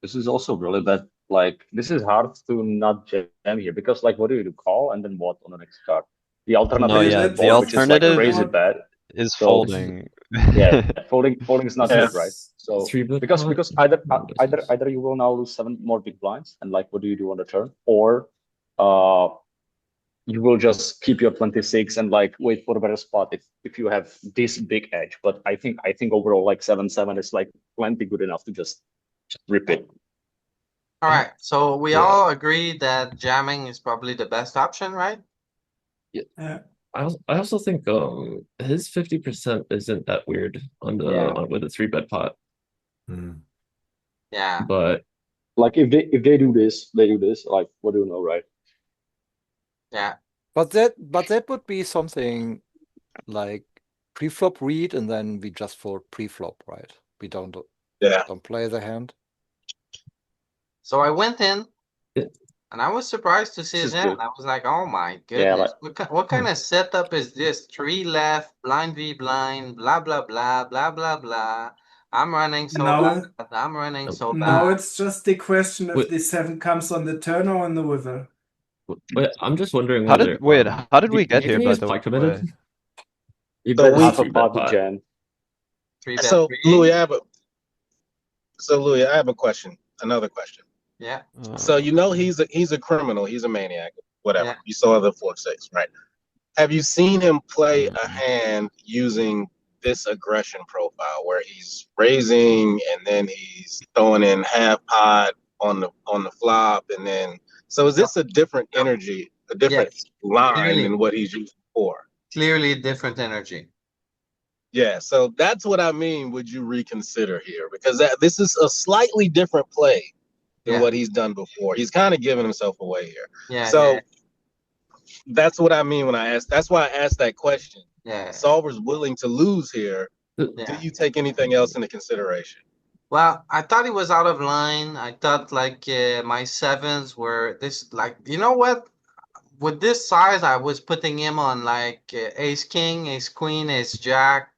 this is also really bad. Like this is hard to not jam here because like what do you do? Call and then what on the next card? The alternative No, is yeah, to let's the fold, which is like alternative crazy what bad. is So folding. yeah, folding is not Yeah. good, right? So Three bet because pot? because either No, this is- either you will now lose 7 more big blinds and like what do you do on the turn, or you will just keep your 26 and like wait for a better spot if you have this big edge. But I think overall like 7-7 is like plenty good enough to just rip it. All right, so we Yeah. all agree that jamming is probably the best option, right? yeah. I also think his 50% isn't that weird on the Yeah. with a 3-bet pot. Yeah. But Like if they do this, they do this. Like what do you know, right? Yeah. But that would be something like pre-flop read, and then we just fold pre-flop, right? We don't play the hand. So I went in, Yeah. and I was surprised to see This his is hand. good. I was like, "Oh my Yeah, goodness, what kind of setup is this? 3 left, blind v blind, blah blah blah blah blah blah. I'm running so Now, bad. I'm running so now bad." it's just the question if Wait. the 7 comes on the turn or on the river. Wait, I'm just wondering How whether did how did do we get you here, think by he's the pot committed? way? He So bet we- half a 3-bet pot pot. jam. 3-bet So three. Louis, I have a question. Another question. Yeah. So you know he's a criminal. He's a maniac. Whatever. Yeah. You saw the 4-6, right? Have you seen him play a hand using this aggression profile where he's raising and then he's throwing in half pot on the flop, and then so is this a different energy, a different Yes. line Clearly. than what he's used before? Clearly different energy. Yeah, so that's what I mean. Would you reconsider here? Because this is a slightly different play than Yeah. what he's done before. He's kind of giving himself away here. Yeah. So that's what I mean when I ask. That's why I asked that question. Yeah. Solver's willing to lose here. Yeah. Do you take anything else into consideration? Well, I thought he was out of line. I thought like my 7s were this, like, you know what? With this size, I was putting him on like ace king, ace queen, ace jack,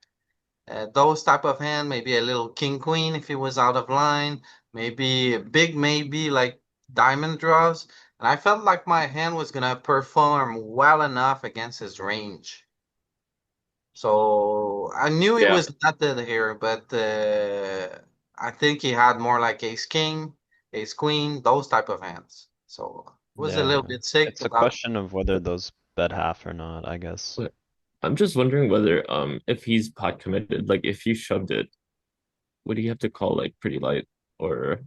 those type of hand. Maybe a little king queen if he was out of line. Maybe a big maybe like diamond draws. And I felt like my hand was gonna perform well enough against his range. So I knew he was not dead here, but I think he had more like ace king, ace queen, those type of hands. So it was a little Yeah. bit sick It's a about. question of whether those bet half or not, I guess. But I'm just wondering whether if he's pot committed, like if you shoved it, would he have to call like pretty light, or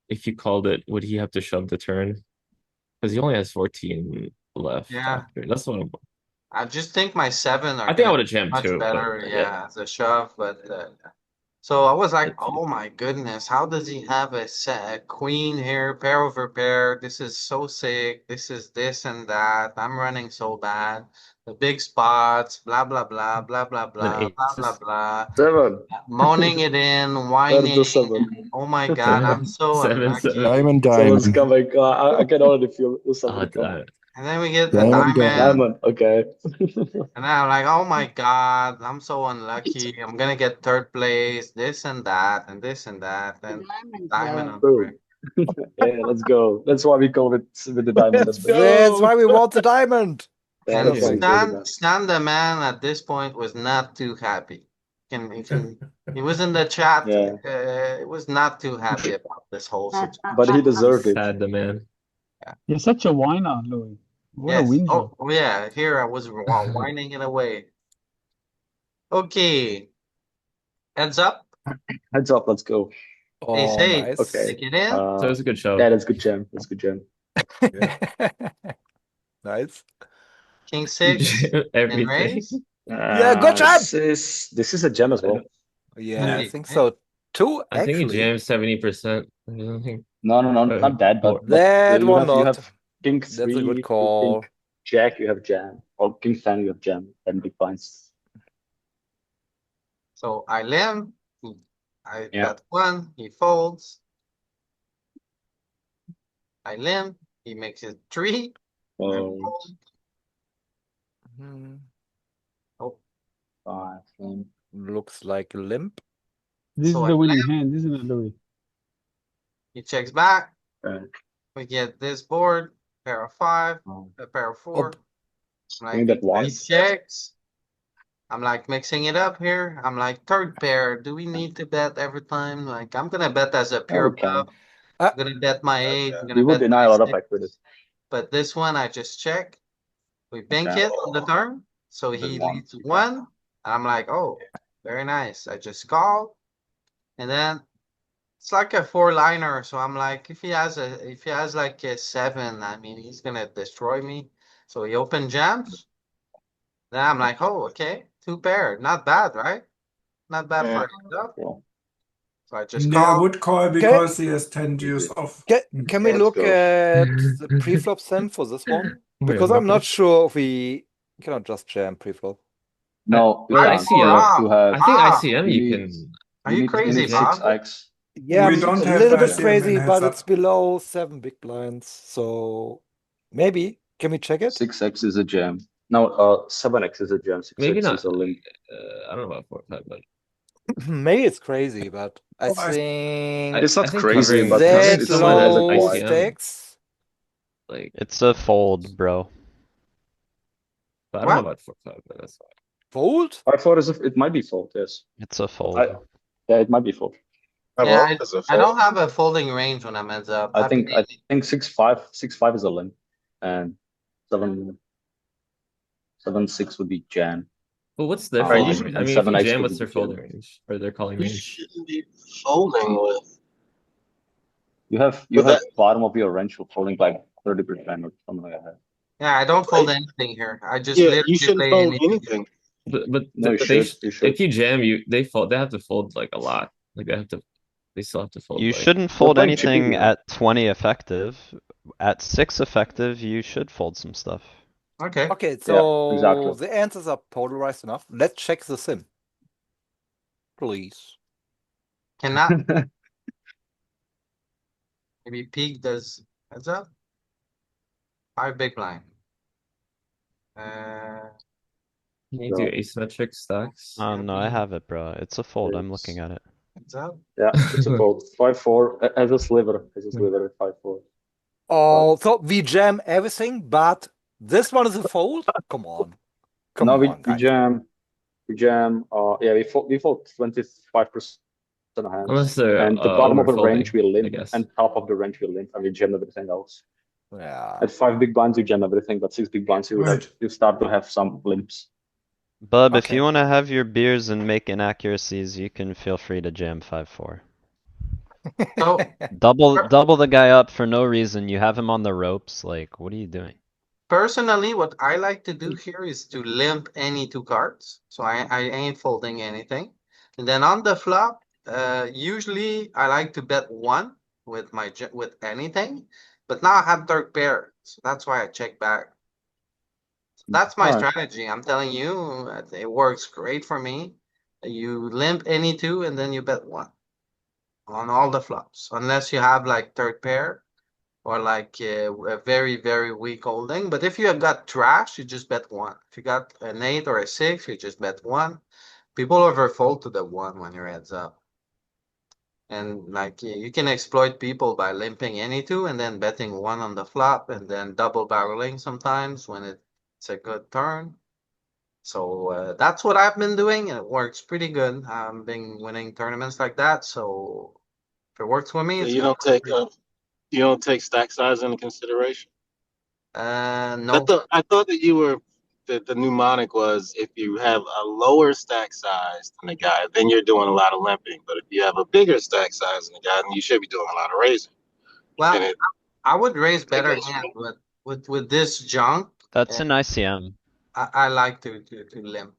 if you called it, would he have to shove the turn? Because he only has 14 left. Yeah. After. That's what I'm. I just think my 7 are I think I gonna would have be jammed much too, but better, yeah, as a shove, but so I was like, oh my goodness, how does he have a queen here, pair over pair? This is so sick. This is this and that. I'm running so bad. The big spots, blah blah blah blah blah blah blah blah blah. 7. Moaning it in, Where's whining. the 7? Oh my god, I'm so unlucky. Diamond, Someone's diamond. coming. I can already feel the 7 coming. And then we get the Diamond, diamond. Diamond, okay. And I'm like, oh my God, I'm so unlucky. I'm gonna get third place, this and that, and this and that, and diamond on the Boom. brick. Yeah, let's go. That's why we call it with the diamond. Let's That's why we want the diamond. Yeah, And that's why we call it that. Stan the man at this point was not too happy. He was in the chat. Yeah. He was not too happy about this whole situation. But he deserved it. Sad the man. You're such a whiner, Louis. What a Yes. win job. Oh yeah. Here I was whining it away. Okay. Heads up. Heads up, let's go. Ace Oh, eight. nice. Okay. Stick it in. So it was a good show. Yeah, that's good jam. That's good jam. Nice. King six and Everything. raise. Yeah, good job! This is a gem as well. Yeah, I Maybe, think right? so too, I think he actually. jammed 70%. I don't think. No, Or not that, more. but That you one have not. king That's a good three, king call. jack, you have jam, or king ten, you have jam, 10 big blinds. So I limp. I Yeah. bet one. He folds. I limp. He makes it three. I fold. Hmm, Oh, Five, looks like a limp. This so is I the winning limp. hand, isn't it, Louis? He checks back. Right. We get this board. Pair of five. Oh. A pair of four. I'm Can you like, bet one? he checks. I'm like mixing it up here. I'm like, third pair. Do we need to bet every time? Like, I'm gonna bet as a Yeah, pure we can. bluff. I'm gonna bet my eight. I'm We gonna would bet deny my a lot of six. equity. But this one, I just check. We bank Okay. it on the turn. So he one. leads one. I'm like, oh, very nice. I just call. And then it's like a four-liner. So I'm like, if he has like a seven, I mean, he's gonna destroy me. So he open jams. Then I'm like, oh, okay, two pair. Not bad, right? Not bad for a heads up. So I just Yeah, I call. would call because he has 10 deuce off. Can we Let's look go. at the preflop sim for this one? Because I'm not sure if we cannot just jam preflop. No, we Well, can't. You ICM. have to have. I think ICM you you need- can. Are you you crazy, need six Bob? X. Yeah, We I'm don't a have little bit ICM in crazy, heads but up. it's below 7 big blinds. So maybe. Can we check it? 6X is a jam. No, 7X is a jam. 6X Maybe not. is a limp. I don't know about 4-5, but Maybe it's crazy, but I Oh, I- think It's not I think crazy, covering, but covering that it's someone a as little bit low wide. ICM, stakes. like, It's a fold, bro. but I don't know What? about 4-5, but that's fine. Fold? 5-4 is it might be fold. Yes. It's a fold. Yeah, it might be fold. Yeah, I don't have a folding range when I'm heads up. I think 6-5 is a limp, and 7-6 would be jam. But what's their Uh, folding and range? I mean, if you 7X jam, would what's be their folding jam. range or their calling You range? shouldn't be folding with. You have bottom of your range for folding like 30% or something like that. Yeah, I don't fold anything here. I just Yeah, literally you shouldn't play fold anything. anything. But No, you they should. You should. if you jam, they fold. They have to fold like a lot. Like they still have to fold. You like, shouldn't fold playing chippy anything here. at 20 effective. At 6 effective, you should fold some stuff. Okay. Okay, so exactly. the answers are polarized enough. Let's check the sim. Please. Cannot. Maybe peak does heads up. 5 big blind. Can you do asymmetric stacks? Oh no, I have it, bro. It's a fold. I'm looking at it. Heads up. Yeah, it's a fold. 5-4 as a sliver. As a sliver at 5-4. Oh, so we jam everything, but this one is a fold? Come on. Come No, on, we guys. jam. We jam. Yeah, we fold 25% of hands. Unless they're and the bottom of the overfolding, range we I limp, guess. and top of the range we limp, and we jam everything else. Yeah. At 5 big blinds you jam everything, but 6 big blinds Right. you start to have some limps. Bub, if Okay. you want to have your beers and make inaccuracies, you can feel free to jam 5-4. So Double the guy up for no reason. You have him on the ropes. Like, what are you doing? personally, what I like to do here is to limp any 2 cards. So I ain't folding anything. And then on the flop, usually I like to bet 1 with with anything. But now I have third pair, so that's why I check back. So that's my Alright. strategy. I'm telling you, it works great for me. You limp any 2 and then you bet 1 on all the flops, unless you have like third pair or like a very, very weak holding. But if you have got trash, you just bet 1. If you got an 8 or a 6, you just bet 1. People overfold to the 1 when your heads up. And like you can exploit people by limping any 2 and then betting 1 on the flop and then double barreling sometimes when it's a good turn. So that's what I've been doing, and it works pretty good. I've been winning tournaments like that, so if it works for me, Yeah, it's you gonna don't work. take stack size into consideration. No. I thought that the mnemonic was if you have a lower stack size than the guy, then you're doing a lot of limping. But if you have a bigger stack size than the guy, then you should be doing a lot of raising. Well, And I would raise better goes hand, but with this junk, That's an ICM. I like to limp.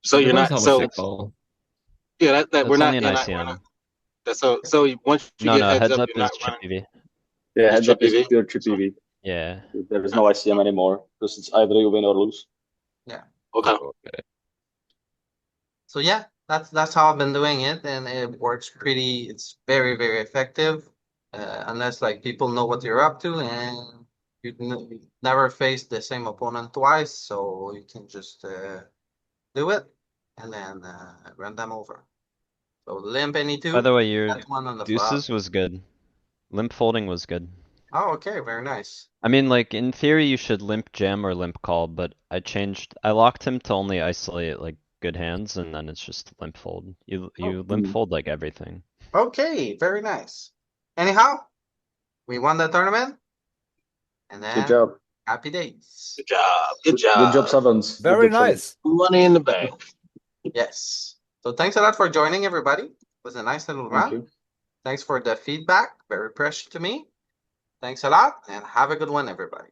So you're Depends not how much they so call. yeah that we're That's only not an in we're ICM. not that's so once you No, get no, heads heads up up you're not is chip running EV. Yeah, just heads chip up is EV. pure chip EV. Yeah. There is no ICM anymore because it's either you win or lose. Yeah. Okay. Oh, okay. So yeah, that's how I've been doing it, and it works pretty. It's very very effective, unless like people know what you're up to, and you never face the same opponent twice, so you can just do it and then run them over. So limp any By two. the way, your That's one on the flop. deuces was good. Limp folding was good. Oh, okay, very nice. I mean, like, in theory, you should limp jam or limp call, but I locked him to only isolate, like, good hands, and then it's just limp fold. You limp fold, like, everything. Okay, very nice. Anyhow, we won the tournament, and Good then job. happy days. Good job. Good Good job. job, Sevens. Good Very job, Sevens. nice. Money in the bank. Yes. So thanks a lot for joining, everybody. It was a nice little Thank run. you. Thanks for the feedback. Very precious to me. Thanks a lot, and have a good one, everybody.